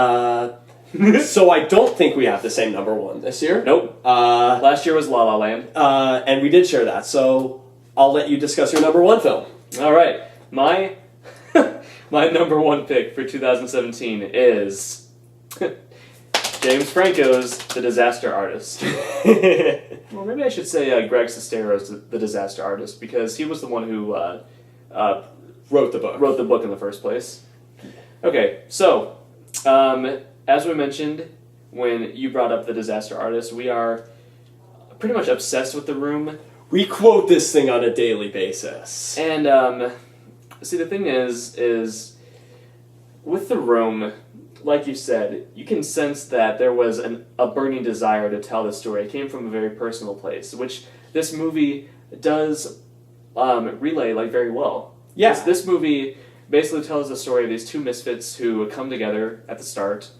So I don't think we have the same number 1 this year. Nope. Last year was La La Land. And we did share that, so I'll let you discuss your number 1 film. All right. My number 1 pick for 2017 is James Franco's The Disaster Artist. Well, maybe I should say Greg Sestero's The Disaster Artist, because he was the one who Wrote the book. wrote the book in the first place. Okay, so, as we mentioned, when you brought up The Disaster Artist, we are pretty much obsessed with The Room. We quote this thing on a daily basis. And, see, the thing is with The Room, like you said, you can sense that there was a burning desire to tell the story. It came from a very personal place, which this movie does relay like very well. Yeah. This movie basically tells the story of these two misfits who come together at the start.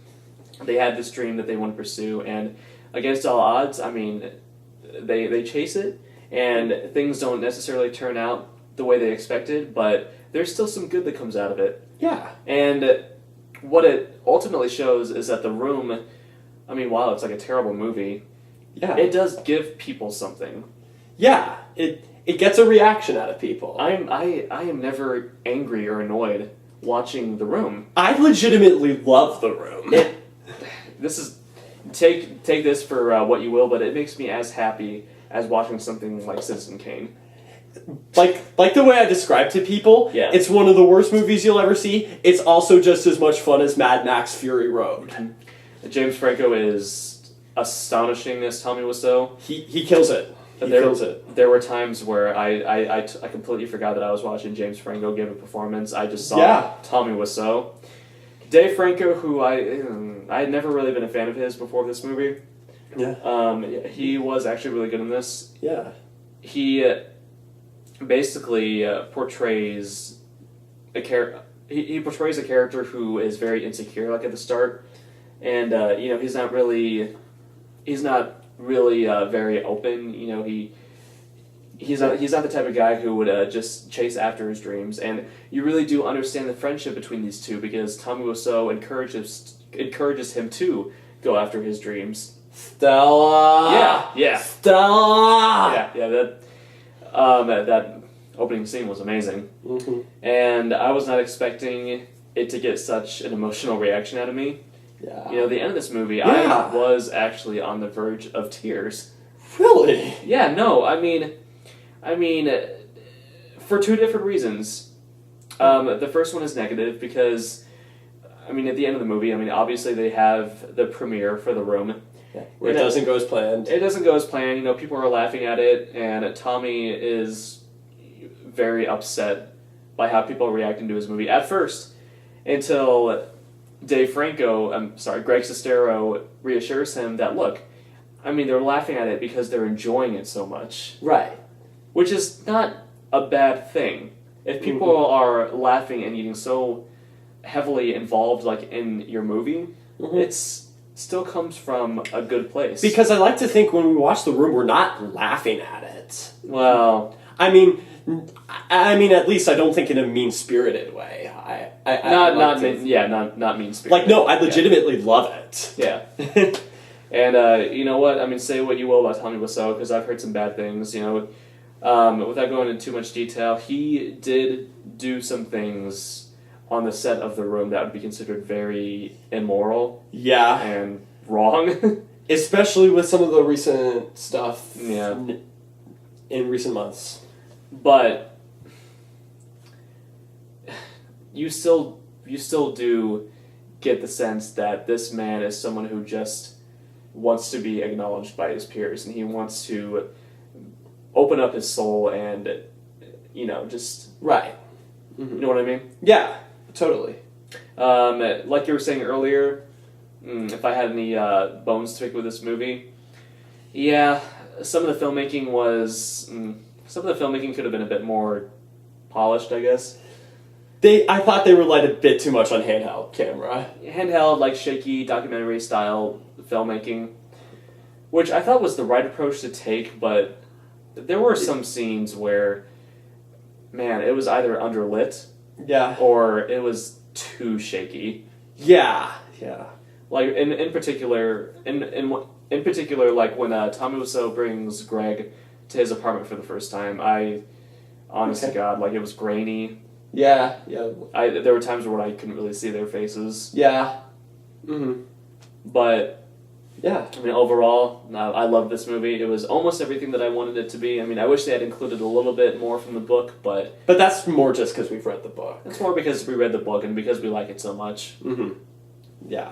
They had this dream that they want to pursue, and against all odds, I mean, they chase it, and things don't necessarily turn out the way they expected, but there's still some good that comes out of it. Yeah. And what it ultimately shows is that The Room, I mean, while it's like a terrible movie, Yeah. it does give people something. Yeah. It gets a reaction out of people. I am never angry or annoyed watching The Room. I legitimately love The Room. This is take this for what you will, but it makes me as happy as watching something like Citizen Kane. Like the way I describe to people, Yeah. it's one of the worst movies you'll ever see. It's also just as much fun as Mad Max Fury Road. James Franco is astonishing as Tommy Wiseau. He kills it. He kills it. There were times where I completely forgot that I was watching James Franco give a performance. I just saw Yeah. Tommy Wiseau. Dave Franco, who I had never really been a fan of his before this movie. Yeah. He was actually really good in this. Yeah. He basically portrays a he portrays a character who is very insecure, like at the start, and he's not really very open. You know, he's not the type of guy who would just chase after his dreams, and you really do understand the friendship between these two, because Tommy Wiseau encourages him to go after his dreams. Stella. Yeah. Stella. That opening scene was amazing, and I was not expecting it to get such an emotional reaction out of me. Yeah. You know, the end of this movie, Yeah. I was actually on the verge of tears. Really? Yeah, no, I mean, for two different reasons. The first one is negative because, I mean, at the end of the movie, I mean, obviously they have the premiere for The Room. Yeah. Where it doesn't go as planned. It doesn't go as planned. You know, people are laughing at it, and Tommy is very upset by how people are reacting to his movie at first, until Greg Sestero reassures him that, look, I mean, they're laughing at it because they're enjoying it so much. Right. Which is not a bad thing. If people are laughing and getting so heavily involved, like, in your movie, it's still comes from a good place. Because I like to think when we watch The Room, we're not laughing at it. Well, I mean, at least I don't think in a mean-spirited way. not mean-spirited. Like, no, I legitimately love it. Yeah. And you know what? I mean, say what you will about Tommy Wiseau, because I've heard some bad things. You know, without going into too much detail, he did do some things on the set of The Room that would be considered very immoral. Yeah. And wrong. Especially with some of the recent stuff. Yeah. In recent months. But you still do get the sense that this man is someone who just wants to be acknowledged by his peers, and he wants to open up his soul and, you know, just... Right. You know what I mean? Yeah, totally. Like you were saying earlier, if I had any bones to pick with this movie, yeah, some of the filmmaking could have been a bit more polished, I guess. I thought they relied a bit too much on handheld camera. Handheld, like shaky documentary style filmmaking, which I thought was the right approach to take, but there were some scenes where, man, it was either underlit, yeah, or it was too shaky. Yeah. Like in particular, like when Tommy Wiseau brings Greg to his apartment for the first time, honest to God, like it was grainy. Yeah. There were times where I couldn't really see their faces. Yeah. But Yeah. I mean, overall, I love this movie. It was almost everything that I wanted it to be. I mean, I wish they had included a little bit more from the book, but But that's more just because we've read the book. it's more because we read the book and because we like it so much. Mm-hmm. Yeah.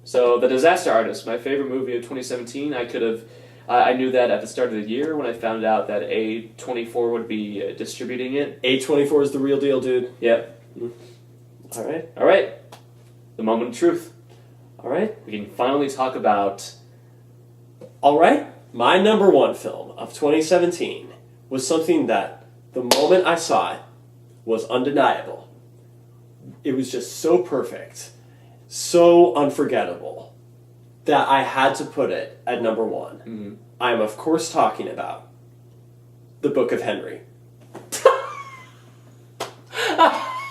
So, The Disaster Artist, my favorite movie of 2017. I knew that at the start of the year when I found out that A24 would be distributing it. A24 is the real deal, dude. Yeah. All right. All right. The moment of truth. All right. We can finally talk about. All right. My number one film of 2017 was something that the moment I saw it was undeniable. It was just so perfect, so unforgettable that I had to put it at number one. Mm-hmm. I'm, of course, talking about The Book of Henry.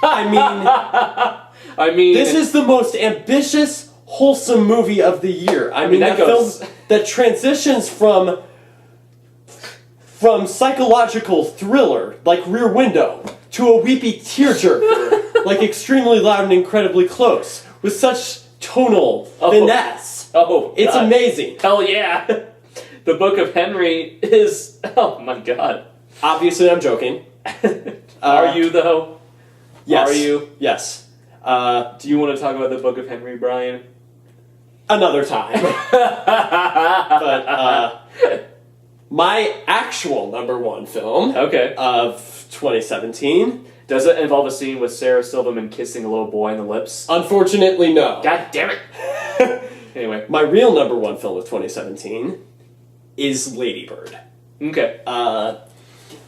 I mean, This is the most ambitious, wholesome movie of the year. I mean, that that goes- film that transitions from psychological thriller, like Rear Window, to a weepy tearjerker, like Extremely Loud and Incredibly Close, with such tonal finesse. Oh, It's God. amazing. Hell yeah! The Book of Henry is. Oh my God. Obviously, I'm joking. Are you though? Yes. Are you? Yes. Do you want to talk about the Book of Henry, Brian? Another time. But my actual number one film Okay. of 2017, Does it involve a scene with Sarah Silverman kissing a little boy on the lips? unfortunately, no. God damn it! Anyway. My real number one film of 2017 is Lady Bird. Okay.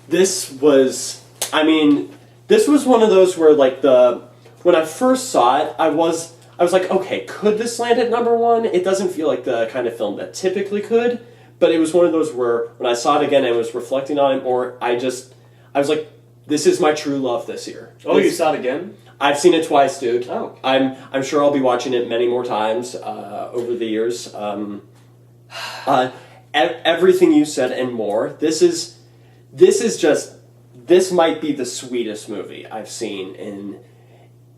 This was one of those where when I first saw it, I was like, okay, could this land at number one? It doesn't feel like the kind of film that typically could, but it was one of those where when I saw it again and was reflecting on it more, I was like, this is my true love this year. Oh, you saw it again? I've seen it twice, dude. Oh. I'm sure I'll be watching it many more times over the years. Everything you said and more. This might be the sweetest movie I've seen in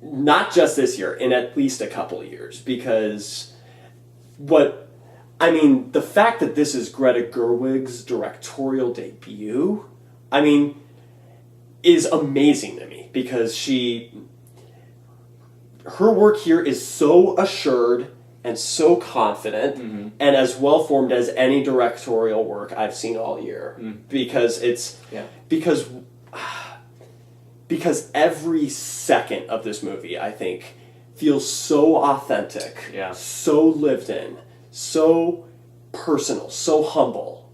not just this year, in at least a couple of years. Because the fact that this is Greta Gerwig's directorial debut, is amazing to me because her work here is so assured and so confident and as well formed as any directorial work I've seen all year because because every second of this movie I think feels so authentic, so lived in, so personal, so humble.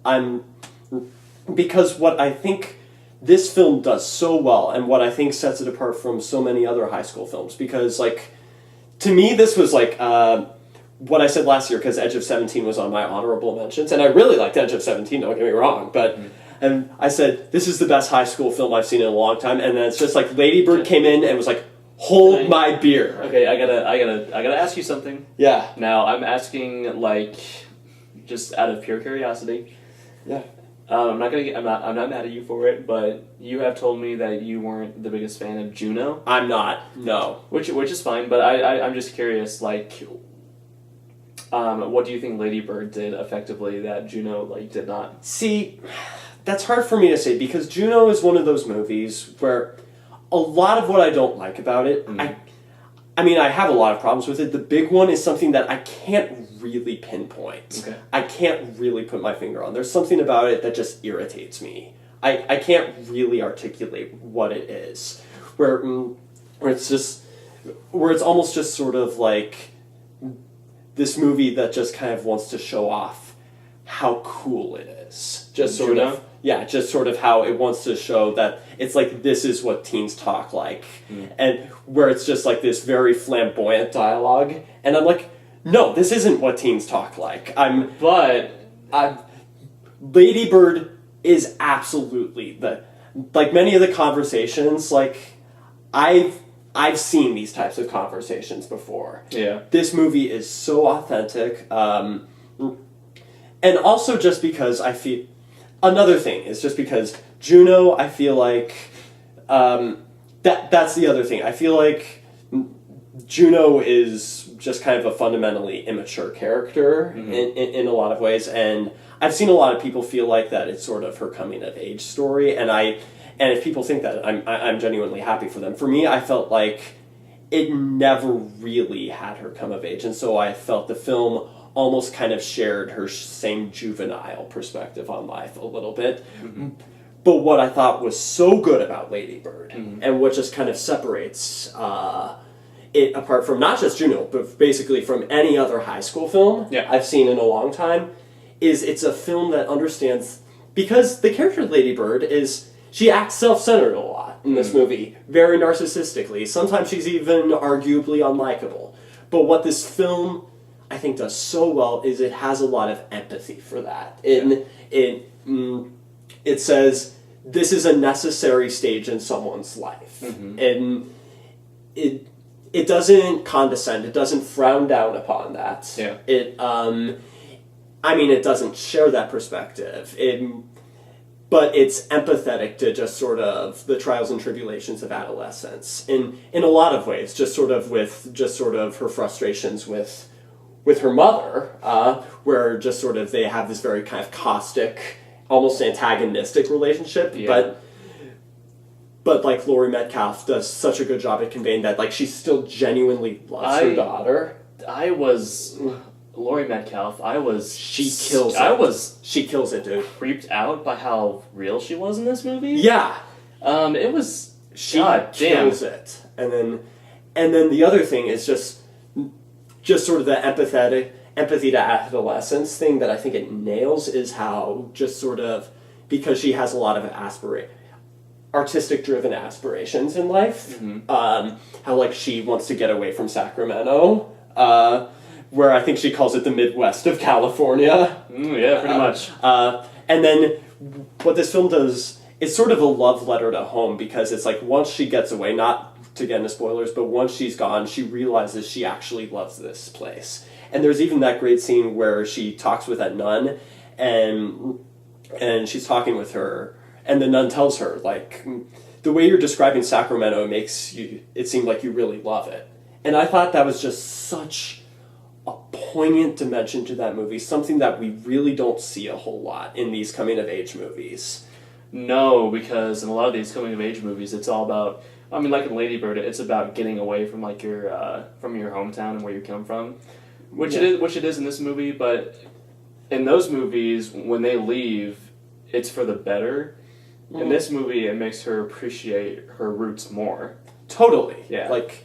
Because what I think this film does so well, and what I think sets it apart from so many other high school films, because, to me, this was, what I said last year, because Edge of 17 was on my honorable mentions, and I really liked Edge of 17, don't get me wrong, but, and I said, this is the best high school film I've seen in a long time, and then it's just Lady Bird came in and was like, hold my beer. Okay, I gotta ask you something. Yeah. Now, I'm asking, just out of pure curiosity. Yeah. I'm not mad at you for it, but you have told me that you weren't the biggest fan of Juno. I'm not, no. Which is fine, but I'm just curious, what do you think Lady Bird did effectively that Juno, did not? See, that's hard for me to say, because Juno is one of those movies where a lot of what I don't like about it, I have a lot of problems with it. The big one is something that I can't really pinpoint. Okay. I can't really put my finger on. There's something about it that just irritates me. I can't really articulate what it is. Where it's almost just sort of like this movie that just kind of wants to show off how cool it is. Just sort Juno? of. Yeah, just sort of how it wants to show that it's this is what teens talk like. And where it's just this very flamboyant dialogue. And I'm like, no, this isn't what teens talk like. Lady Bird is absolutely many of the conversations, I've seen these types of conversations before. Yeah. This movie is so authentic. And also just because I feel... Another thing is just because Juno, I feel that's the other thing. I feel like Juno is just kind of a fundamentally immature character in a lot of ways, and I've seen a lot of people feel like that it's sort of her coming of age story, and if people think that, I'm genuinely happy for them. For me, I felt like it never really had her come of age, and so I felt the film almost kind of shared her same juvenile perspective on life a little bit. But what I thought was so good about Lady Bird, and what just kind of separates it apart from not just Juno, but basically from any other high school film I've seen in a long time, is it's a film that understands, because the character of Lady Bird she acts self-centered a lot in this movie, very narcissistically. Sometimes she's even arguably unlikable. But what this film, I think, does so well is it has a lot of empathy for that. It says, this is a necessary stage in someone's life. And it doesn't condescend, it doesn't frown down upon that. It doesn't share that perspective. But it's empathetic to just sort of the trials and tribulations of adolescence in a lot of ways, just sort of her frustrations with her mother, where just sort of they have this very kind of caustic, almost antagonistic relationship, but like Laurie Metcalf does such a good job at conveying that, like, she still genuinely loves her daughter. Laurie Metcalf, She kills it. She kills it, dude. Creeped out by how real she was in this movie. Yeah. It was... She kills it. And then the other thing is just sort of the empathy to adolescence thing that I think it nails is how just sort of, because she has a lot of artistic-driven aspirations in life, how, like, she wants to get away from Sacramento, where I think she calls it the Midwest of California. Yeah, pretty much. And then what this film does, it's sort of a love letter to home, because it's like once she gets away, not to get into spoilers, but once she's gone, she realizes she actually loves this place. And there's even that great scene where she talks with that nun, and she's talking with her, and the nun tells her, like, the way you're describing Sacramento makes it seem like you really love it. And I thought that was just such a poignant dimension to that movie, something that we really don't see a whole lot in these coming-of-age movies. No, because in a lot of these coming-of-age movies, it's all about, like in Lady Bird, it's about getting away from, like, your hometown and where you come from, which it is in this movie, but in those movies, when they leave, it's for the better. In this movie, it makes her appreciate her roots more. Totally. Yeah. Like,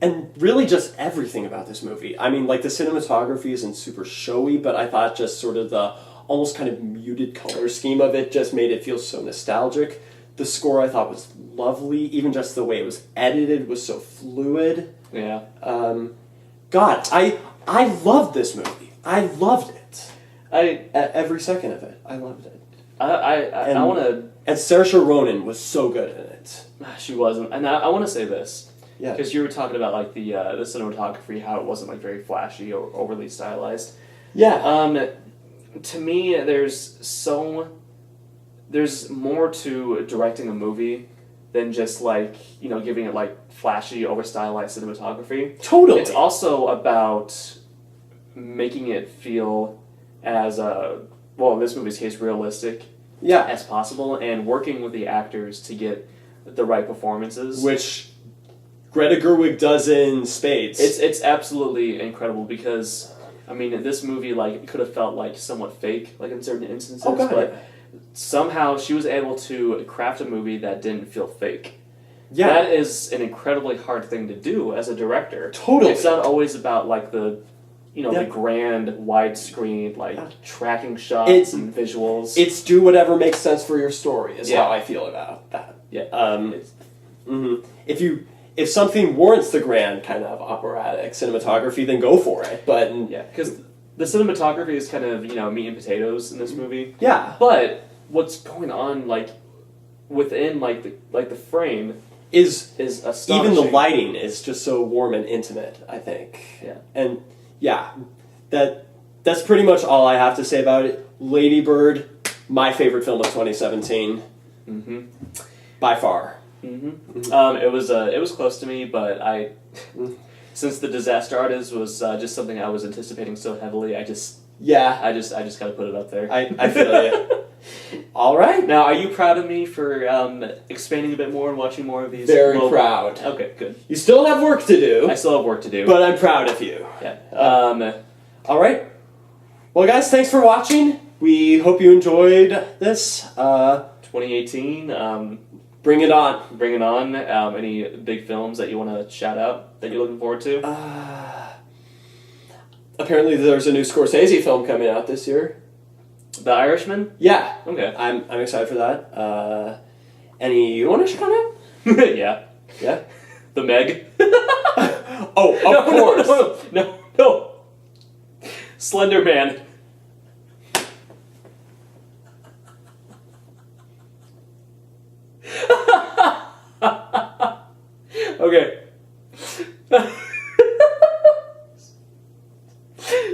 and really just everything about this movie. I mean, like, the cinematography isn't super showy, but I thought just sort of the almost kind of muted color scheme of it just made it feel so nostalgic. The score I thought was lovely. Even just the way it was edited was so fluid. Yeah. God, I loved this movie. I loved it. Every second of it. I loved it. I want to... And Saoirse Ronan was so good in it. She wasn't. And I want to say this. Yeah. Because you were talking about, like, the cinematography, how it wasn't, like, very flashy or overly stylized. Yeah. To me, there's more to directing a movie than just, like, giving it, like, flashy, over-stylized cinematography. Totally. It's also about making it feel as, in this movie's case, realistic as possible, and working with the actors to get the right performances. Which Greta Gerwig does in spades. It's absolutely incredible, because, this movie, like, it could have felt, like, somewhat fake, like, in certain instances, but somehow she was able to craft a movie that didn't feel fake. Yeah. That is an incredibly hard thing to do as a director. Totally. It's not always about, like, the grand widescreen, like, tracking shots and visuals. It's do whatever makes sense for your story is how I feel about that. Yeah. If something warrants the grand kind of operatic cinematography, then go for it. But because the cinematography is kind of meat and potatoes in this movie. Yeah. But what's going on, like, within like the frame is astonishing. Even the lighting is just so warm and intimate, I think. Yeah. And that's pretty much all I have to say about it. Lady Bird, my favorite film of 2017. By far. It was close to me, but since the Disaster Artist was just something I was anticipating so heavily, I just got to put it up there. I feel you. All right. Now, are you proud of me for expanding a bit more and watching more of these? Very proud. Okay, good. You still have work to do. I still have work to do. But I'm proud of you. Yeah. All right. Well, guys, thanks for watching. We hope you enjoyed this. 2018. Bring it on. Bring it on. Any big films that you want to shout out that you're looking forward to? Apparently, there's a new Scorsese film coming out this year. The Irishman? Yeah. Okay. I'm excited for that. Any you want to shout out? Yeah. Yeah. The Meg. Oh, of course. No. Slender Man. Okay.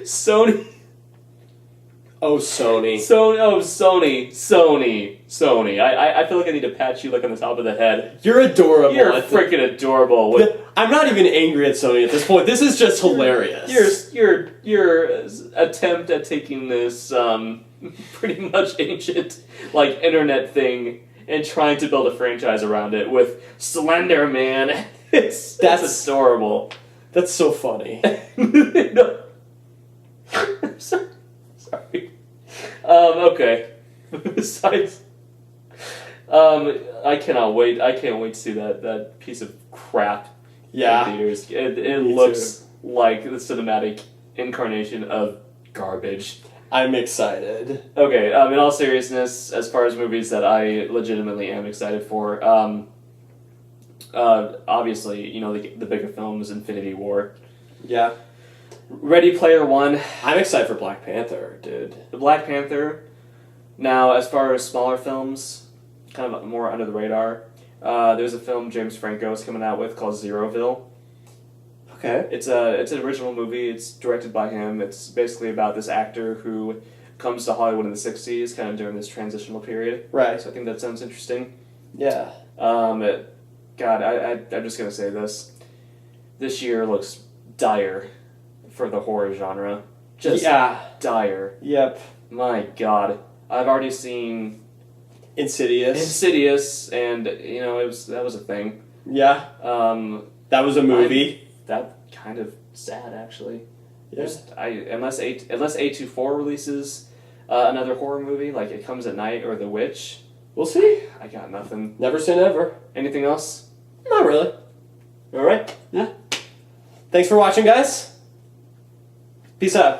Sony. Oh, Sony. Sony. I feel like I need to pat you like on the top of the head. You're adorable. You're freaking adorable. I'm not even angry at Sony at this point. This is just hilarious. Your attempt at taking this pretty much ancient like internet thing and trying to build a franchise around it with Slender Man. That's adorable. That's so funny. No. I'm sorry. Okay. Besides, I cannot wait. I can't wait to see that piece of crap Yeah. in theaters. It looks like the cinematic incarnation of garbage. I'm excited. Okay. In all seriousness, as far as movies that I legitimately am excited for, obviously, you know, the bigger films, Infinity War. Yeah. Ready Player One. I'm excited for Black Panther, dude. The Black Panther. Now, as far as smaller films, kind of more under the radar, there's a film James Franco is coming out with called Zeroville. Okay. It's an original movie. It's directed by him. It's basically about this actor who comes to Hollywood in the 60s, kind of during this transitional period. Right. So I think that sounds interesting. Yeah. God, I'm just going to say this. This year looks dire for the horror genre. Just dire. Yep. My God. I've already seen Insidious. and you know that was a thing. Yeah. That was a movie. That kind of sad actually. Yeah. Unless A24 releases another horror movie like It Comes at Night or The Witch. We'll see. I got nothing. Never say never. Anything else? Not really. All right. Yeah. Thanks for watching, guys. Peace out.